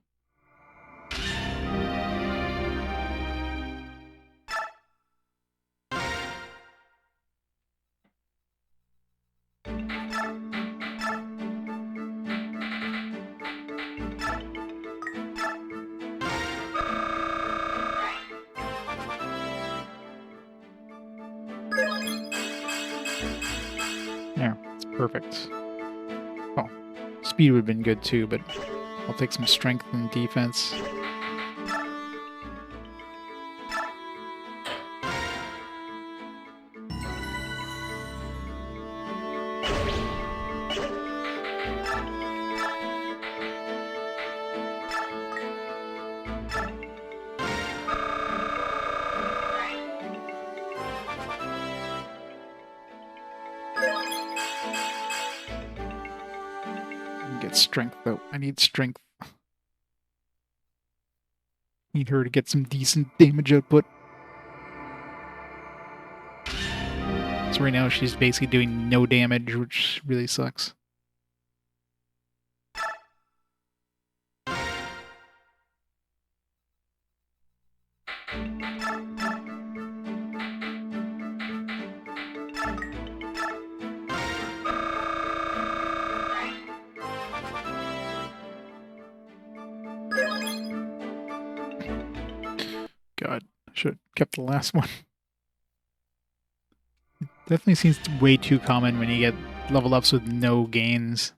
[SPEAKER 1] Yeah, it's perfect. Oh, speed would have been good too, but I'll take some strength and defense. Get strength though. I need strength. Need her to get some decent damage output. So right now she's basically doing no damage, which really sucks. God, I should have kept the last one. It definitely seems way too common when you get level ups with no gains.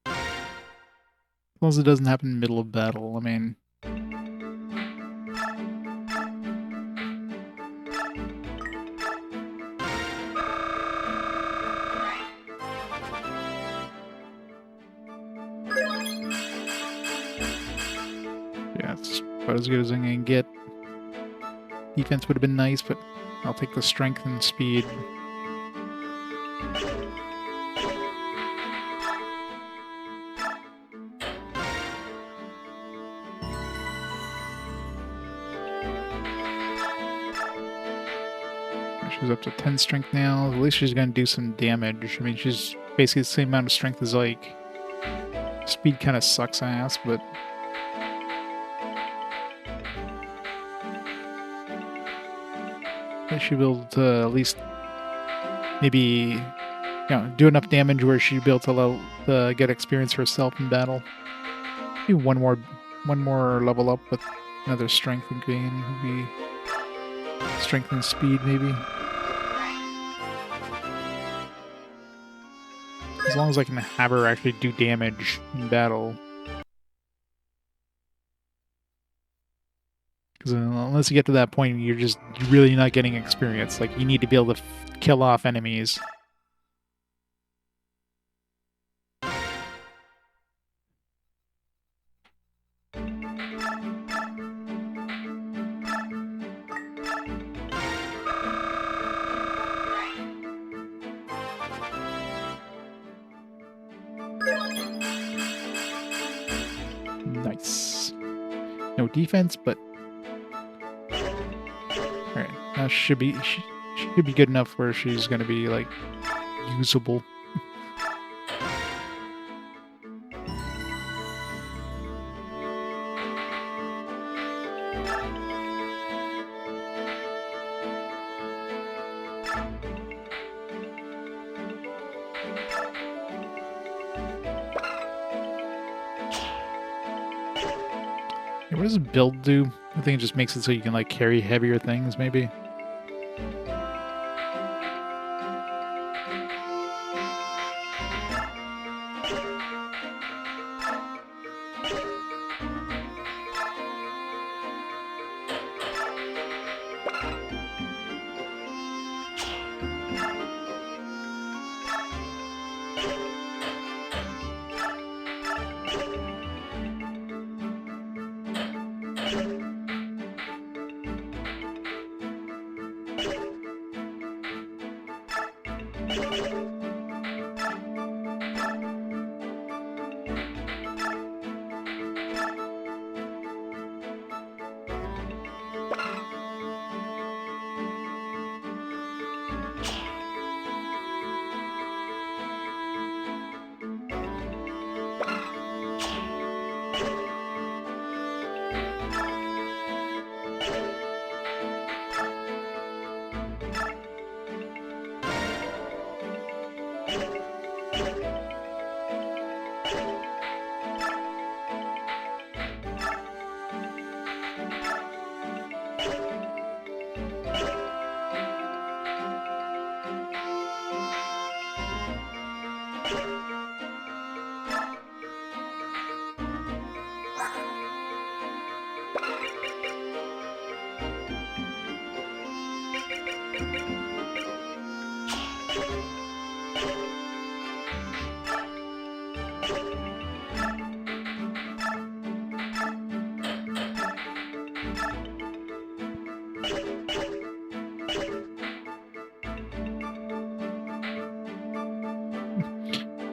[SPEAKER 1] As long as it doesn't happen in the middle of battle, I mean... Yeah, it's about as good as I'm gonna get. Defense would have been nice, but I'll take the strength and speed. She's up to 10 strength now. At least she's gonna do some damage. I mean, she's basically the same amount of strength as Ike. Speed kind of sucks ass, but... I should be able to at least maybe, you know, do enough damage where she'd be able to get experience herself in battle. Maybe one more level up with another strength gain would be strength and speed, maybe. As long as I can have her actually do damage in battle. Because unless you get to that point, you're really not getting experience. Like, you need to be able to kill off enemies. Nice. No defense, but... Alright, now she should be good enough where she's gonna be, like, usable. What does build do? I think it just makes it so you can, like, carry heavier things, maybe?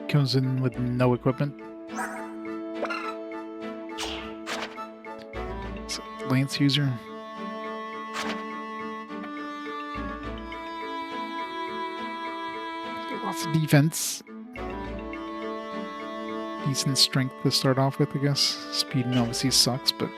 [SPEAKER 1] Comes in with no equipment. So, Lance user. Lots of defense. Decent strength to start off with, I guess. Speed obviously sucks, but...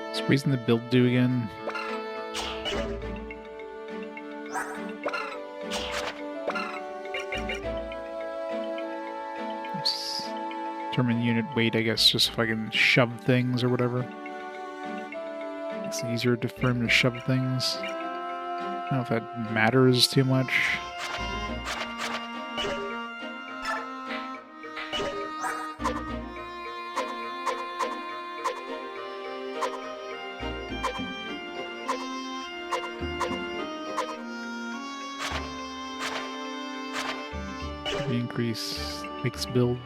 [SPEAKER 1] What's raising the build do again? Determine unit weight, I guess, just if I can shove things or whatever. It's easier for him to shove things. I don't know if that matters too much. Increase makes build.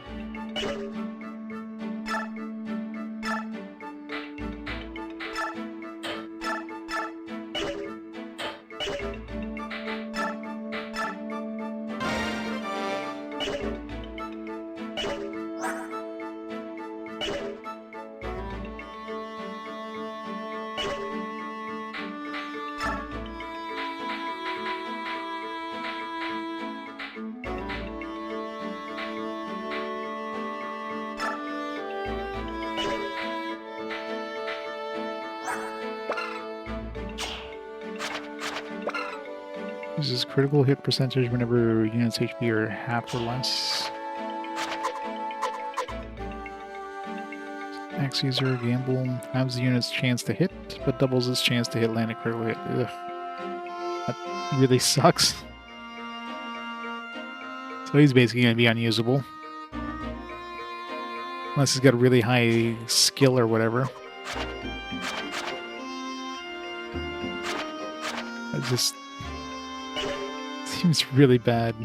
[SPEAKER 1] Uses critical hit percentage whenever units HP are half or less. Max user gamble halves the unit's chance to hit, but doubles its chance to hit land a critical hit. Ugh. That really sucks. So he's basically going to be unusable. Unless he's got a really high skill or whatever. It just seems really bad.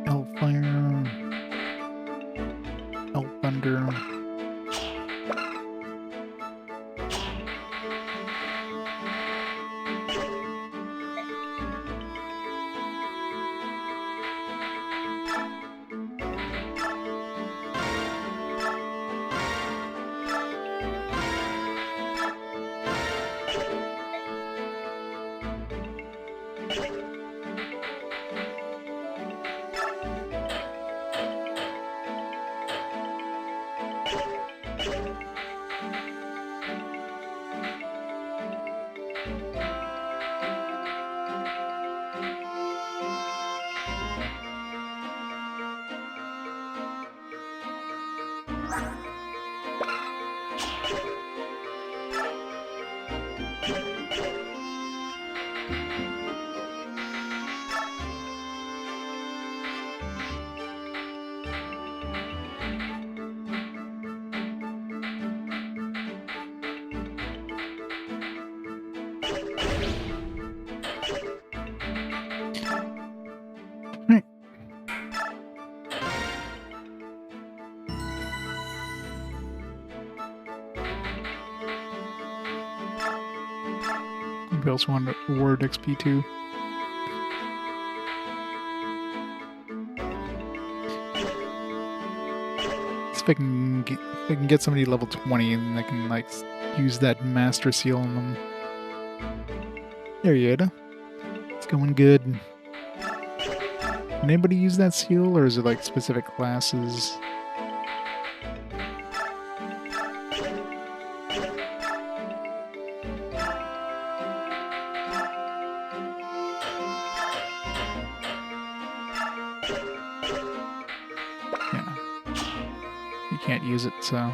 [SPEAKER 1] Hellfire. Hell Thunder. Right. We also want to award XP too. See if I can get somebody level 20 and I can like use that master seal on them. There you go. It's going good. Can anybody use that seal, or is it like specific classes? Yeah. You can't use it, so...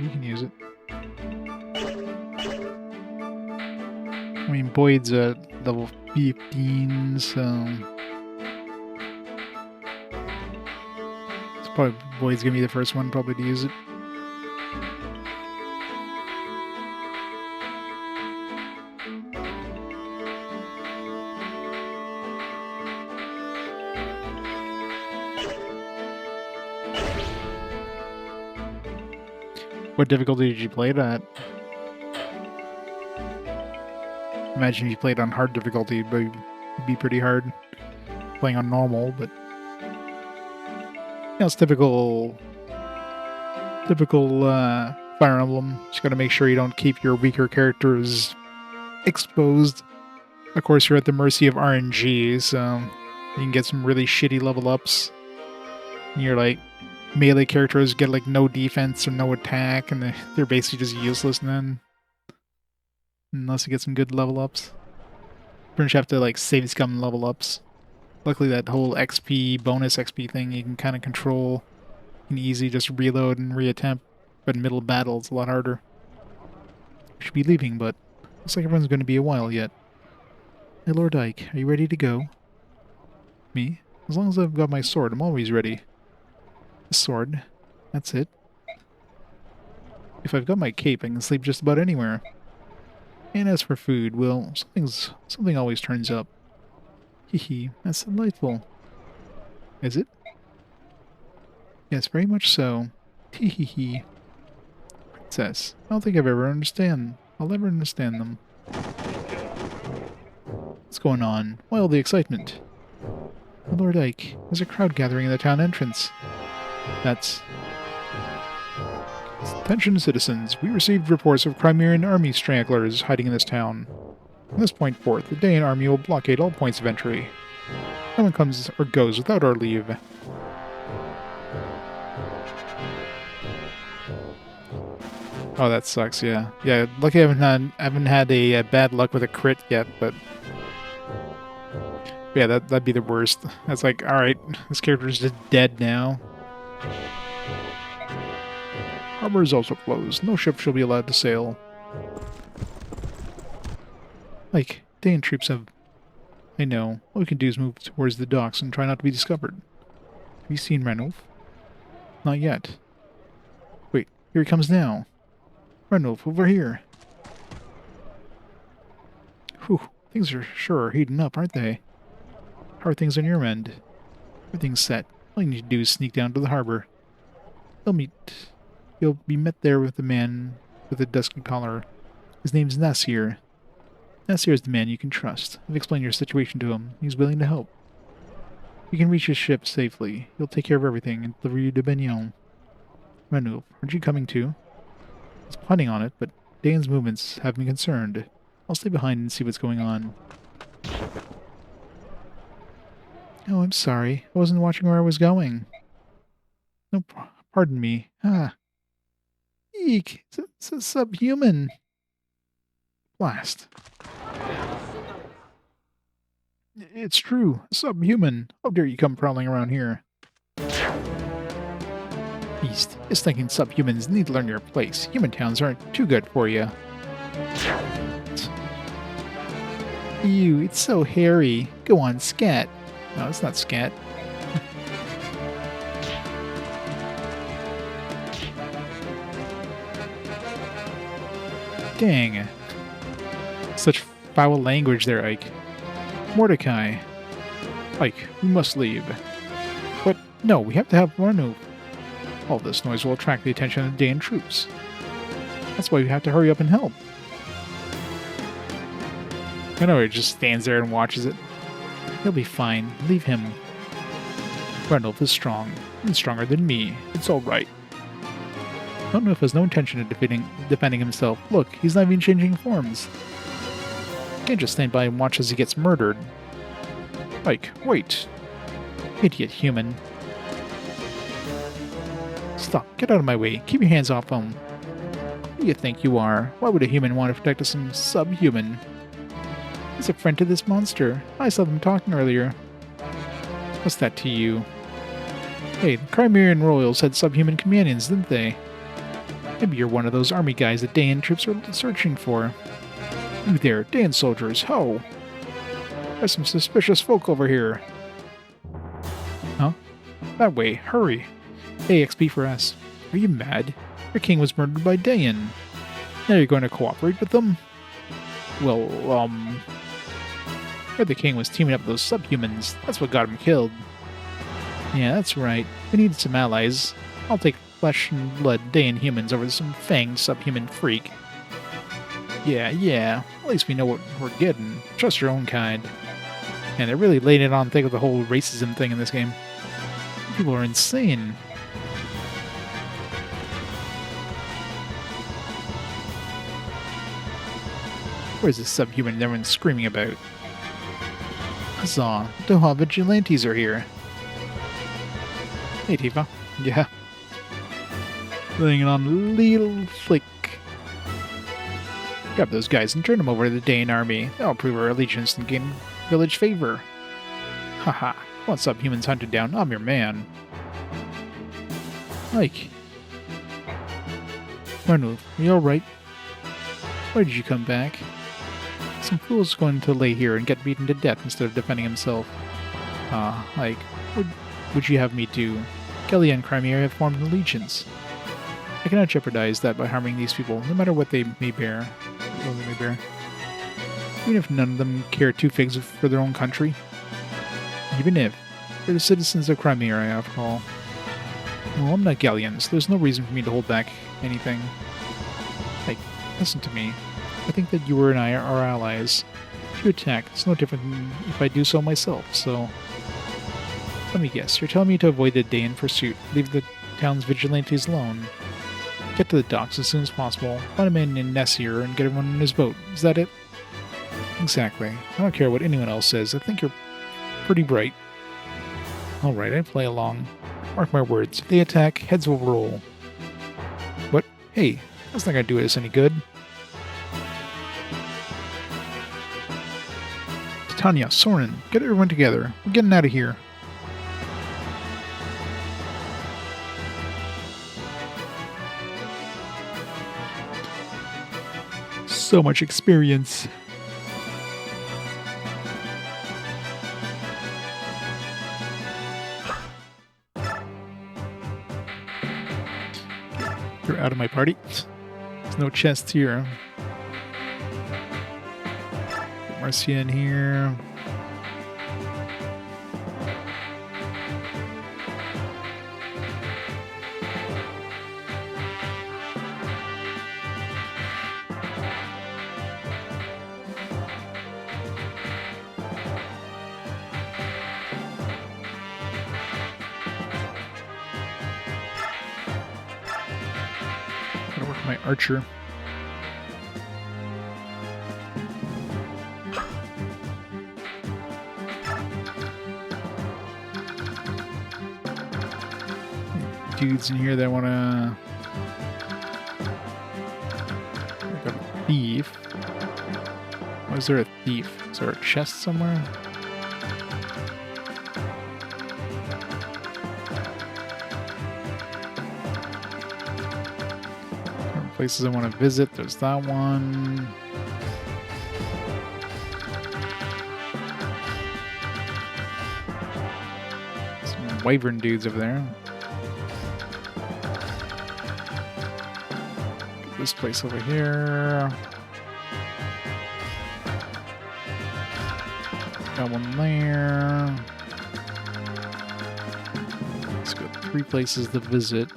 [SPEAKER 1] You can use it. I mean, Boyd's at level 15, so... It's probably Boyd's gonna be the first one probably to use it. What difficulty did you play it at? Imagine if you played on hard difficulty, it'd be pretty hard. Playing on normal, but... Yeah, it's typical Fire Emblem. Just gotta make sure you don't keep your weaker characters exposed. Of course, you're at the mercy of RNG, so you can get some really shitty level ups. And you're like, melee characters get like no defense or no attack, and they're basically just useless then. Unless you get some good level ups. Pretty much have to like save scum level ups. Luckily that whole XP, bonus XP thing you can kind of control. You can easily just reload and reattempt. But in middle of battle it's a lot harder. We should be leaving, but looks like everyone's going to be a while yet. Hey Lord Ike, are you ready to go? Me? As long as I've got my sword, I'm always ready. The sword. That's it. If I've got my cape, I can sleep just about anywhere. And as for food, well, something always turns up. Hee, that's delightful. Is it? Yes, very much so. Hee. Princess, I don't think I'll ever understand them. What's going on? Why all the excitement? Lord Ike, there's a crowd gathering in the town entrance. That's... Attention citizens, we received reports of Crimean army stragglers hiding in this town. From this point forth, the Daein army will blockade all points of entry. No one comes or goes without our leave. Oh, that sucks, yeah. Yeah, lucky I haven't had a bad luck with a crit yet, but... Yeah, that'd be the worst. That's like, alright, this character's just dead now. Harbor is also closed. No ship shall be allowed to sail. Like, Daein troops have... I know. All we can do is move towards the docks and try not to be discovered. Have you seen Ranulf? Not yet. Wait, here he comes now. Ranulf, over here. Whew, things are sure heating up, aren't they? How are things on your end? Everything's set. All you need to do is sneak down to the harbor. You'll be met there with a man with a dusky collar. His name's Nasir. Nasir is the man you can trust. I've explained your situation to him. He's willing to help. You can reach his ship safely. He'll take care of everything and deliver you to Benyon. Ranulf, aren't you coming too? I was planning on it, but Daein's movements have me concerned. I'll stay behind and see what's going on. Oh, I'm sorry. I wasn't watching where I was going. No, pardon me. Ah. Eek! Subhuman! Blast. It's true. Subhuman. How dare you come prowling around here? Beast. Just thinking subhumans need to learn your place. Human towns aren't too good for you. Ew, it's so hairy. Go on, scat. No, it's not scat. Dang. Such foul language there, Ike. Mordecai. Ike, we must leave. But, no, we have to have Ranulf. All this noise will attract the attention of the Daein troops. That's why we have to hurry up and help. I know he just stands there and watches it. He'll be fine. Leave him. Ranulf is strong, and stronger than me. It's all right. Ranulf has no intention of defending himself. Look, he's not even changing forms. Can't just stand by and watch as he gets murdered. Ike, wait. Idiot human. Stop. Get out of my way. Keep your hands off him. Who do you think you are? Why would a human want to protect some subhuman? He's a friend to this monster. I saw them talking earlier. What's that to you? Hey, the Crimean royals had subhuman companions, didn't they? Maybe you're one of those army guys that Daein troops are searching for. You there, Daein soldiers, ho! There's some suspicious folk over here. Huh? That way, hurry. Hey, XP for us. Are you mad? Your king was murdered by Daein. Now you're going to cooperate with them? Well, heard the king was teaming up with those subhumans. That's what got him killed. Yeah, that's right. We need some allies. I'll take flesh and blood Daein humans over some fanged subhuman freak. Yeah. At least we know what we're getting. Trust your own kind. And they're really laying it on thick with the whole racism thing in this game. People are insane. Where's this subhuman everyone's screaming about? Huzzah, Doha vigilantes are here. Hey, Tifa. Yeah. Laying it on a little flick. Grab those guys and turn them over to the Daein army. That'll prove our allegiance and gain village favor. Haha. Want subhumans hunted down? I'm your man. Ike. Ranulf, are you alright? Why did you come back? Some fool's going to lay here and get beaten to death instead of defending himself. Ike, what would you have me do? Greil and Crimea have formed an allegiance. I cannot jeopardize that by harming these people, no matter what they may bear. Even if none of them care two figs for their own country. Even if. They're the citizens of Crimea, after all. Well, I'm not Greil, so there's no reason for me to hold back anything. Like, listen to me. I think that you and I are allies. If you attack, it's no different than if I do so myself, so... Let me guess, you're telling me to avoid the Daein pursuit, leave the town's vigilantes alone, get to the docks as soon as possible, find a man named Nessier, and get everyone in his boat. Is that it? Exactly. I don't care what anyone else says. I think you're pretty bright. Alright, I play along. Mark my words. If they attack, heads will roll. What? Hey, that's not gonna do us any good. Titania, Soren, get everyone together. We're getting out of here. So much experience. You're out of my party. There's no chest here. Get Marcia in here. Gotta work my archer. Dudes in here that wanna... Like a thief. Why is there a thief? Is there a chest somewhere? Places I want to visit. There's that one. Some wyvern dudes over there. This place over here. Got one there. Let's go 3 places to visit.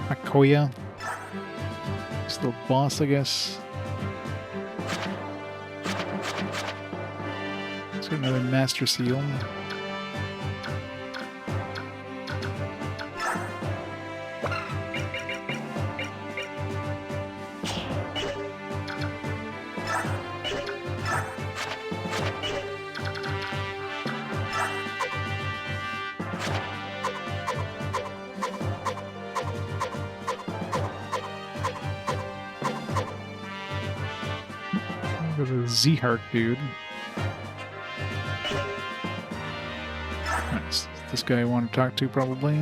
[SPEAKER 1] Makoya. This little boss, I guess. Let's get another Master Seal. Go to the Z-Heart dude. Nice. This guy I want to talk to, probably.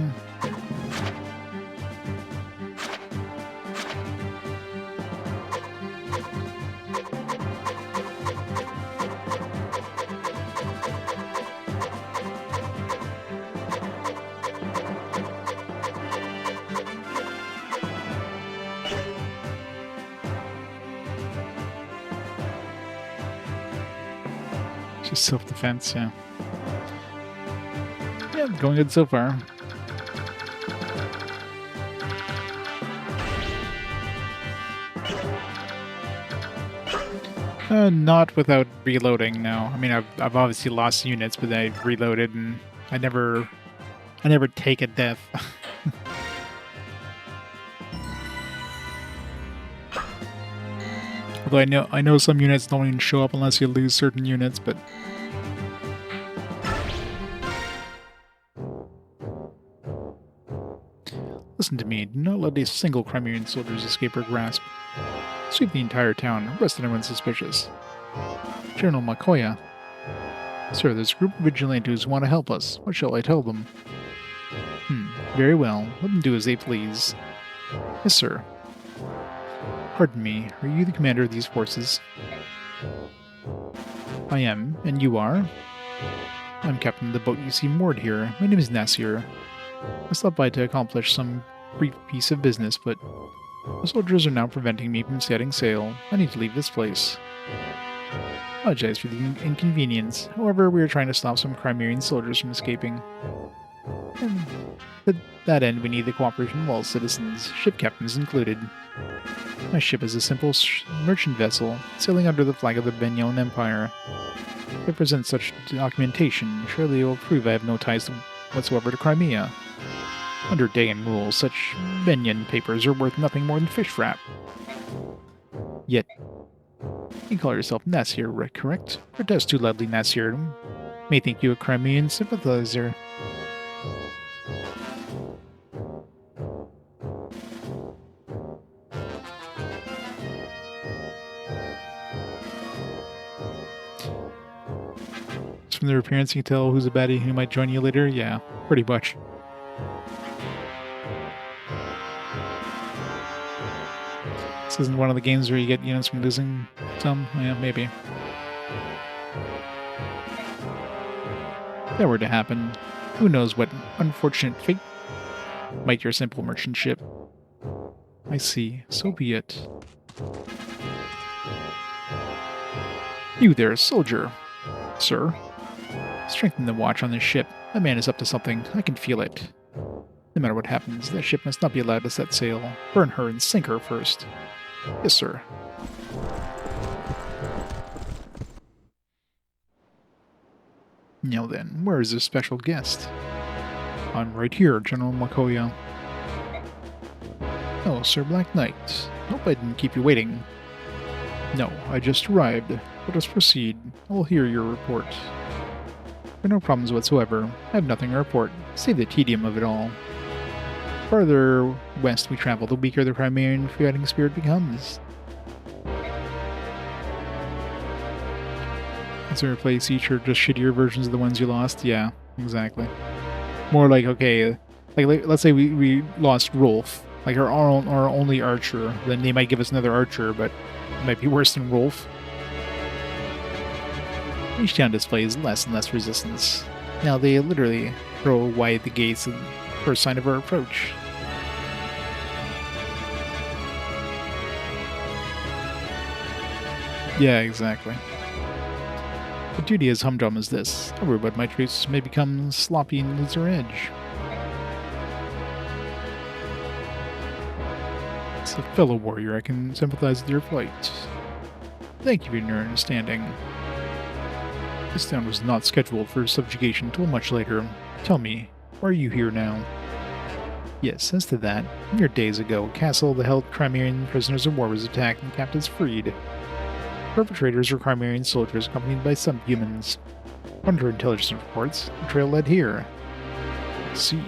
[SPEAKER 1] Just self-defense, yeah. Yeah, going good so far. Not without reloading, no. I mean, I've obviously lost units, but I've reloaded, and I never take a death. Although I know some units don't even show up unless you lose certain units, but listen to me. Do not let a single Crimean soldiers escape our grasp. Sweep the entire town. Arrest anyone suspicious. General Makoya. Sir, there's a group of vigilantes who want to help us. What shall I tell them? Very well. Let them do as they please. Yes, sir. Pardon me, are you the commander of these forces? I am, and you are? I'm captain of the boat you see moored here. My name is Nasir. I stopped by to accomplish some brief piece of business, but the soldiers are now preventing me from setting sail. I need to leave this place. I apologize for the inconvenience. However, we are trying to stop some Crimean soldiers from escaping. And to that end, we need the cooperation of all citizens, ship captains included. My ship is a simple merchant vessel, sailing under the flag of the Benyon Empire. If I present such documentation, surely it will prove I have no ties whatsoever to Crimea. Under Daein rules, such Benyon papers are worth nothing more than fish wrap. Yet, you call yourself Nasir, correct? Protest too loudly, Nasir. May think you a Crimean sympathizer. From their appearance, you can tell who's a baddie who might join you later. Yeah, pretty much. This isn't one of the games where you get units from losing some. Yeah, maybe. If that were to happen, who knows what unfortunate fate might your simple merchant ship. I see. So be it. You there, soldier. Sir. Strengthen the watch on this ship. That man is up to something. I can feel it. No matter what happens, that ship must not be allowed to set sail. Burn her and sink her first. Yes, sir. Now then, where is this special guest? I'm right here, General Makoya. Oh, Sir Black Knight. Hope I didn't keep you waiting. No, I just arrived. Let us proceed. I will hear your report. There are no problems whatsoever. I have nothing to report. Save the tedium of it all. The farther west we travel, the weaker the Crimean fighting spirit becomes. Is there a place each or just shittier versions of the ones you lost? Yeah, exactly. More like, okay, like let's say we lost Rolf, like our only archer, then they might give us another archer, but it might be worse than Rolf. Each town displays less and less resistance. Now they literally throw wide the gates for a sign of our approach. Yeah, exactly. The duty as humdrum as this. Over but my troops may become sloppy and lose their edge. As a fellow warrior, I can sympathize with your plight. Thank you for your understanding. This town was not scheduled for subjugation until much later. Tell me, why are you here now? Yes, as to that, mere days ago, castle the held Crimean prisoners of war was attacked and captives freed. Perpetrators were Crimean soldiers accompanied by some humans. Under intelligence reports, the trail led here. See.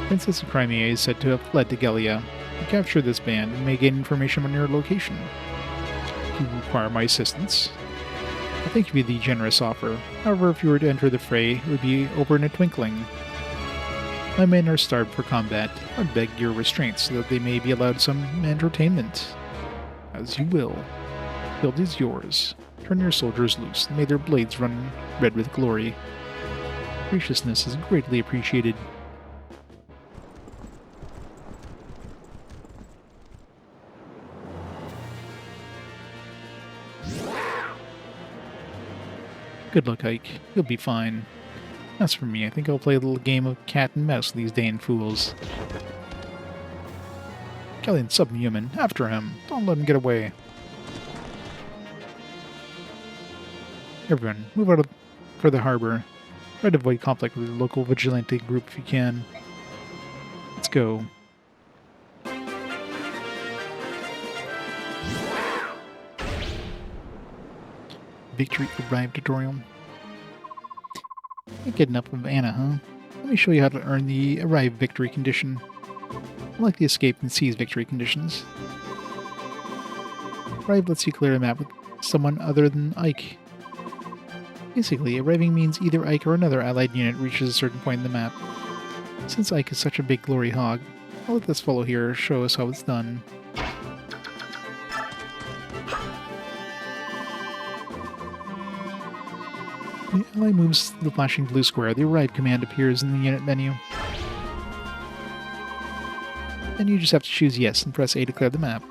[SPEAKER 1] Princess of Crimea is said to have fled to Gelia. You capture this band and may gain information on your location. Do you require my assistance? I think it would be the generous offer. However, if you were to enter the fray, it would be over in a twinkling. My men are starved for combat. I beg your restraint so that they may be allowed some entertainment. As you will. Field is yours. Turn your soldiers loose, and may their blades run red with glory. Graciousness is greatly appreciated. Good luck, Ike. You'll be fine. As for me, I think I'll play a little game of cat and mouse with these Daein fools. Kellyan subhuman, after him. Don't let him get away. Everyone, move out for the harbor. Try to avoid conflict with the local vigilante group if you can. Let's go. Victory arrived tutorial. Can't get enough of Anna, huh? Let me show you how to earn the arrive victory condition. Unlike the escape and seize victory conditions. Arrive lets you clear a map with someone other than Ike. Basically, arriving means either Ike or another allied unit reaches a certain point in the map. Since Ike is such a big glory hog, I'll let this fellow here show us how it's done. The ally moves the flashing blue square. The arrive command appears in the unit menu. Then you just have to choose yes and press A to clear the map.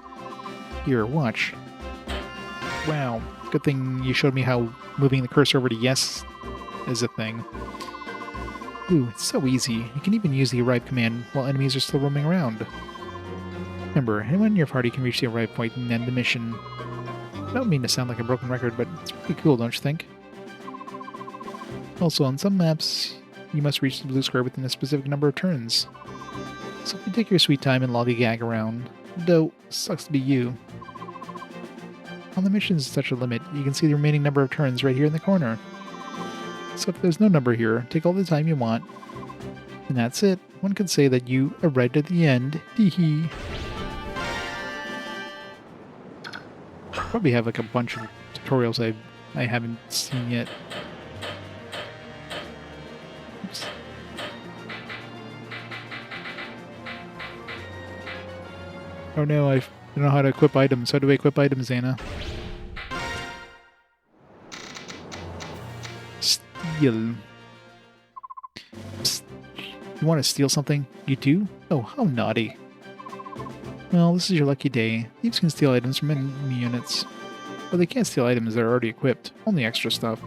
[SPEAKER 1] Here, watch. Wow, good thing you showed me how moving the cursor over to yes is a thing. Ooh, it's so easy. You can even use the arrive command while enemies are still roaming around. Remember, anyone in your party can reach the arrive point and end the mission. I don't mean to sound like a broken record, but it's pretty cool, don't you think? Also, on some maps, you must reach the blue square within a specific number of turns. So if you take your sweet time and lollygag around, though, sucks to be you. On the missions such a limit, you can see the remaining number of turns right here in the corner. So if there's no number here, take all the time you want. And that's it. One could say that you arrived at the end. Hee. Probably have like a bunch of tutorials I haven't seen yet. Oops. Oh no, I don't know how to equip items. How do I equip items, Anna? Steal. Psst. You want to steal something? You do? Oh, how naughty. Well, this is your lucky day. Thieves can steal items from enemy units. But they can't steal items that are already equipped. Only extra stuff.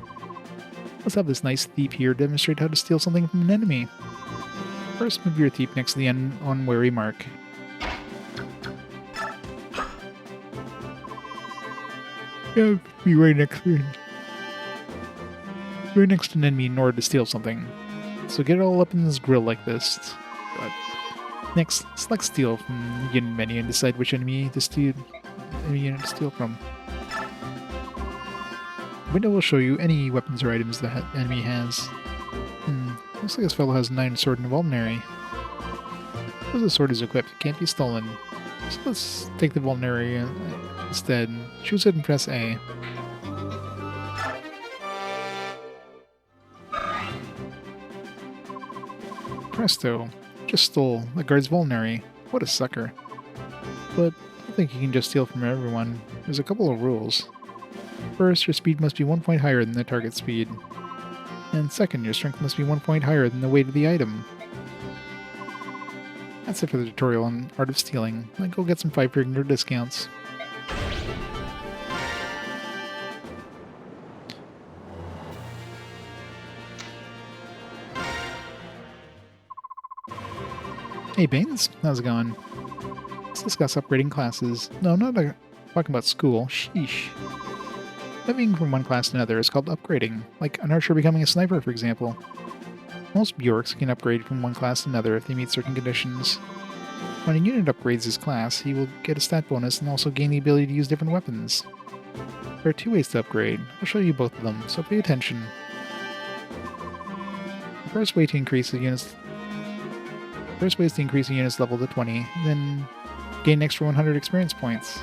[SPEAKER 1] Let's have this nice thief here demonstrate how to steal something from an enemy. First, move your thief next to the unwary mark. Yeah, be right next to an enemy in order to steal something. So get it all up in this grill like this. Next, select steal from the unit menu and decide which enemy unit to steal from. The window will show you any weapons or items the enemy has. Looks like this fellow has 9 sword and vulnerary. Because the sword is equipped, it can't be stolen. So let's take the vulnerary instead. Choose it and press A. Presto. Just stole the guard's vulnerary. What a sucker. But I think you can just steal from everyone. There's a couple of rules. First, your speed must be 1 point higher than the target speed. And second, your strength must be 1 point higher than the weight of the item. That's it for the tutorial on Art of Stealing. Then go get some 5-finger discounts. Hey Baines, how's it going? Let's discuss upgrading classes. No, not talking about school. Sheesh. Moving from one class to another is called upgrading, like an archer becoming a sniper, for example. Most Bjorks can upgrade from one class to another if they meet certain conditions. When a unit upgrades his class, he will get a stat bonus and also gain the ability to use different weapons. There are 2 ways to upgrade. I'll show you both of them, so pay attention. The first way is to increase the unit's level to 20, then gain an extra 100 experience points.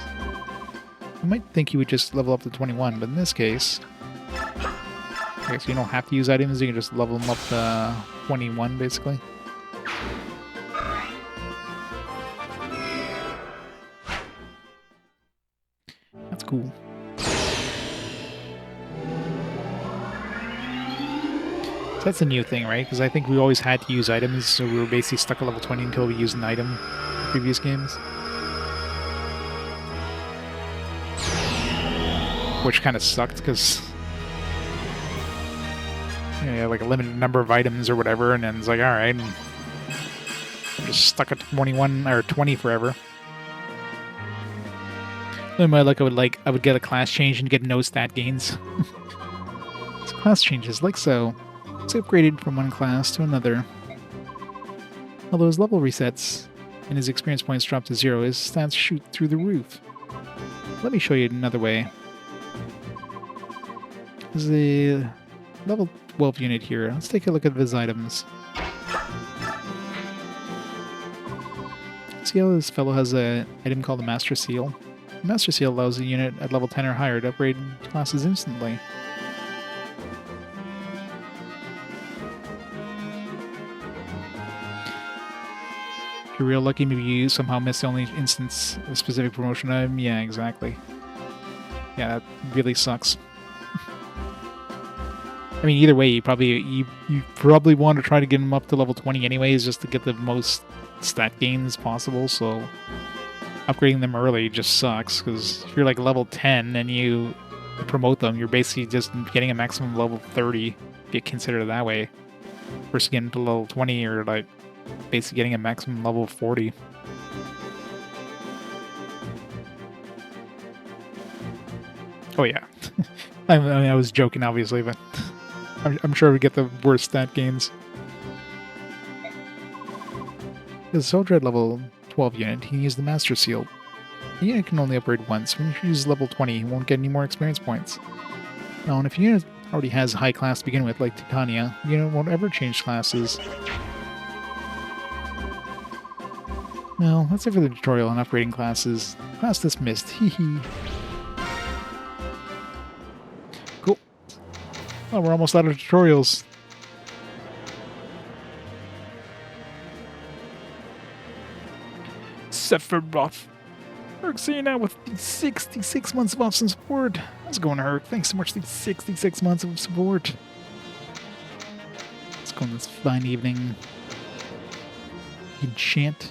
[SPEAKER 1] You might think you would just level up to 21, but in this case... Okay, so you don't have to use items, you can just level them up to 21, basically. That's cool. So that's a new thing, right? Because I think we always had to use items, so we were basically stuck at level 20 until we used an item in previous games. Which kind of sucked, because you had like a limited number of items or whatever, and then it's like, alright, I'm just stuck at 21 or 20 forever. In my luck, I would get a class change and get no stat gains. So class changes, like so. It's upgraded from one class to another. Although his level resets and his experience points drop to 0, his stats shoot through the roof. Let me show you another way. There's a level 12 unit here. Let's take a look at his items. See how this fellow has an item called the Master Seal? The Master Seal allows a unit at level 10 or higher to upgrade classes instantly. If you're real lucky, maybe you somehow miss the only instance of a specific promotion item. Yeah, exactly. Yeah, that really sucks. I mean, either way, you probably want to try to get them up to level 20 anyways, just to get the most stat gains possible, so upgrading them early just sucks, because if you're like level 10 and you promote them, you're basically just getting a maximum level 30, if you consider it that way, versus getting to level 20, or like basically getting a maximum level 40. Oh yeah. I mean, I was joking, obviously, but I'm sure we get the worst stat gains. The soldier at level 12 unit, he can use the Master Seal. The unit can only upgrade once. When you use level 20, he won't get any more experience points. Now, and if a unit already has high class to begin with, like Titania, the unit won't ever change classes. Well, that's it for the tutorial on upgrading classes. Class dismissed. Hee hee. Cool. Oh, we're almost out of tutorials. Sephiroth. Herc, see you now with the 66 months of awesome support. How's it going, Herc? Thanks so much for the 66 months of support. Let's go on this fine evening. Enchant.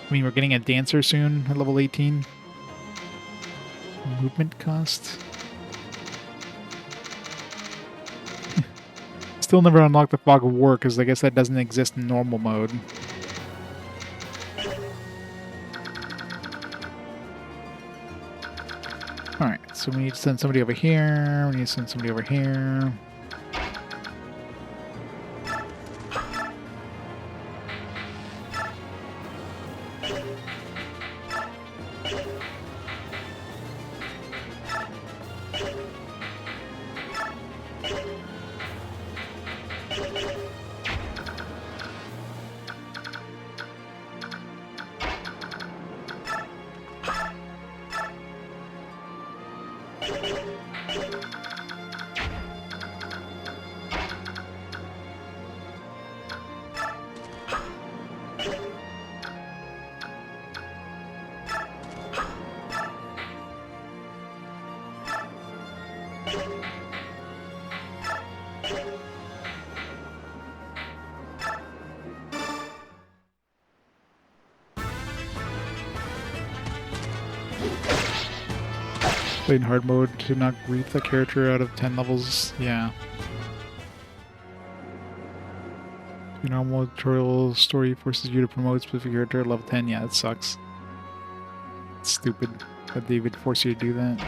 [SPEAKER 1] I mean, we're getting a dancer soon at level 18. Movement cost. Still never unlocked the Fog of War, because I guess that doesn't exist in normal mode. Alright, so we need to send somebody over here. We need to send somebody over here. Played in hard mode to not grief the character out of 10 levels. Yeah. Your normal tutorial story forces you to promote a specific character at level 10. Yeah, it sucks. It's stupid that they would force you to do that.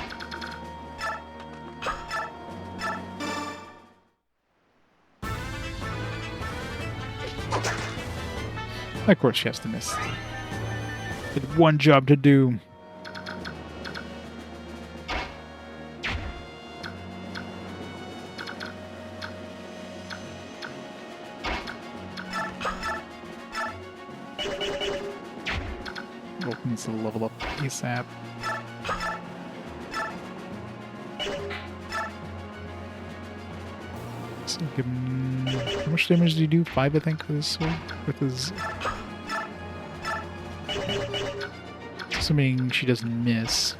[SPEAKER 1] Of course she has to miss. Had one job to do. Needs to level up ASAP. So give him... How much damage did he do? 5, I think, with his sword? With his... Assuming she doesn't miss.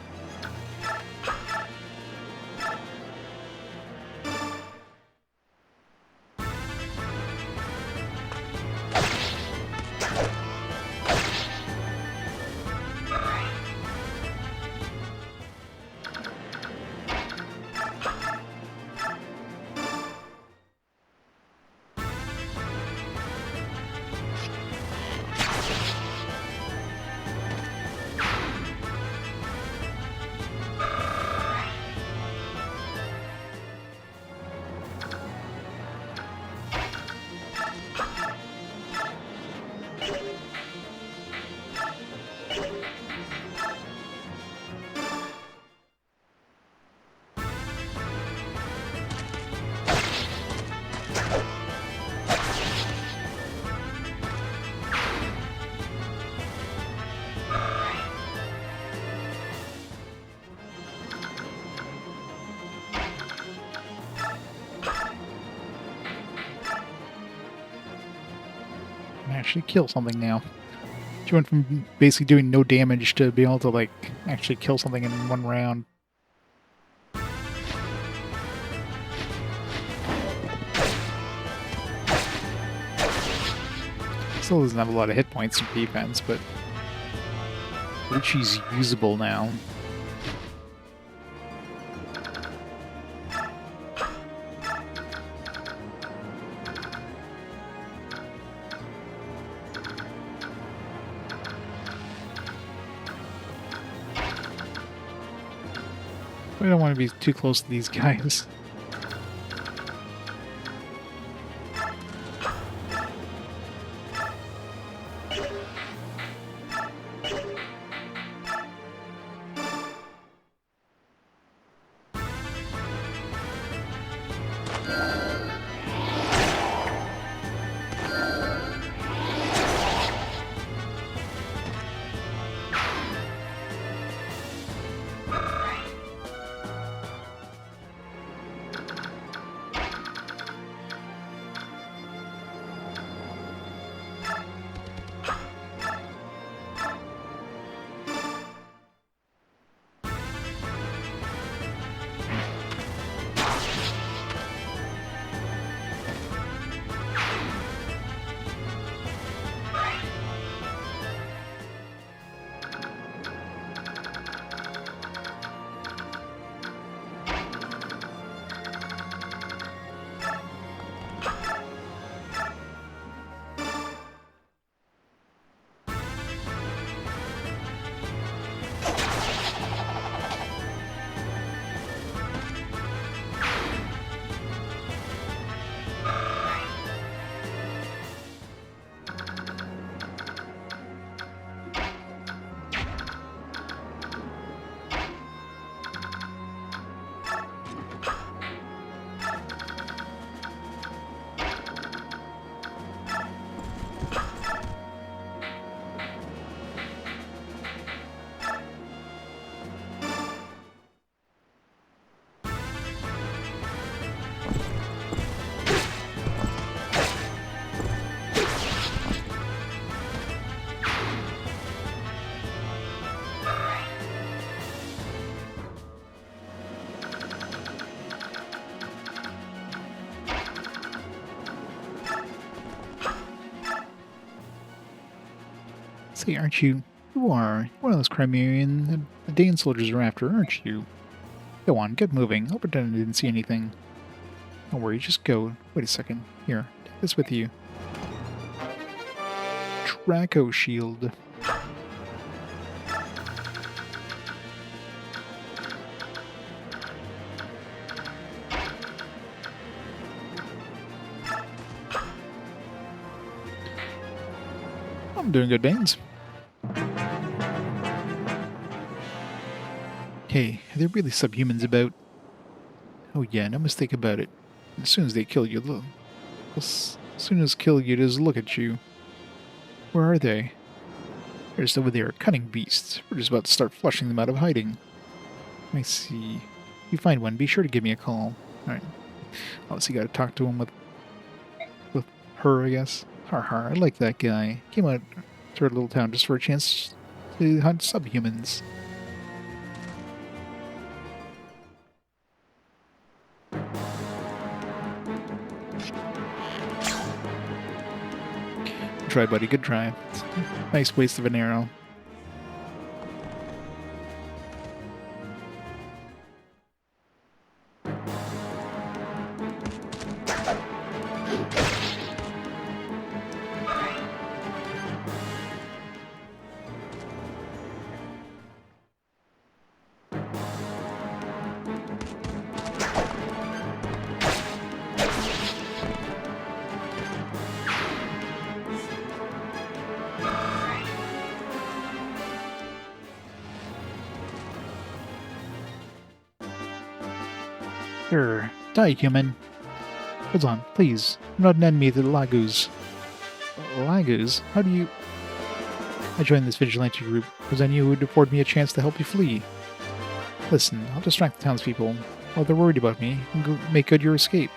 [SPEAKER 1] Actually kill something now. She went from basically doing no damage to being able to, like, actually kill something in one round. Still doesn't have a lot of hit points in defense, but at least she's usable now. I don't want to be too close to these guys. Say, aren't you? You are one of those Crimean the Daein soldiers are after, aren't you? Go on, get moving. I'll pretend I didn't see anything. Don't worry, just go. Wait a second. Here, take this with you. Draco shield. I'm doing good, Baines. Hey, are there really subhumans about? Oh yeah, no mistake about it. As soon as they kill you, look. As soon as kill you, just look at you. Where are they? They're just over there, cunning beasts. We're just about to start flushing them out of hiding. I see. If you find one, be sure to give me a call. Alright. Obviously gotta talk to him with her, I guess. Har har, I like that guy. Came out to our little town just for a chance to hunt subhumans. Good try, buddy. Good try. Nice waste of an arrow. Sure. Die, human. Hold on, please. I'm not an enemy of the Lagus. Lagus? How do you... I joined this vigilante group because I knew it would afford me a chance to help you flee. Listen, I'll distract the townspeople. While they're worried about me, and go make good your escape.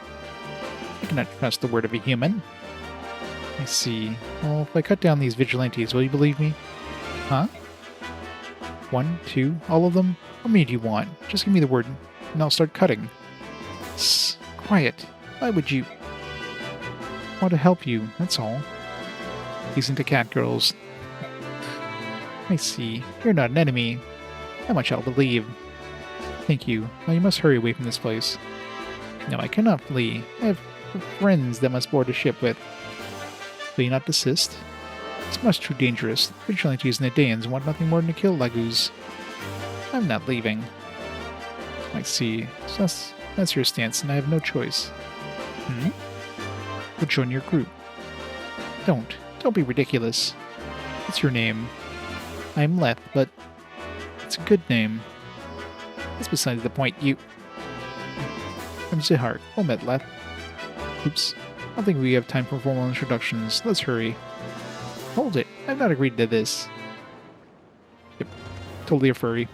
[SPEAKER 1] I cannot trust the word of a human. I see. Well, if I cut down these vigilantes, will you believe me? Huh? 1, 2, all of them? How many do you want? Just give me the word, and I'll start cutting. Shh, quiet. Why would you... I want to help you, that's all. These into cat girls. I see. You're not an enemy. How much I'll believe. Thank you. Now you must hurry away from this place. No, I cannot flee. I have friends that must board a ship with. Will you not desist? It's much too dangerous. Vigilantes and the Daeins want nothing more than to kill Lagus. I'm not leaving. I see. So that's your stance, and I have no choice. Hmm? But join your group. Don't be ridiculous. What's your name? I'm Leth, but it's a good name. That's besides the point. I'm Zihart. Well met, Leth. Oops. I don't think we have time for formal introductions. Let's hurry. Hold it. I've not agreed to this. Yep. Totally a furry.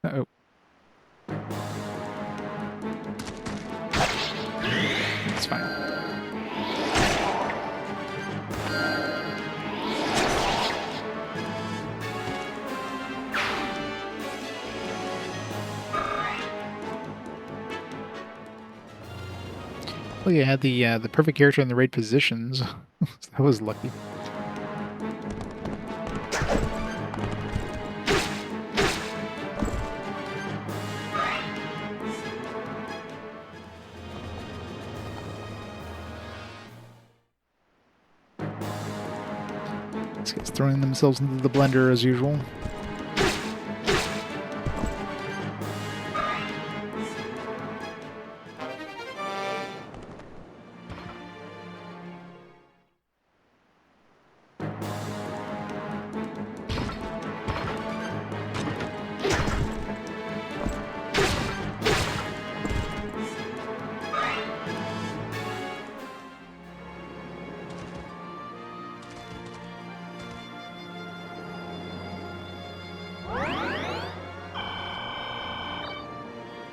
[SPEAKER 1] Uh-oh. It's fine. Well, you had the perfect character in the right positions. That was lucky. These guys throwing themselves into the blender as usual.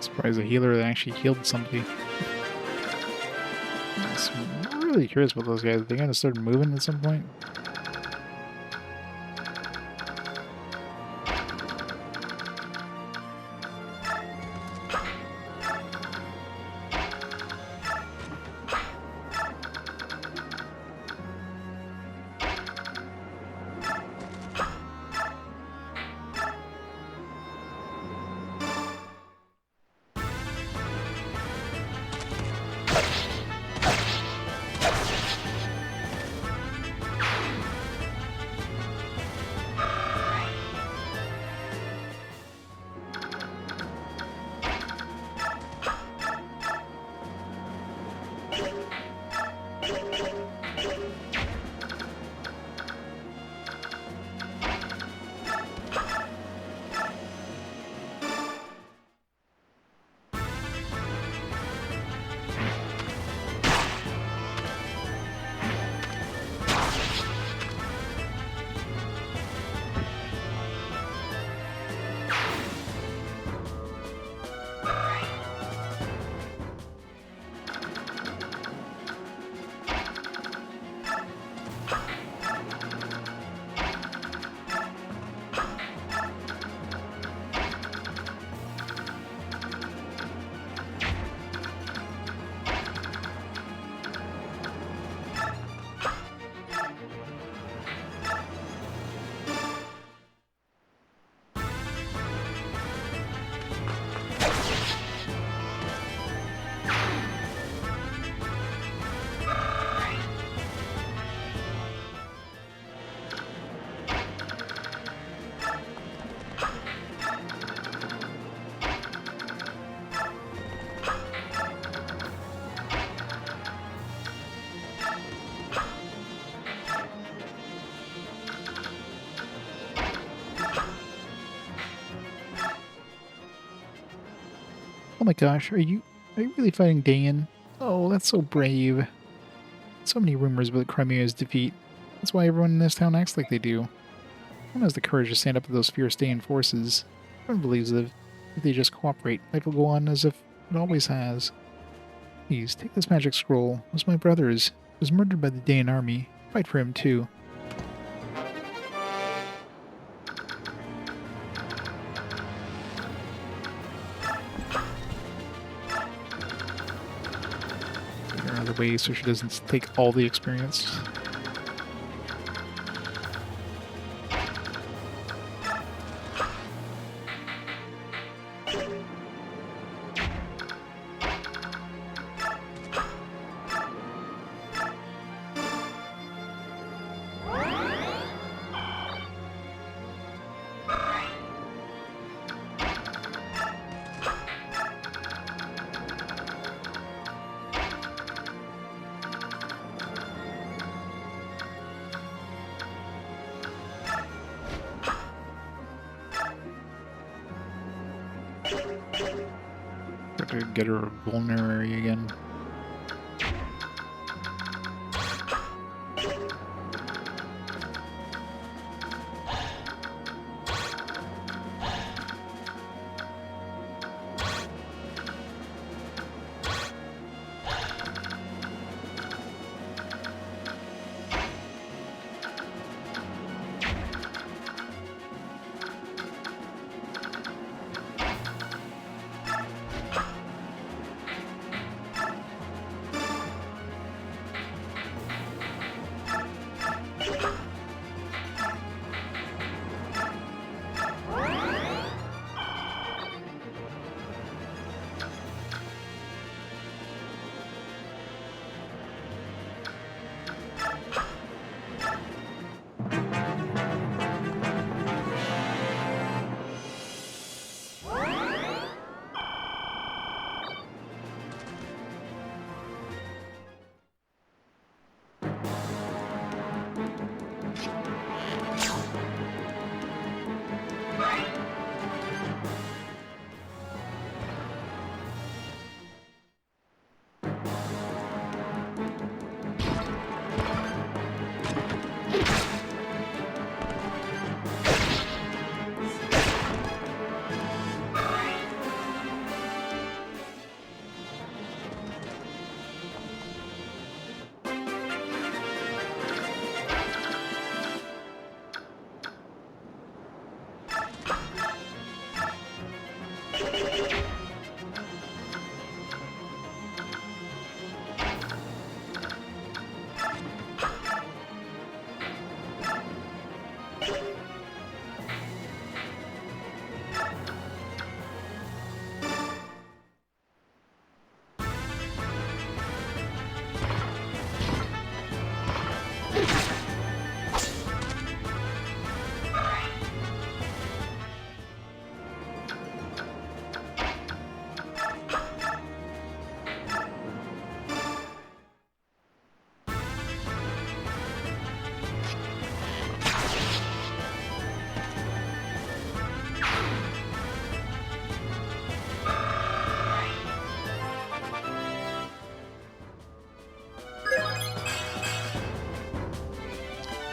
[SPEAKER 1] Surprised a healer that actually healed somebody. I'm really curious about those guys. Are they gonna start moving at some point? Oh my gosh, are you really fighting Daein? Oh, that's so brave. So many rumors about Crimea's defeat. That's why everyone in this town acts like they do. No one has the courage to stand up to those fierce Daein forces. Everyone believes that if they just cooperate, life will go on as if it always has. Please, take this magic scroll. It was my brother's. He was murdered by the Daein army. Fight for him too. Way so she doesn't take all the experience. Got to get her vulnerary again.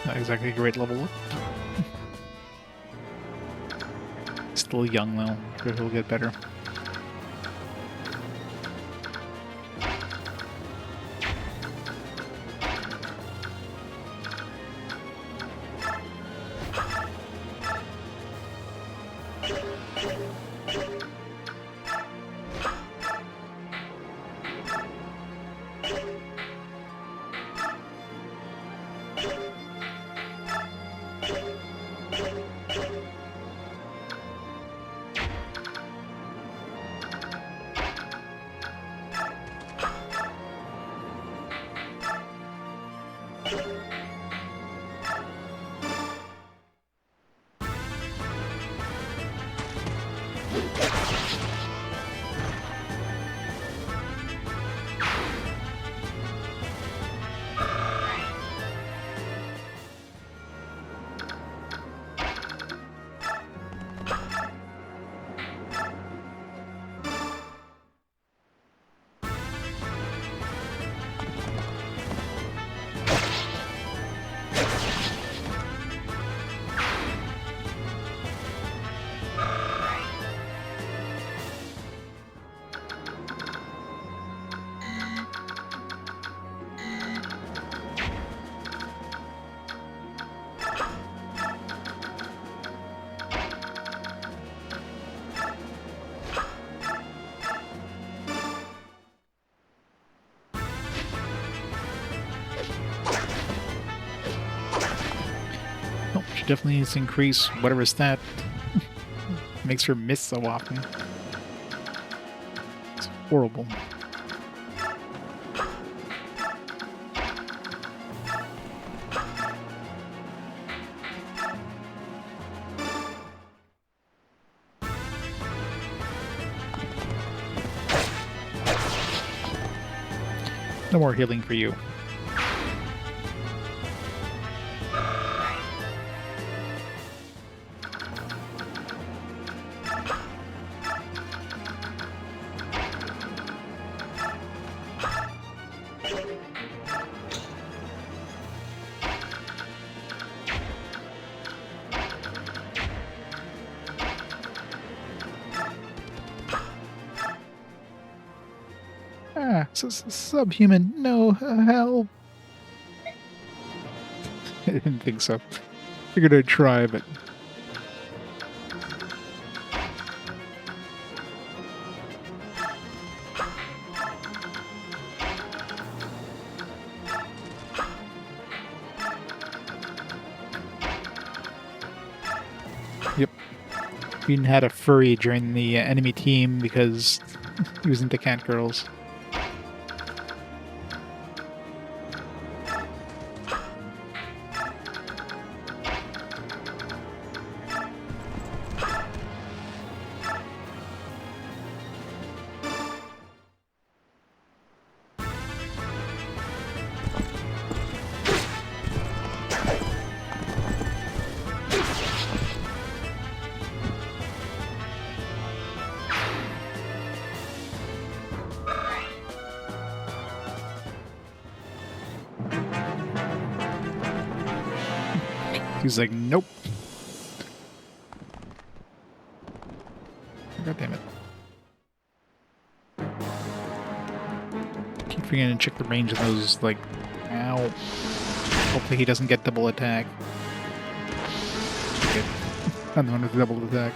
[SPEAKER 1] Not exactly a great level up. Still young though. Sure he'll get better. Definitely needs to increase whatever stat makes her miss so often. It's horrible. No more healing for you. Ah, subhuman. No, help. I didn't think so. Figured I'd try, but... Yep. Green had a furry join the enemy team because he was into cat girls. He's like, nope. God damn it. Keep forgetting to check the range of those, like, ow. Hopefully he doesn't get double attack. Okay. I'm the one with the double attack.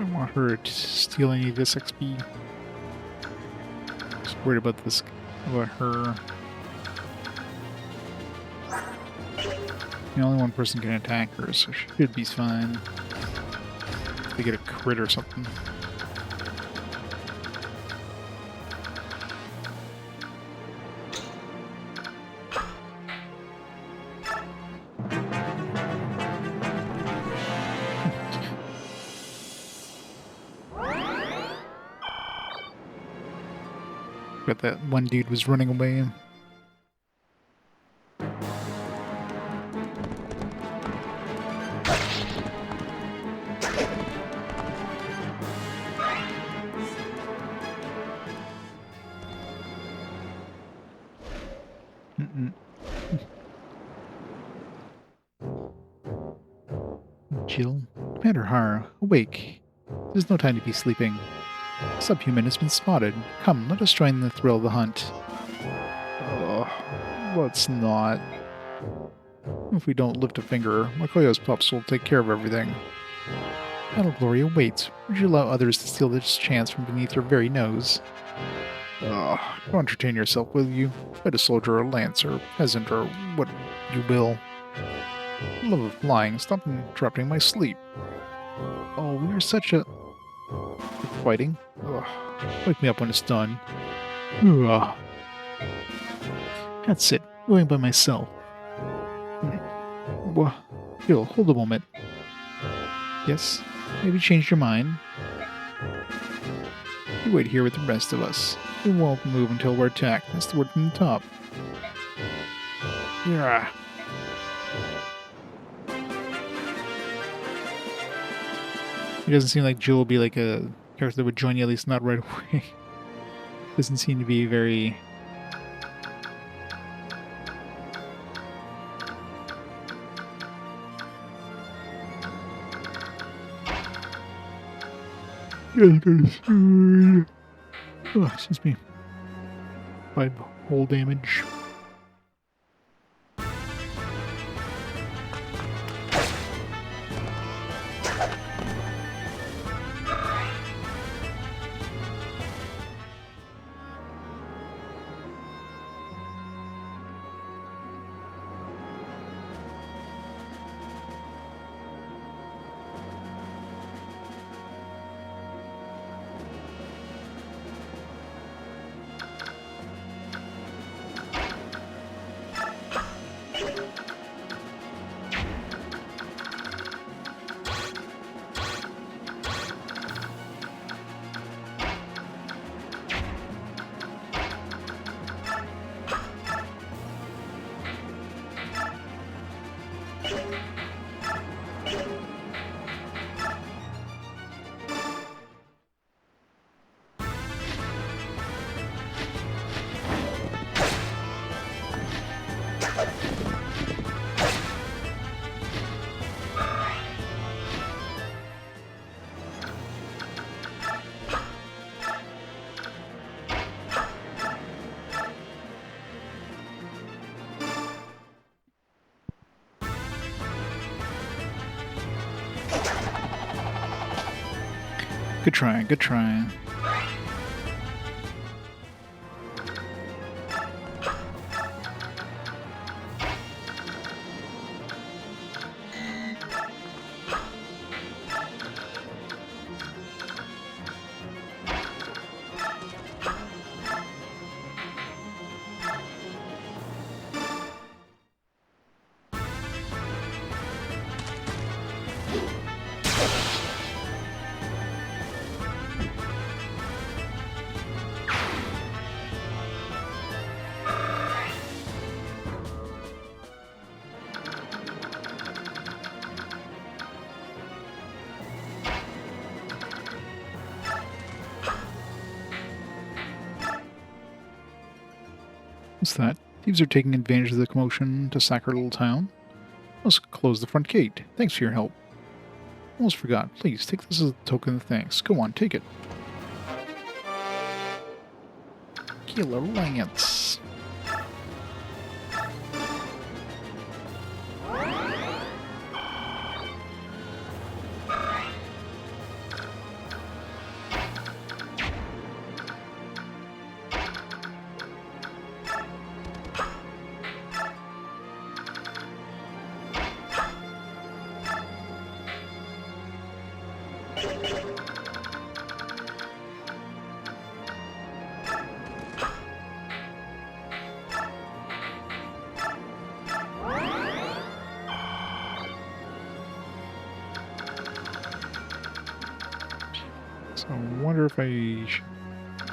[SPEAKER 1] don't want her to steal any of this XP. Just worried about this, about her. Only one person can attack her, so she should be fine. If they get a crit or something. But that one dude was running away. Jill, Commander Har, awake. There's no time to be sleeping. Subhuman has been spotted. Come, let us join the thrill of the hunt. Oh, let's not. If we don't lift a finger, Makoyo's pups will take care of everything. Battle glory awaits. Would you allow others to steal this chance from beneath your very nose? Ugh, don't entertain yourself, will you? Fight a soldier or lance or peasant or what you will. Love of flying, stop interrupting my sleep. Oh, we are such a... Fighting? Ugh. Wake me up when it's done. Ugh. That's it. Going by myself. Jill, hold a moment. Yes? Maybe change your mind? You wait here with the rest of us. We won't move until we're attacked. That's the word from the top. Yeah. It doesn't seem like Jill will be like a character that would join you, at least not right away. Doesn't seem to be very... Oh, excuse me. 5 hull damage. Good try, good try. What's that? Thieves are taking advantage of the commotion to sack our little town. Let's close the front gate. Thanks for your help. Almost forgot. Please, take this as a token of thanks. Go on, take it. Killer Lance. So I wonder if I should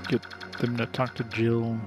[SPEAKER 1] get them to talk to Jill.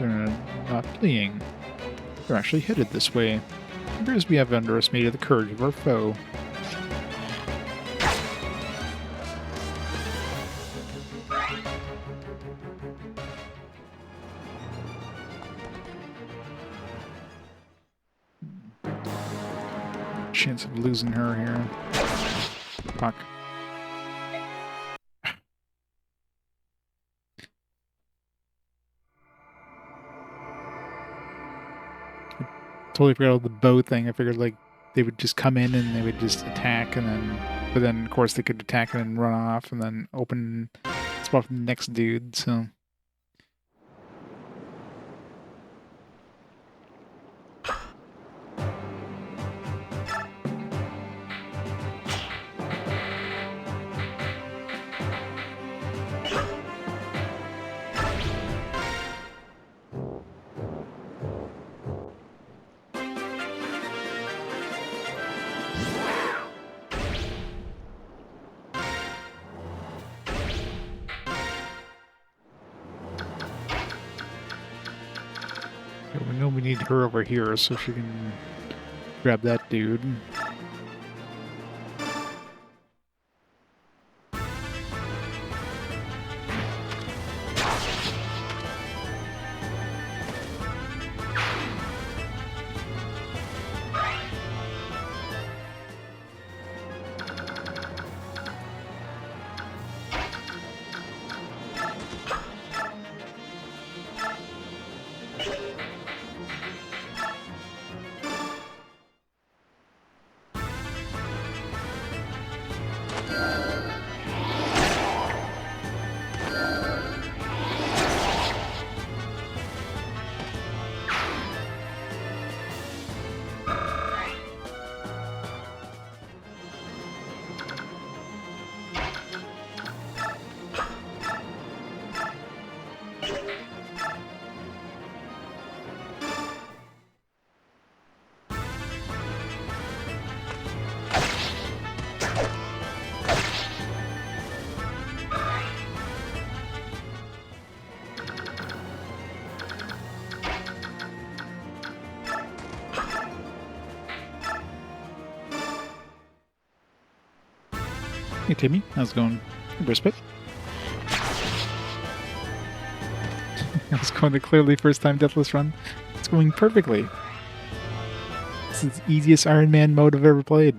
[SPEAKER 1] They're not fleeing. They're actually headed this way. It appears we have underestimated the courage of our foe. Chance of losing her here. Fuck. Totally forgot about the bow thing. I figured like they would just come in and they would just attack and then, but then of course they could attack and then run off and then open spot for the next dude, so. We know we need her over here so she can grab that dude. Hey Timmy, how's it going? Hey Brisbane. How's it going the clearly first time Deathless run? It's going perfectly. This is the easiest Iron Man mode I've ever played.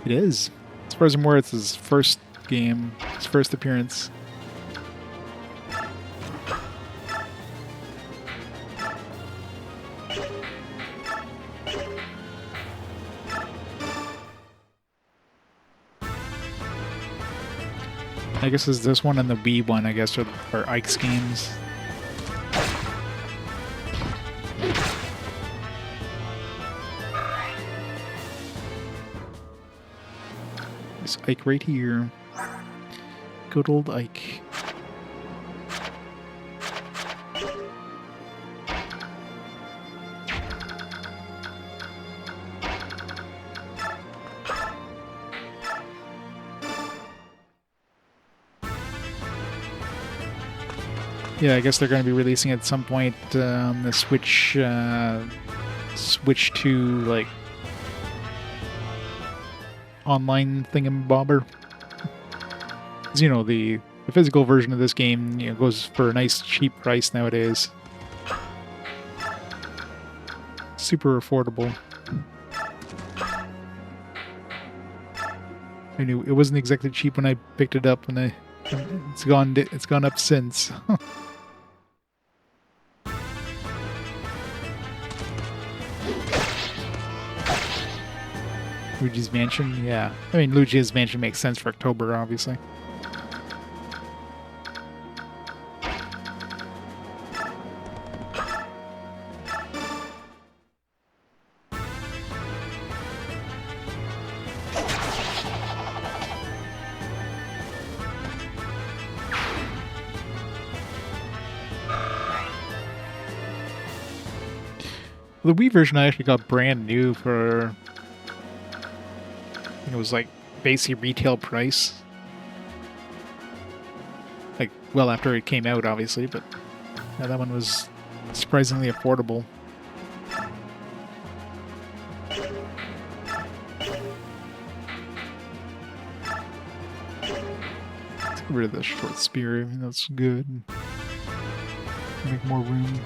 [SPEAKER 1] It is. As far as I'm aware, it's his first game, his first appearance. I guess it's this one and the Wii one, I guess, are Ike's games. This Ike right here. Good old Ike. Yeah, I guess they're going to be releasing it at some point on the Switch switch to, like, online thingamabobber. 'Cause, you know, the physical version of this game, you know, goes for a nice cheap price nowadays. Super affordable. I knew it wasn't exactly cheap when I picked it up, and it's gone up since. Luigi's Mansion, yeah. I mean, Luigi's Mansion makes sense for October, obviously. The Wii version I actually got brand new for, I think it was like basic retail price. Like, well after it came out, obviously, but yeah, that one was surprisingly affordable. Let's get rid of the short spear, I mean, that's good. Make more room.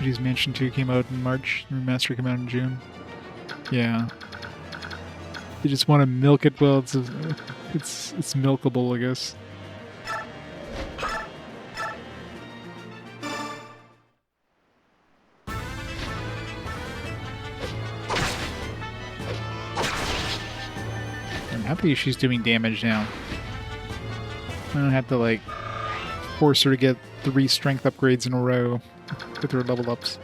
[SPEAKER 1] Luigi's Mansion 2 came out in March, the remaster came out in June. Yeah. You just want to milk it, well, it's milkable, I guess. I'm happy she's doing damage now. I don't have to, like, force her to get 3 strength upgrades in a row with her level ups.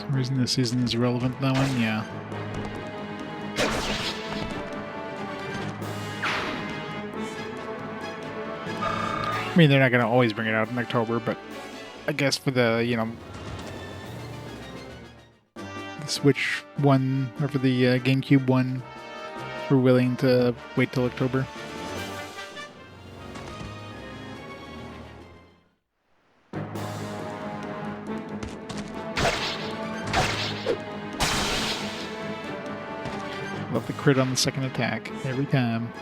[SPEAKER 1] For some reason this isn't as relevant, that one, yeah. I mean, they're not going to always bring it out in October, but I guess for the, you know, the Switch one, or for the GameCube one, we're willing to wait till October. Love the crit on the second attack, every time.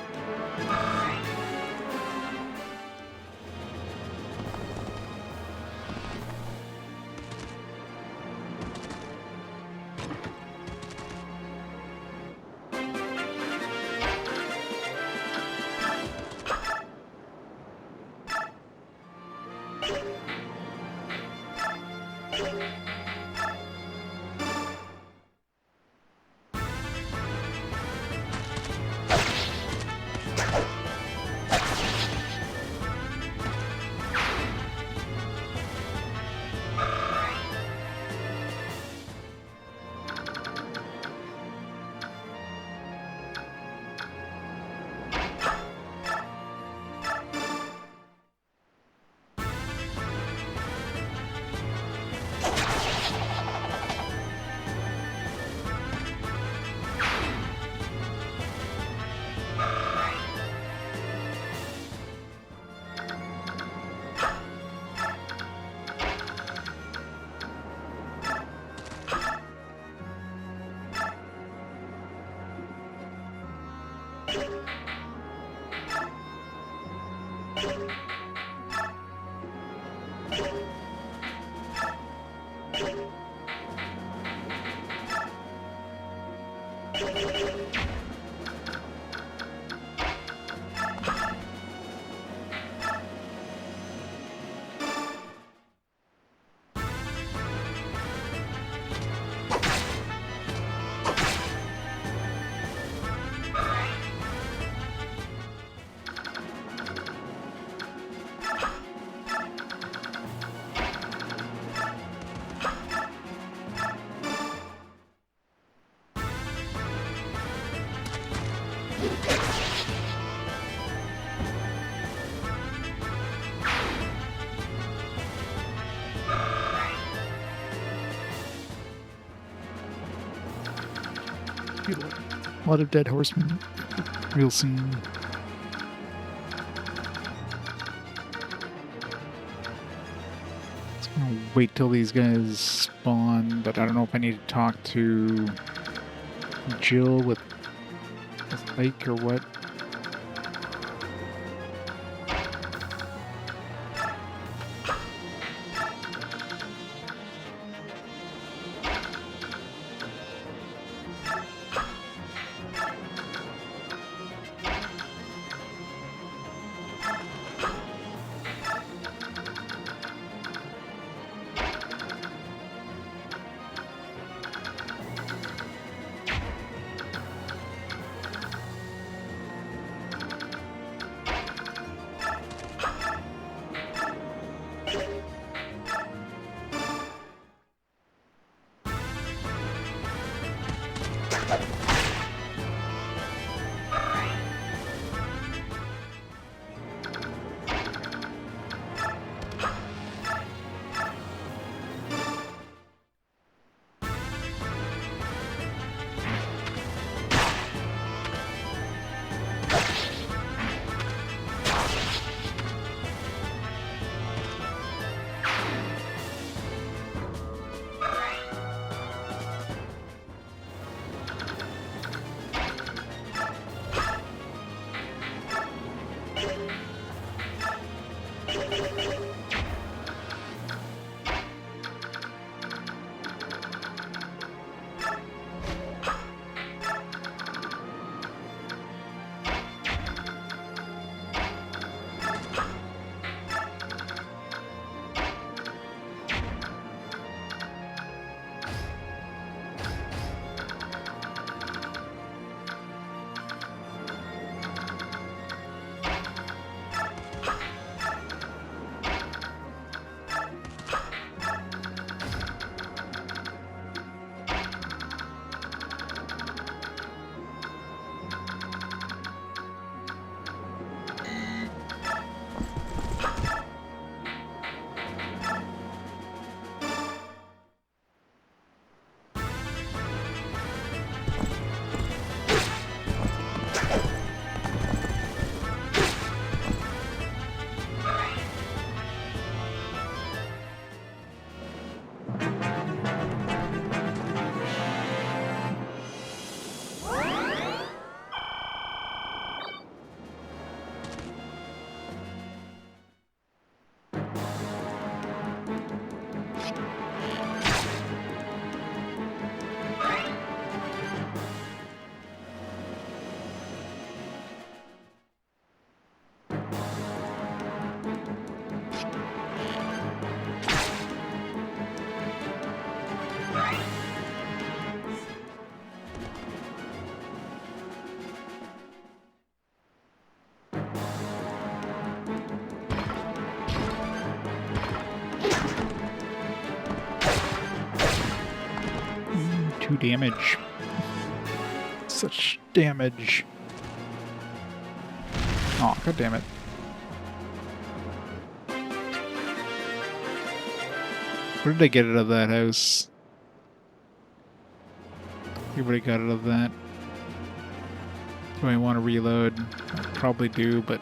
[SPEAKER 1] A lot of dead horsemen. Wilson. Just gonna wait till these guys spawn, but I don't know if I need to talk to Jill with Ike or what. Damage. Such damage. Oh, god damn it. What did I get out of that house? Everybody got out of that. Do I want to reload? I probably do, but...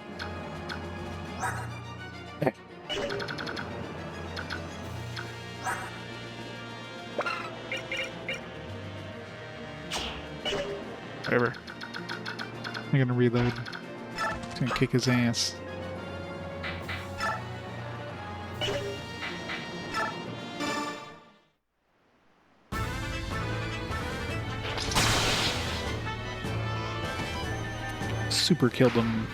[SPEAKER 1] whatever. I'm gonna reload. He's gonna kick his ass. super killed them.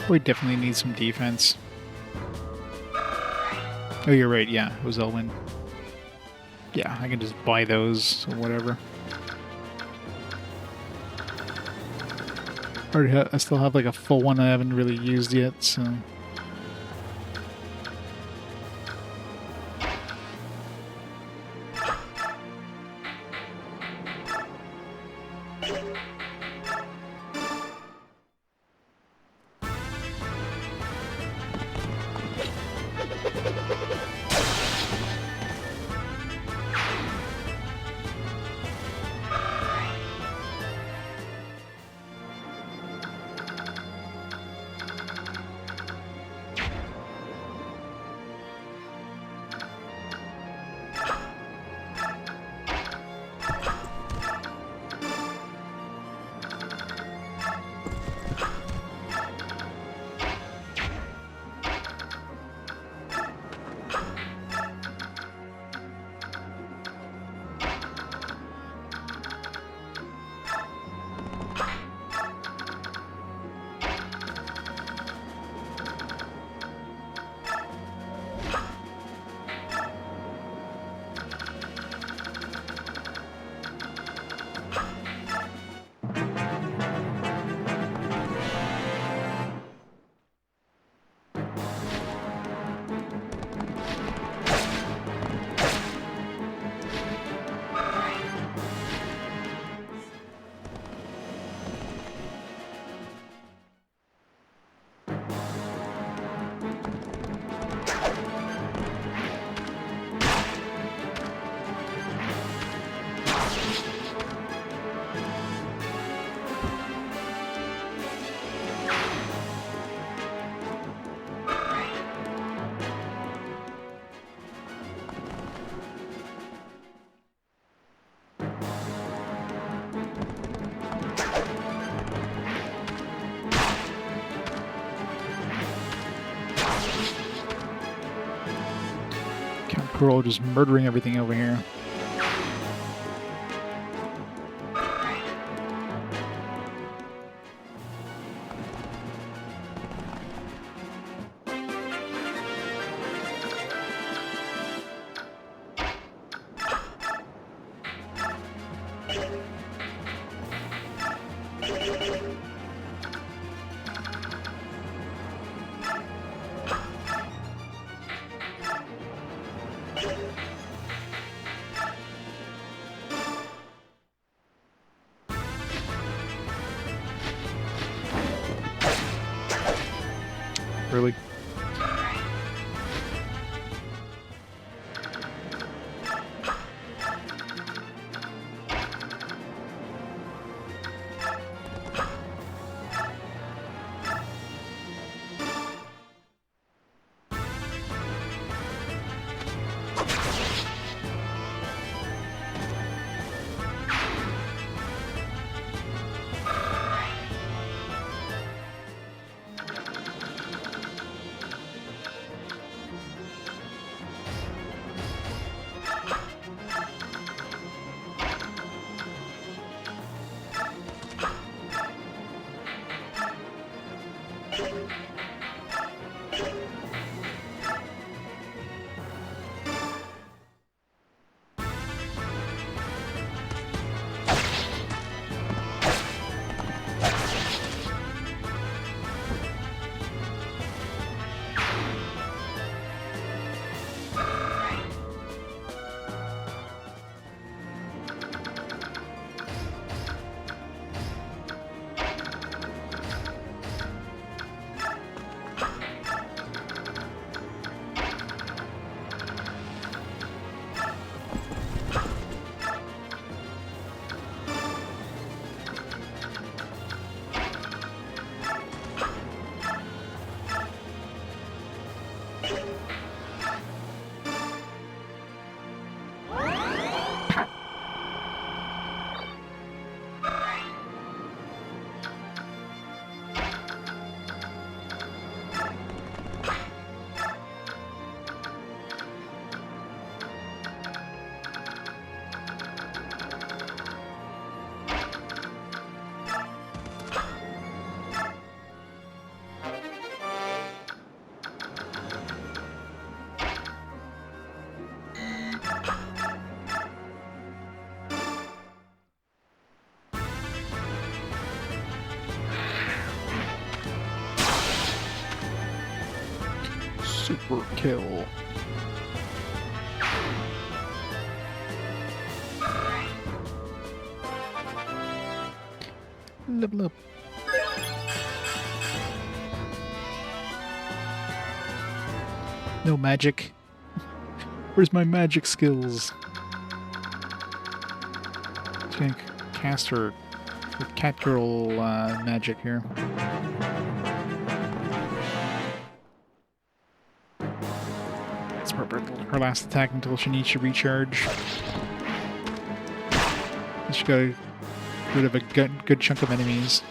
[SPEAKER 1] We definitely need some defense. Oh, you're right. Yeah, it was Elwyn. Yeah, I can just buy those or whatever. I still have like a full one I haven't really used yet, so... Greil just murdering everything over here. Really? Super kill. Level up. No magic. Where's my magic skills? She's gonna cast her cat girl magic here. That's her last attack until she needs to recharge. She got rid of a good chunk of enemies.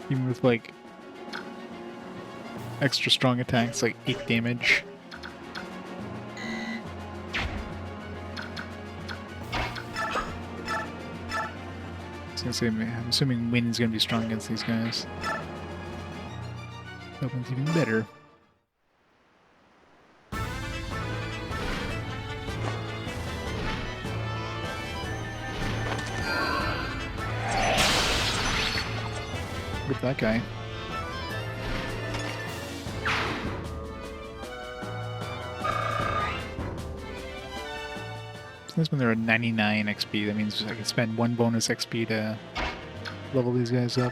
[SPEAKER 1] Even with, like, extra strong attacks, like 8 damage. I'm assuming Wyn's gonna be strong against these guys. That one's even better. With that guy. Since when they're at 99 XP, that means I can spend 1 bonus XP to level these guys up.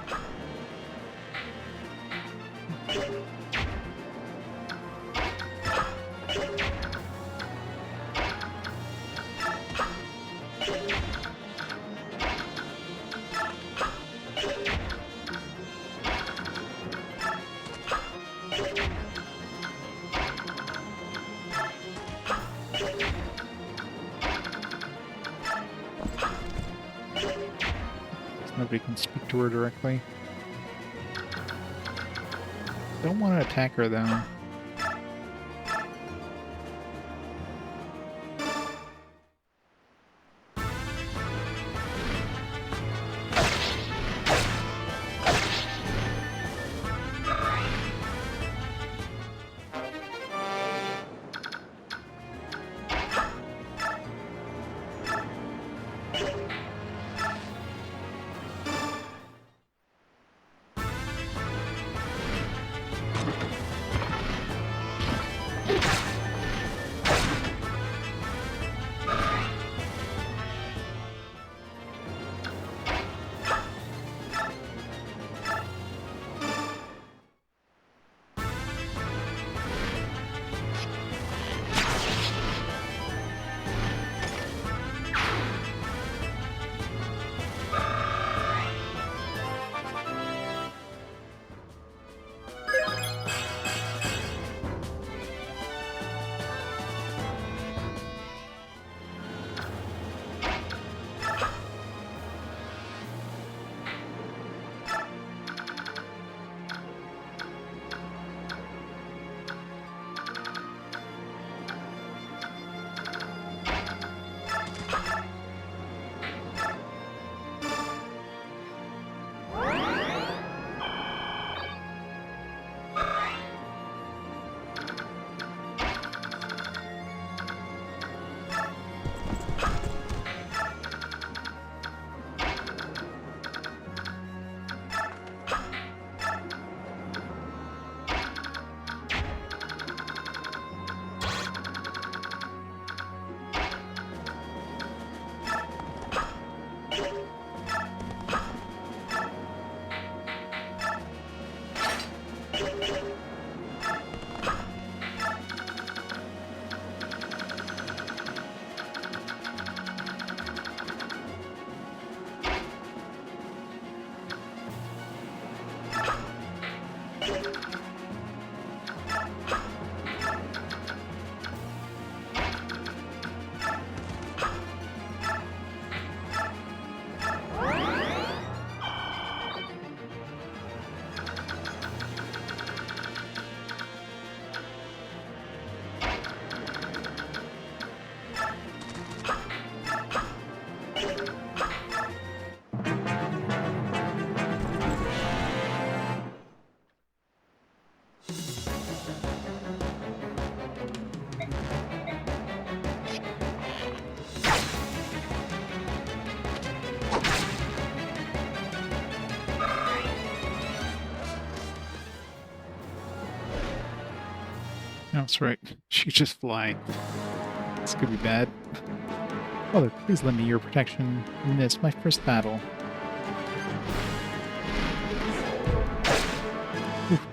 [SPEAKER 1] Nobody can speak to her directly. Don't want to attack her though. That's right. She could just fly. This could be bad. Mother, please lend me your protection in this, my first battle. Oof.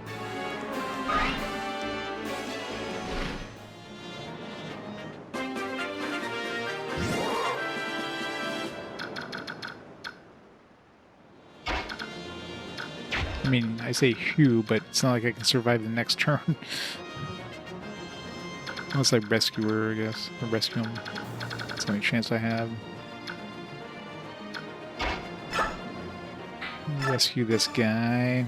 [SPEAKER 1] I mean, I say Hugh, but it's not like I can survive the next turn. Unless I rescue her, I guess. Or rescue him. That's the only chance I have. Rescue this guy.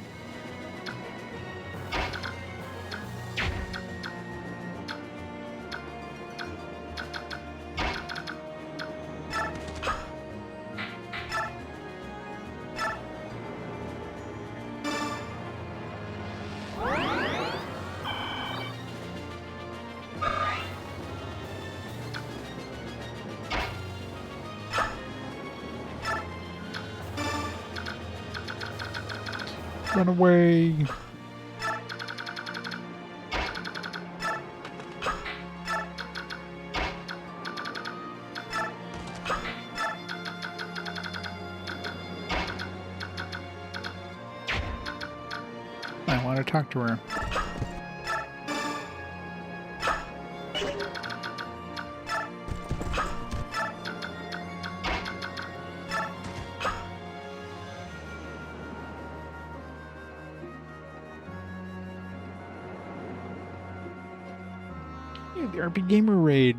[SPEAKER 1] Run away! I want to talk to her. Yeah, the RP Gamer raid.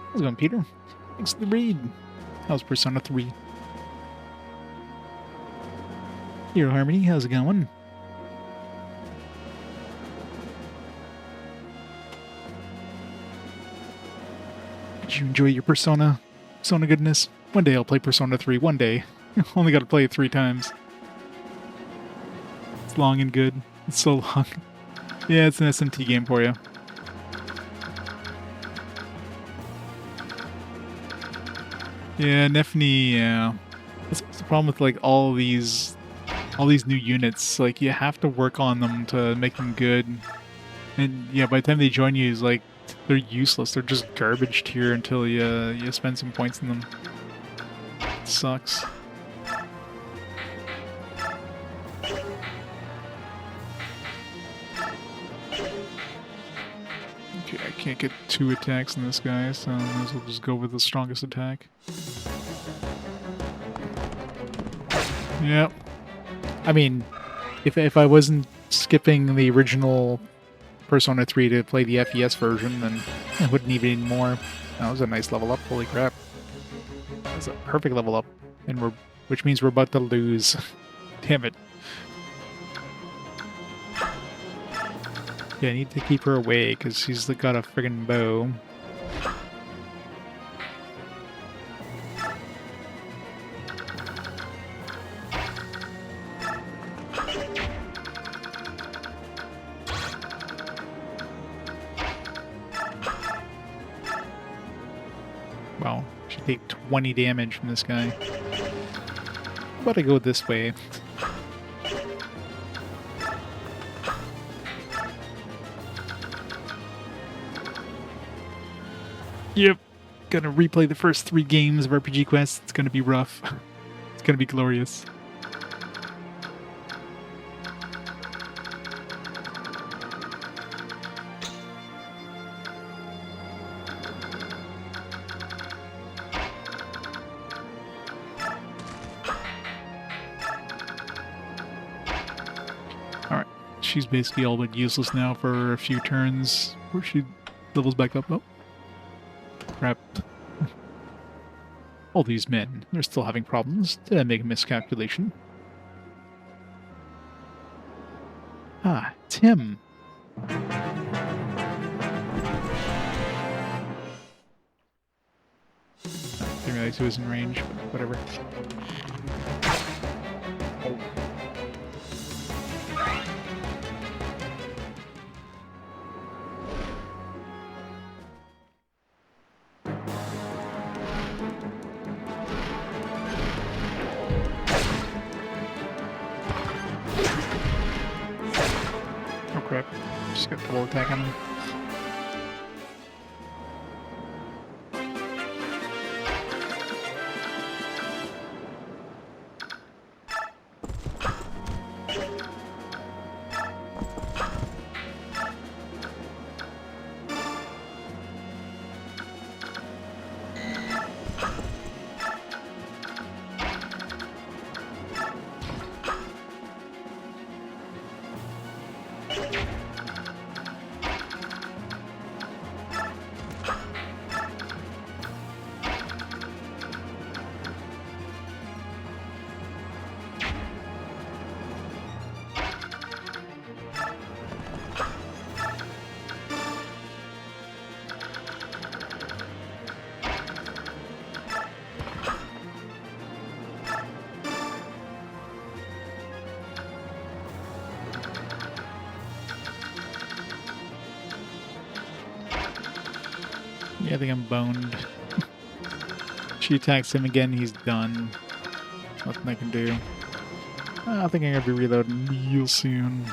[SPEAKER 1] How's it going, Peter? Thanks for the raid. How's Persona 3? Hero Harmony, how's it going? Did you enjoy your Persona goodness? One day I'll play Persona 3. One day. Only got to play it 3 times. It's long and good. It's so long. Yeah, it's an SMT game for you. Yeah, Nephany, yeah. That's the problem with like all these new units. Like you have to work on them to make them good. And yeah, by the time they join you, it's like they're useless. They're just garbage tier until you spend some points in them. It sucks. Okay, I can't get 2 attacks in this guy, so I might as well just go with the strongest attack. Yep. I mean, if I wasn't skipping the original Persona 3 to play the FES version, then I wouldn't need any more. That was a nice level up. Holy crap! That was a perfect level up, and which means we're about to lose. Damn it! Yeah, I need to keep her away because she's got a friggin' bow. Wow, should take 20 damage from this guy. How about I go this way? Yep, gonna replay the first 3 games of RPG Quest. It's gonna be rough. It's gonna be glorious. Alright, she's basically all but useless now for a few turns before she levels back up. Oh. Crap. All these men, they're still having problems. Did I make a miscalculation? Ah, it's him. Didn't realize he was in range, but whatever. Oh crap. Got double attack on him. Yeah, I think I'm boned. She attacks him again, he's done. Nothing I can do. I think I'm gonna be reloading real soon.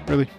[SPEAKER 1] Really?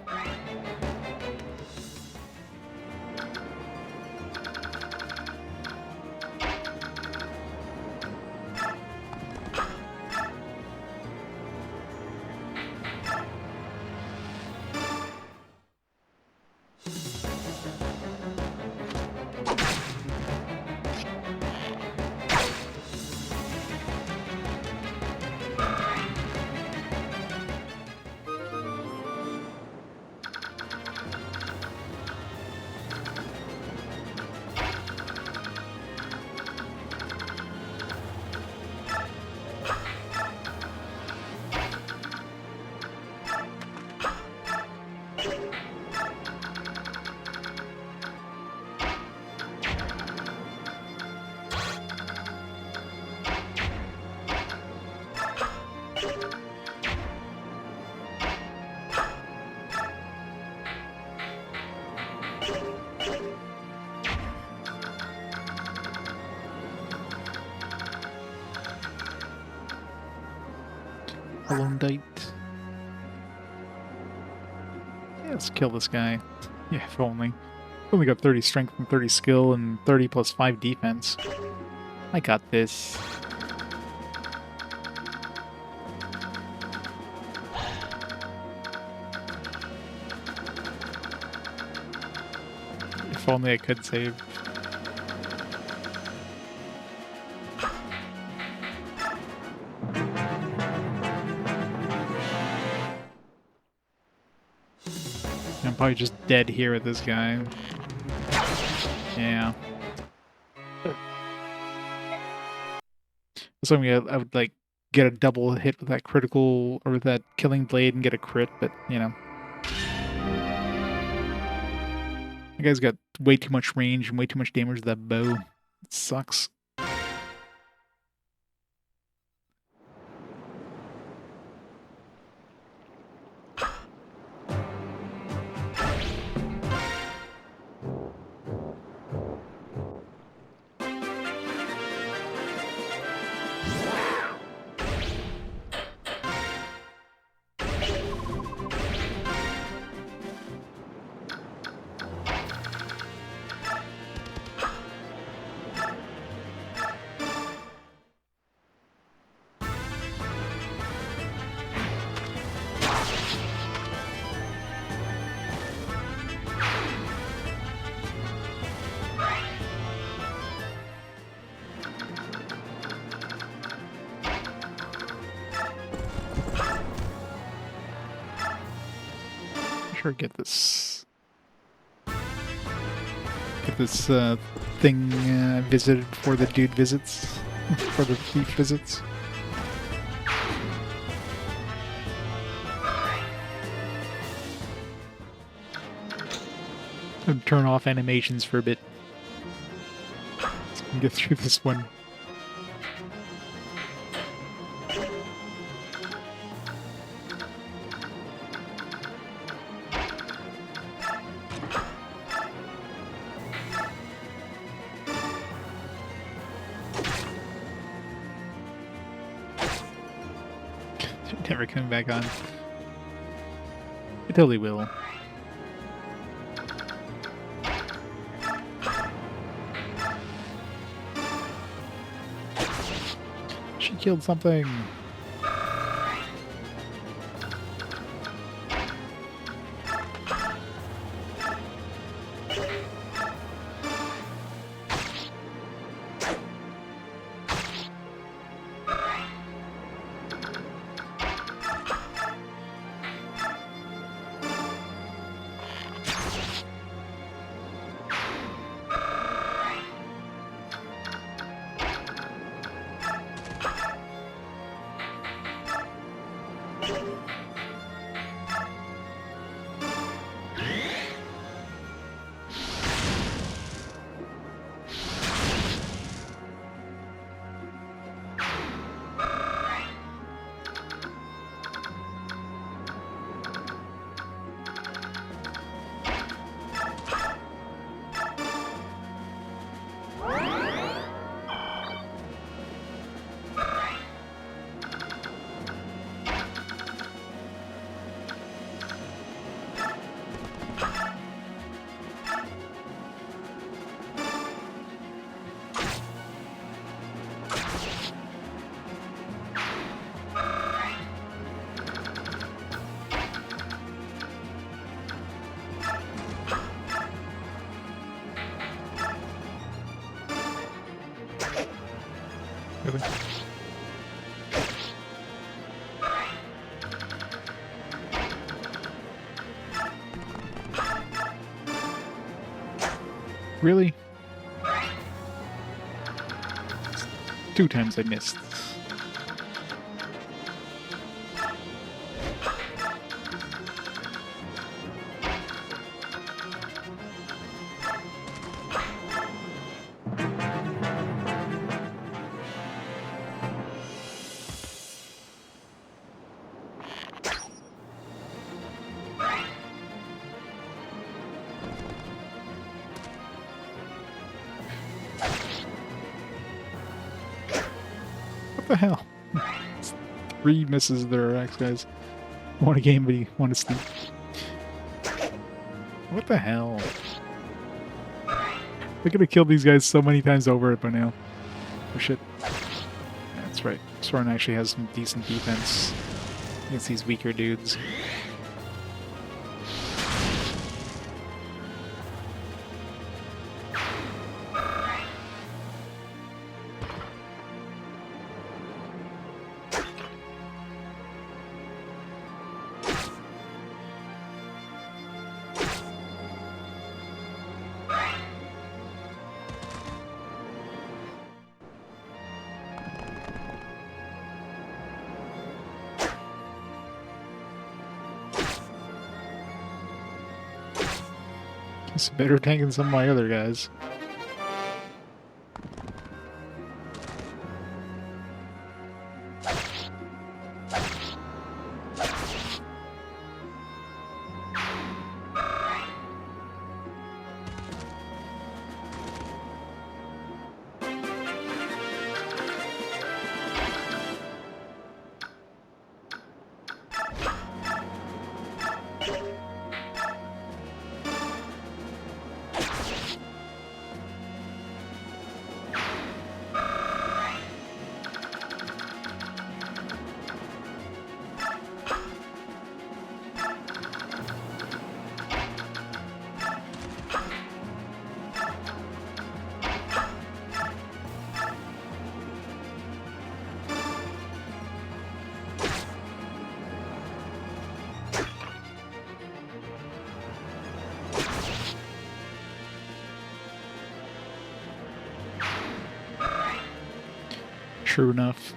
[SPEAKER 1] Date. Yeah, let's kill this guy. Yeah, if only. Only got 30 strength and 30 skill and 30 plus 5 defense. I got this. If only I could save. I'm probably just dead here with this guy. Yeah. So I would like get a double hit with that critical or with that killing blade and get a crit, but you know. That guy's got way too much range and way too much damage with that bow. It sucks. Sure, get this thing visited before the dude visits, before the thief visits. And turn off animations for a bit so we can get through this one. Never coming back on. It totally will. She killed something. Really? Really? 2 times I missed. What the hell? 3 misses there, X guys. Won a game, but he won to sleep. What the hell? I could have killed these guys so many times over by now. Oh shit. Yeah, that's right. Soren actually has some decent defense against these weaker dudes. It's better tank than some of my other guys. True enough.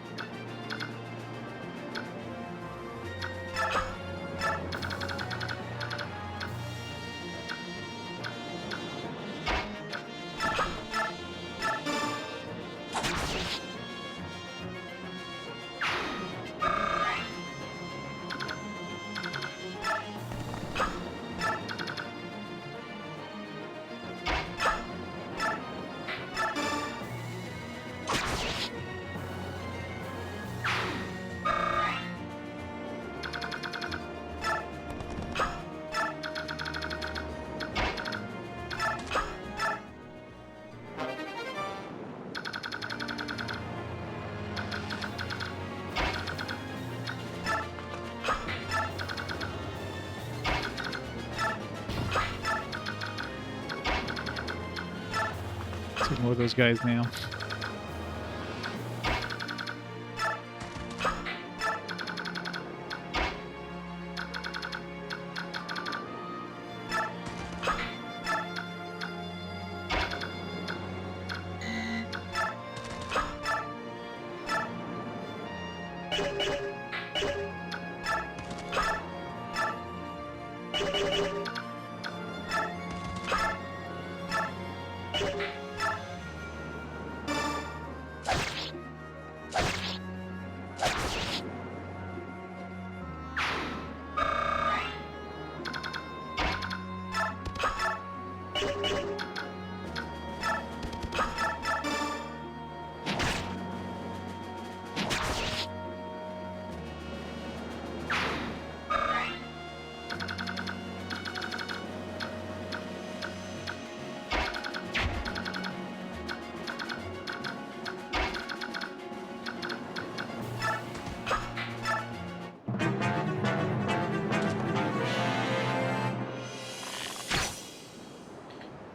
[SPEAKER 1] more of those guys now.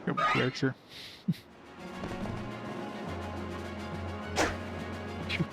[SPEAKER 1] Go with the archer. Phew.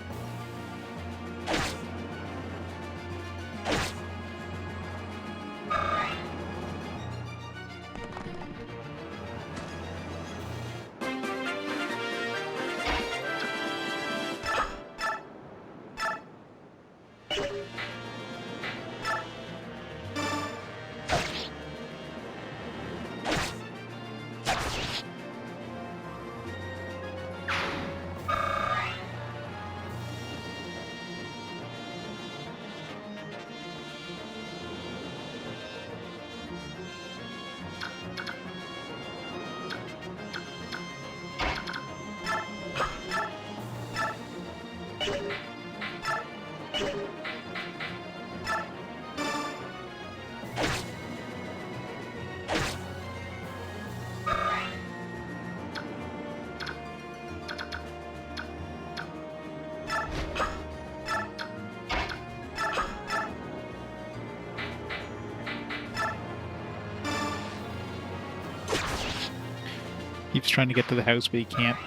[SPEAKER 1] Keeps trying to get to the house, but he can't.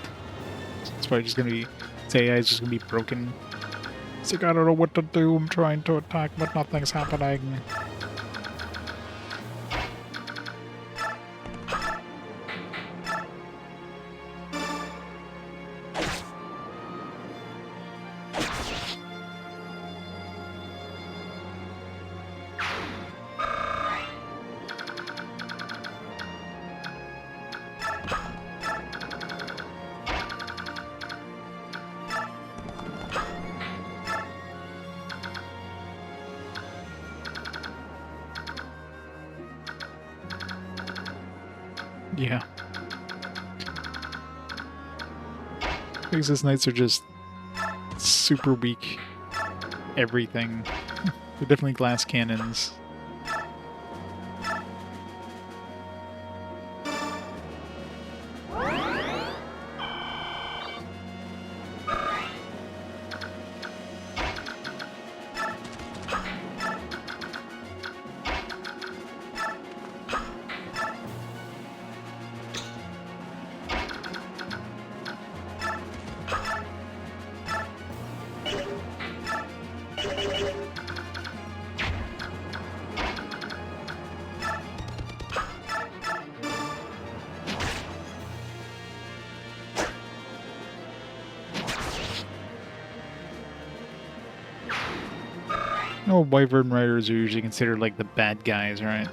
[SPEAKER 1] It's probably just gonna be. His AI is just gonna be broken. It's like, I don't know what to do. I'm trying to attack, but nothing's happening. Yeah. Because his knights are just super weak. Everything. They're definitely glass cannons. No, Wyvern Riders are usually considered like the bad guys, right?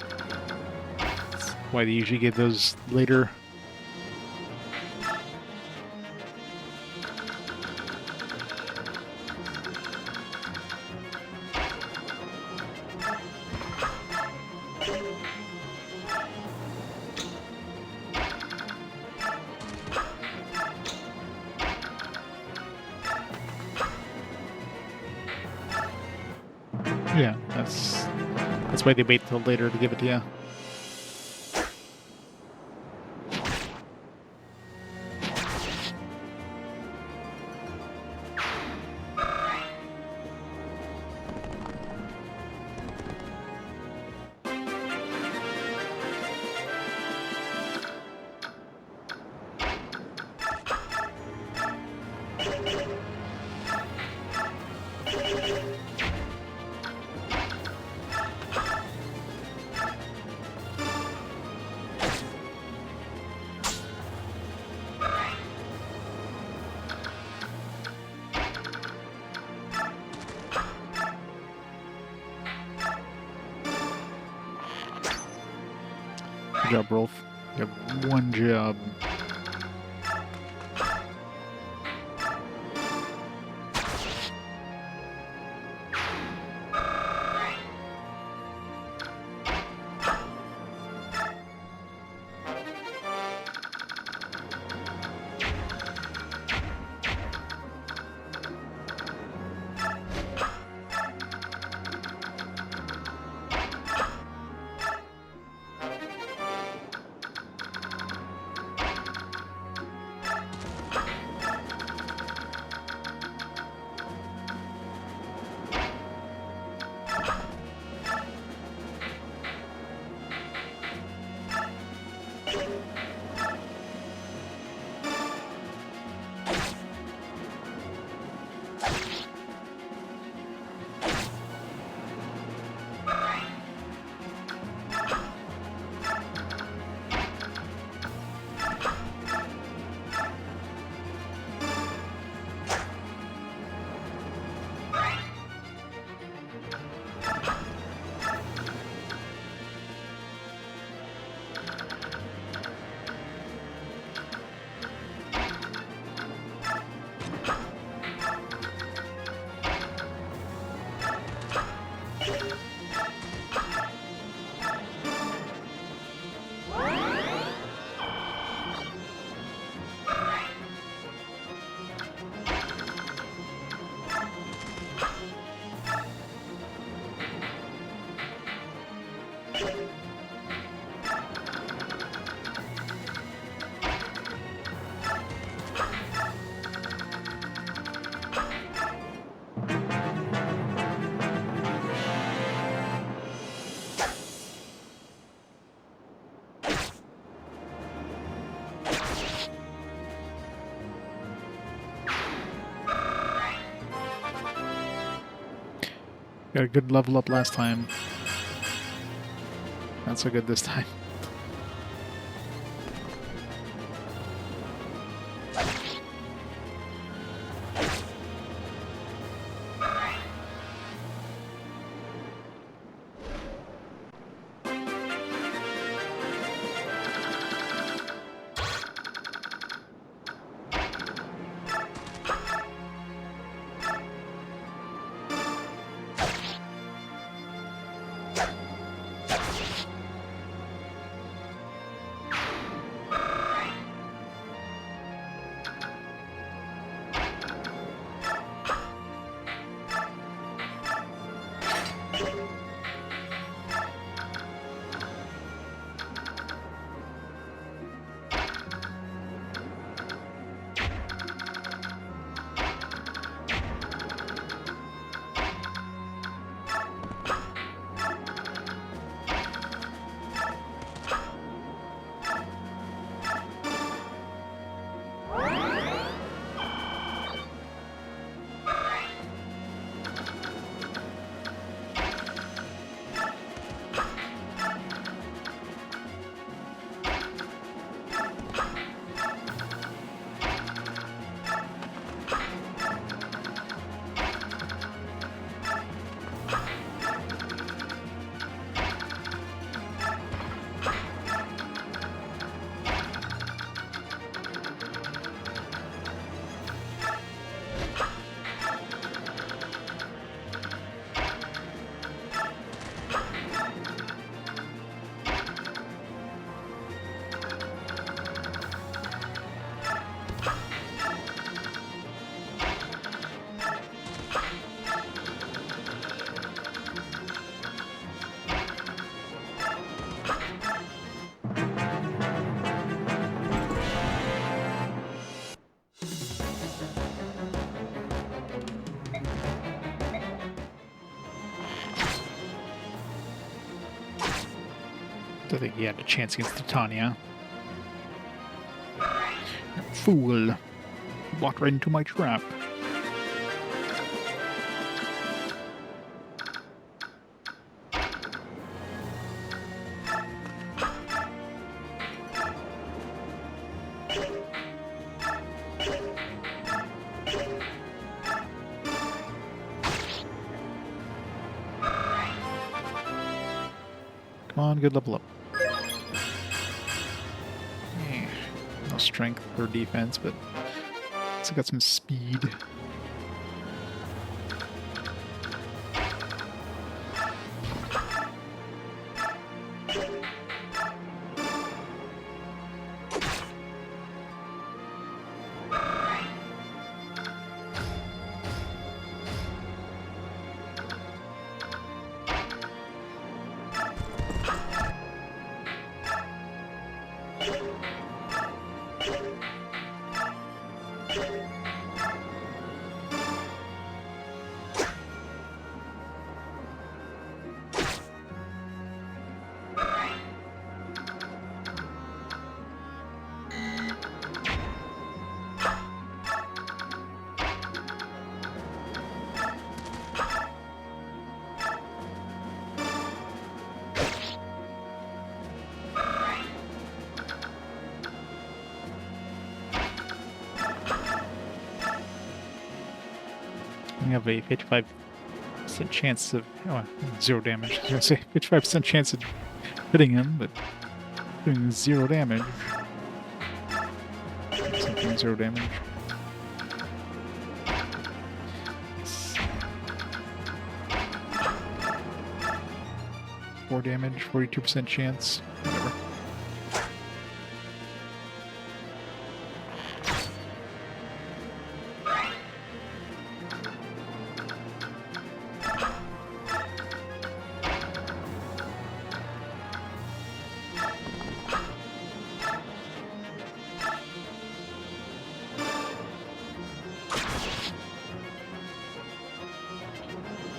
[SPEAKER 1] That's why they usually get those later. Yeah, that's why they wait till later to give it to you. Good job, Rolf. You have one job. Got a good level up last time. Not so good this time. Don't think he had a chance against Titania. Fool. Walked right into my trap. Come on, good level up. Yeah, no strength or defense, but it's got some speed. I have a 55% chance of 0 damage. I was gonna say 55% chance of hitting him, but doing 0 damage. Something 0 damage. Yes. 4 damage, 42% chance. Whatever.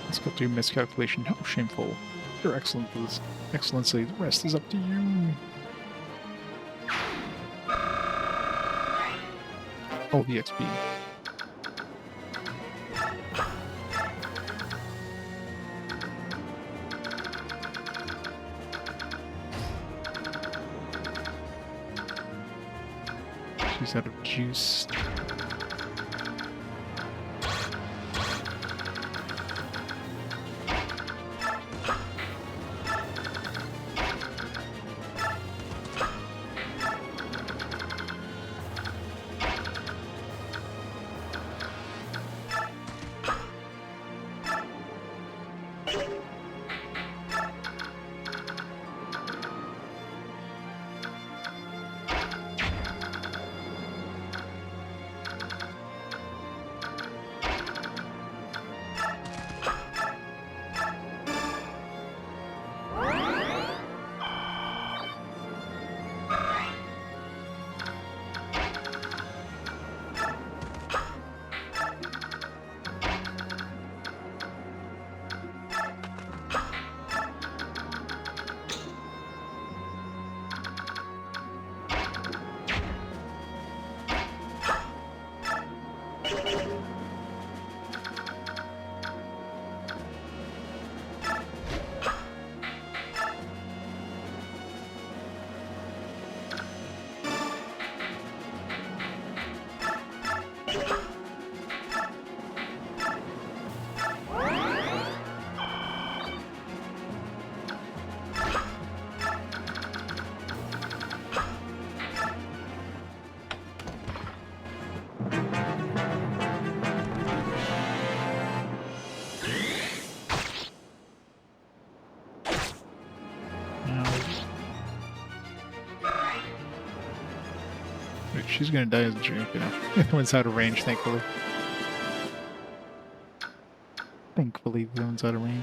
[SPEAKER 1] Let's go through miscalculation. How shameful. You're excellent for this. Excellency. The rest is up to you. Oh, the XP. She's out of juice. She's gonna die, isn't she? You know, the one's out of range, thankfully. Thankfully, the one's out of range.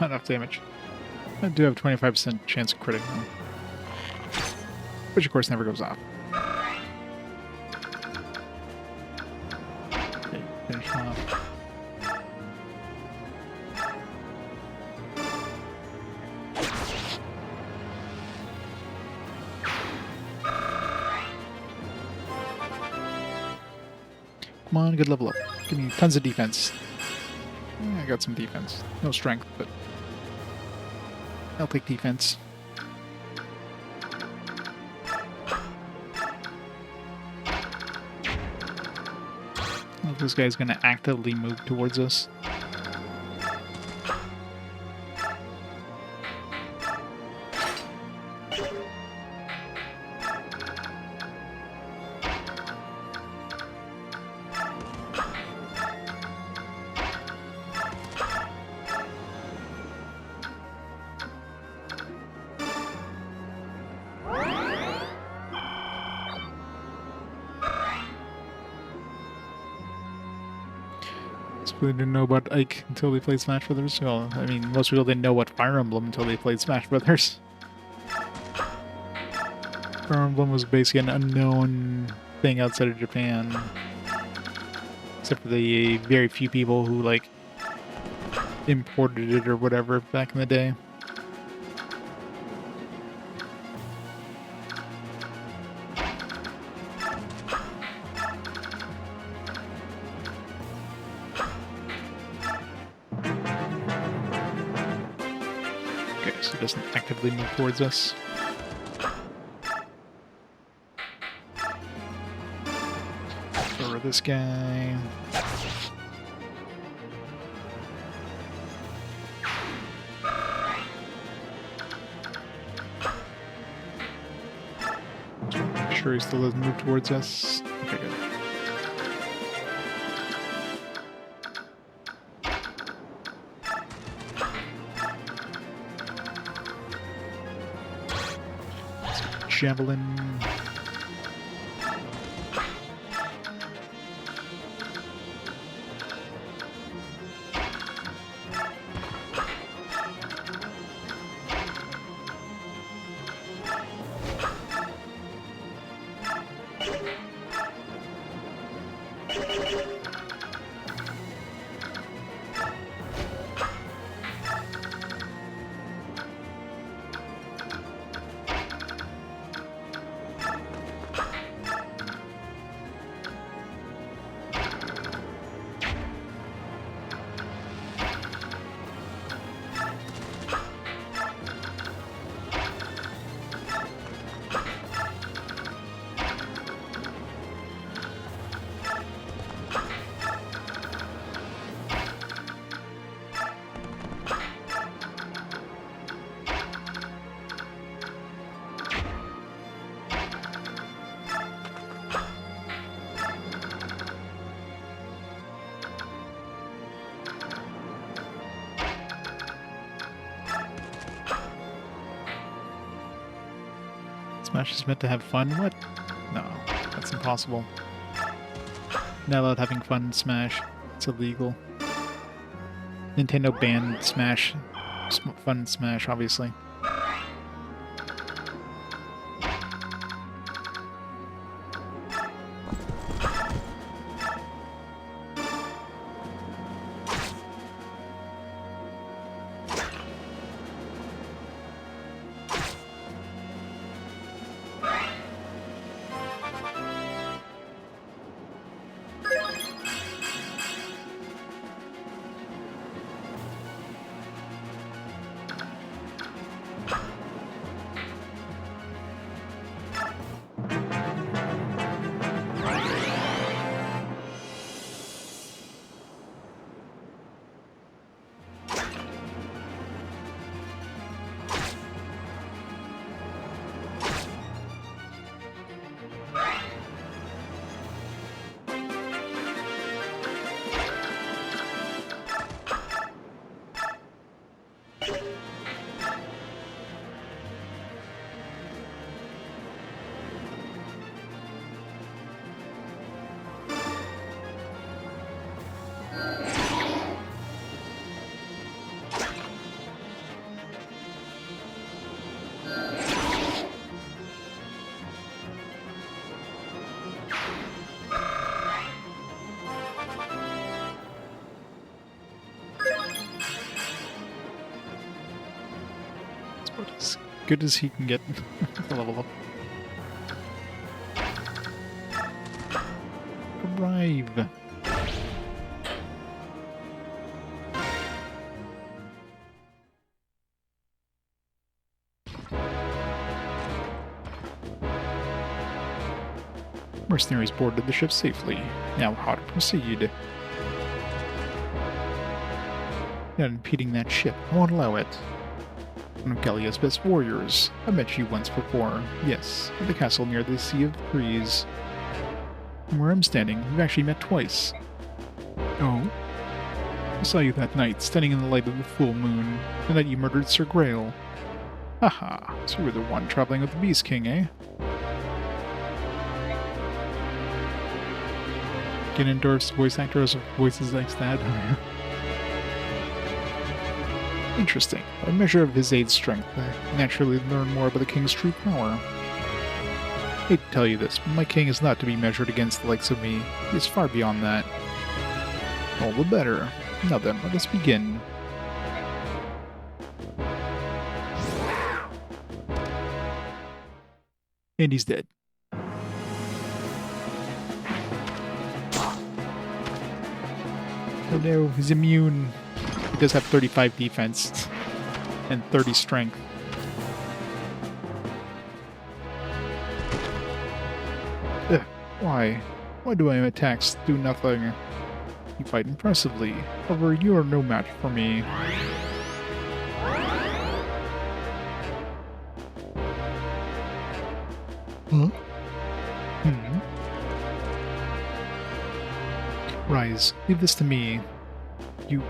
[SPEAKER 1] Not enough damage. I do have 25% chance of critting though. Which of course never goes off. Okay, finish him off. Come on, good level up. Give me tons of defense. Yeah, I got some defense. No strength, but I'll take defense. Oh, this guy's gonna actively move towards us. People didn't know about Ike until they played Smash Brothers. Well, I mean, most people didn't know what Fire Emblem until they played Smash Brothers. Fire Emblem was basically an unknown thing outside of Japan. Except for the very few people who, like, imported it or whatever back in the day. So it doesn't actively move towards us. Over this guy. Make sure he still doesn't move towards us. Okay, good. Javelin. Smash is meant to have fun? What? No, that's impossible. Not allowed having fun in Smash. It's illegal. Nintendo banned Smash. Fun in Smash, obviously. good as he can get to level up. Arrive. Mercenaries boarded the ship safely. Now how to proceed? Not impeding that ship. I won't allow it. One of Gallia's best warriors. I met you once before. Yes, at the castle near the Sea of Trees. From where I'm standing, we've actually met twice. Oh? I saw you that night, standing in the light of the full moon. The night you murdered Sir Greil. Haha, so you were the one traveling with the Beast King, eh? Can endorse voice actors with voices like that. Interesting. By measure of his aid's strength, I naturally learn more about the king's true power. I hate to tell you this, but my king is not to be measured against the likes of me. He is far beyond that. All the better. Now then, let us begin. And he's dead. Oh no, he's immune. He does have 35 defense and 30 strength. Ugh, why? Why do my attacks do nothing? You fight impressively. However, you are no match for me. Huh? Rise, leave this to me. You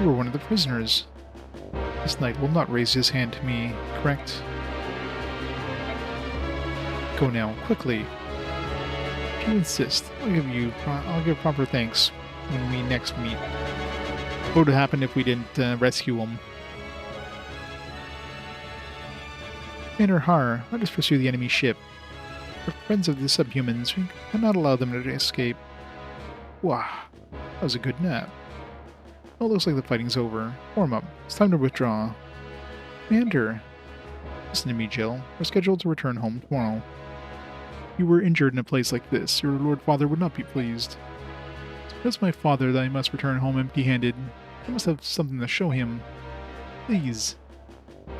[SPEAKER 1] were one of the prisoners. This knight will not raise his hand to me, correct? Go now, quickly. If you insist, I'll give proper thanks when we next meet. What would happen if we didn't rescue him? Commander Har, let us pursue the enemy ship. We're friends of the subhumans. We cannot allow them to escape. Wow, that was a good nap. Well, it looks like the fighting's over. Form up. It's time to withdraw. Commander, listen to me, Jill. We're scheduled to return home tomorrow. You were injured in a place like this. Your Lord Father would not be pleased. It's because my father that I must return home empty-handed. I must have something to show him. Please.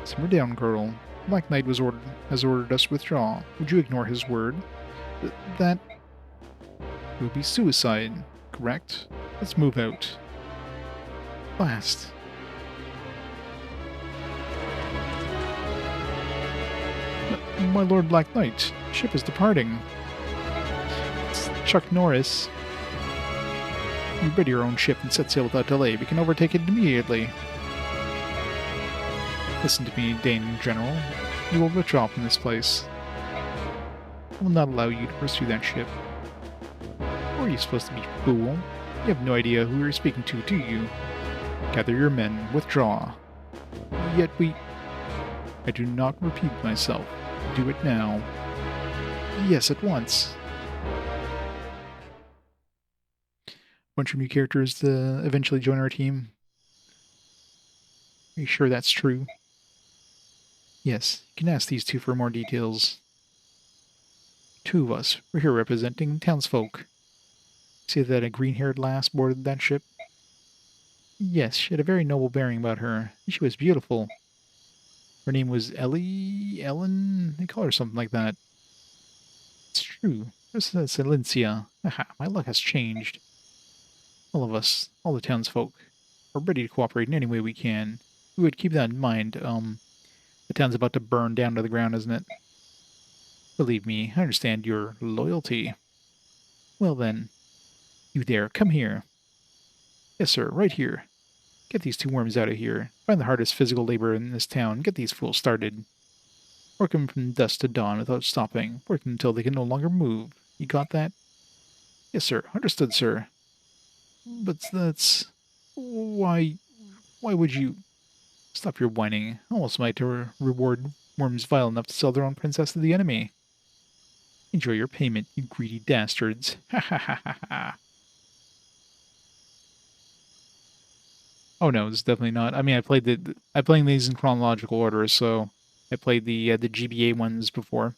[SPEAKER 1] Simmer down, girl. The Black Knight has ordered us to withdraw. Would you ignore his word? That will be suicide, correct? Let's move out. Fast. My Lord Black Knight, ship is departing. It's Chuck Norris. You ready your own ship and set sail without delay. We can overtake it immediately. Listen to me, Daein General. You will withdraw from this place. I will not allow you to pursue that ship. Who are you supposed to be, fool? You have no idea who you're speaking to, do you? Gather your men, withdraw. Yet I do not repeat myself. Do it now. Yes, at once. Bunch of new characters to eventually join our team. Are you sure that's true? Yes, you can ask these two for more details. Two of us. We're here representing townsfolk. See that a green-haired lass boarded that ship? Yes, she had a very noble bearing about her. She was beautiful. Her name was Ellen? They call her something like that. It's true. This is Silencia. Aha, my luck has changed. All of us, all the townsfolk, are ready to cooperate in any way we can. We would keep that in mind. The town's about to burn down to the ground, isn't it? Believe me, I understand your loyalty. Well then, you there, come here. Yes, sir, right here. Get these two worms out of here. Find the hardest physical labor in this town. Get these fools started. Work them from dusk to dawn without stopping. Work them until they can no longer move. You got that? Yes, sir. Understood, sir. But that's... Why would you... Stop your whining. I almost might reward worms vile enough to sell their own princess to the enemy. Enjoy your payment, you greedy dastards. Ha ha ha ha ha. Oh no, it's definitely not. I mean, I'm playing these in chronological order, so I played the GBA ones before.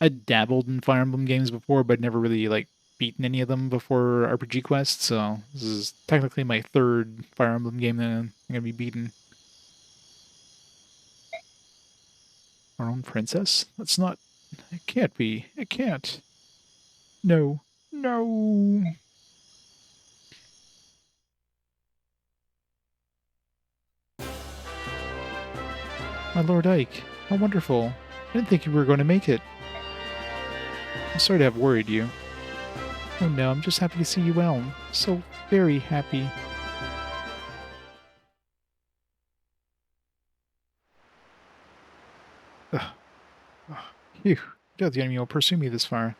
[SPEAKER 1] I dabbled in Fire Emblem games before, but never really like beaten any of them before RPG Quest. So this is technically my third Fire Emblem game that I'm gonna be beating. Our own princess? That's not. It can't be. It can't. No. No. My Lord Ike. How wonderful. I didn't think you were going to make it. I'm sorry to have worried you. Oh no, I'm just happy to see you well. So very happy. Ugh. Ugh. Phew. Doubt the enemy will pursue me this far.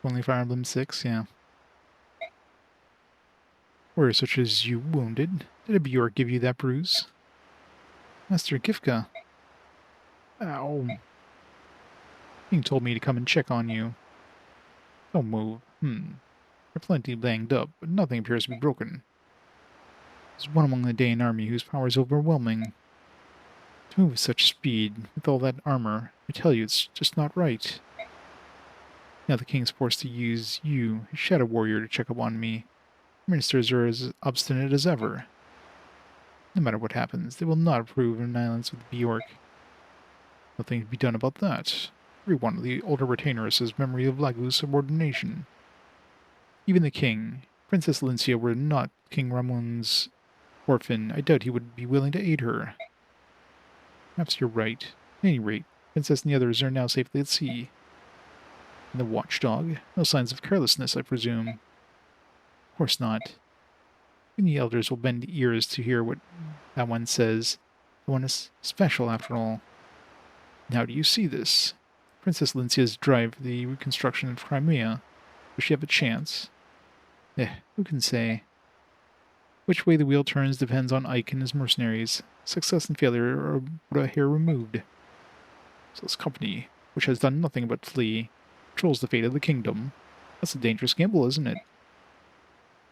[SPEAKER 1] Only Fire Emblem 6, yeah. Were such as you wounded? Did a Bjork give you that bruise? Master Gifka. Ow. King told me to come and check on you. Don't move. You're plenty banged up, but nothing appears to be broken. There's one among the Daein army whose power is overwhelming. To move with such speed, with all that armor, I tell you, it's just not right. Now the king's forced to use you, his shadow warrior, to check up on me. Ministers are as obstinate as ever. No matter what happens, they will not approve of an alliance with Bjork. Nothing can be done about that. Every one of the older retainers has memory of Lagu's subordination. Even the king, Princess Lincia, were not King Ramon's orphan, I doubt he would be willing to aid her. Perhaps you're right. At any rate, Princess and the others are now safely at sea. And the watchdog? No signs of carelessness, I presume. Of course not. Even the elders will bend ears to hear what that one says. The one is special, after all. Now do you see this? Princess Lincia's drive for the reconstruction of Crimea. Does she have a chance? Who can say? Which way the wheel turns depends on Ike and his mercenaries. Success and failure are but a hair removed. So this company, which has done nothing but flee, controls the fate of the kingdom. That's a dangerous gamble, isn't it?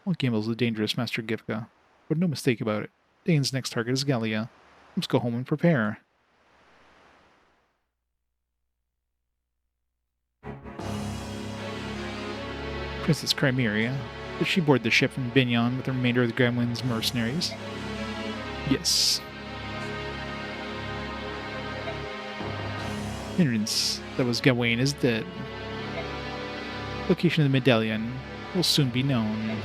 [SPEAKER 1] All gambles are dangerous, Master Gifka, but no mistake about it. Daein's next target is Gallia. Let's go home and prepare. Princess Crimea. Did she board the ship from Binyan with the remainder of the Gremlin's mercenaries? Yes. Hindrance that was Gawain is dead. Location of the medallion will soon be known.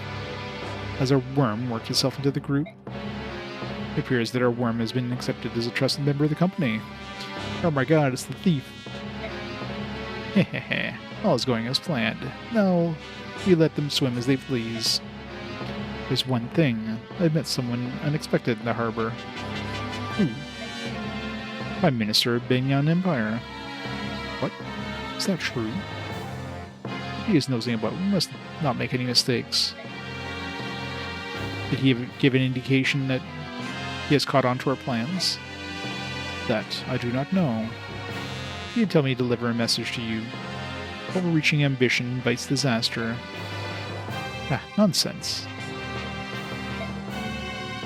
[SPEAKER 1] Has our worm worked itself into the group? It appears that our worm has been accepted as a trusted member of the company. Oh my god, it's the thief. Hehehe, all is going as planned. No, we let them swim as they please. There's one thing. I met someone unexpected in the harbor. Who? Prime Minister of Binyan Empire. What? Is that true? He is nosing about. We must not make any mistakes. Did he give an indication that he has caught on to our plans? That I do not know. He did tell me to deliver a message to you. Overreaching ambition invites disaster. Nonsense.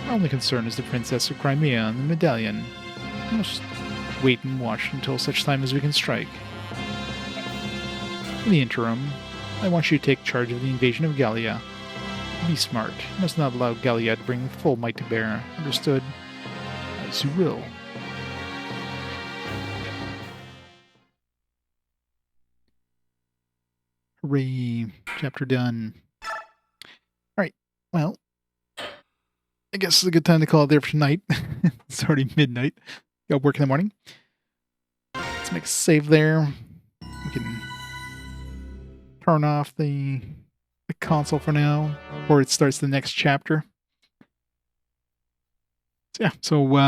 [SPEAKER 1] Our only concern is the Princess of Crimea and the medallion. We must wait and watch until such time as we can strike. In the interim, I want you to take charge of the invasion of Gallia. Be smart. You must not allow Gallia to bring full might to bear. Understood? As you will. Hooray. Chapter done. Alright, well, I guess it's a good time to call it there for tonight. It's already midnight. Got work in the morning. Let's make a save there. We can turn off the console for now, before it starts the next chapter. So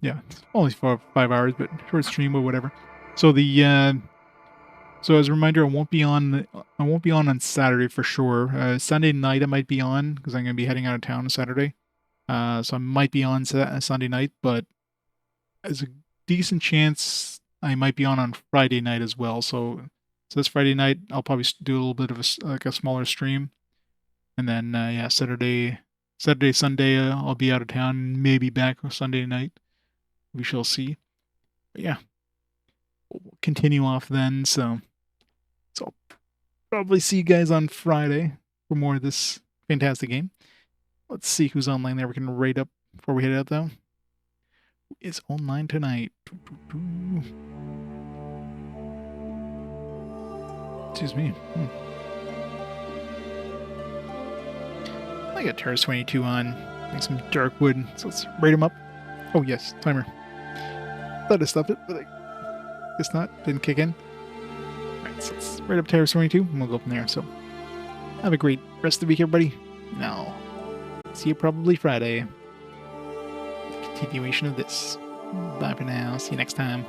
[SPEAKER 1] yeah, it's only for 5 hours, but short stream or whatever. So so as a reminder, I won't be on Saturday for sure. Sunday night I might be on because I'm gonna be heading out of town on Saturday. So I might be on Sunday night, but there's a decent chance I might be on Friday night as well. So this Friday night I'll probably do a little bit of a smaller stream, and then Saturday, Sunday I'll be out of town, maybe back Sunday night. We shall see. But yeah, we'll continue off then. So I'll probably see you guys on Friday for more of this fantastic game. Let's see who's online there. We can rate up before we head out, though. Who is online tonight? Excuse me. I got Terrace 22 on. Make some dark wood. So let's rate him up. Oh, yes. Timer. Thought I stopped it, but I guess not. Didn't kick in. Alright, so let's rate up Terrace 22 and we'll go from there. So have a great rest of the week, everybody. Now, see you probably Friday. Continuation of this. Bye for now. See you next time.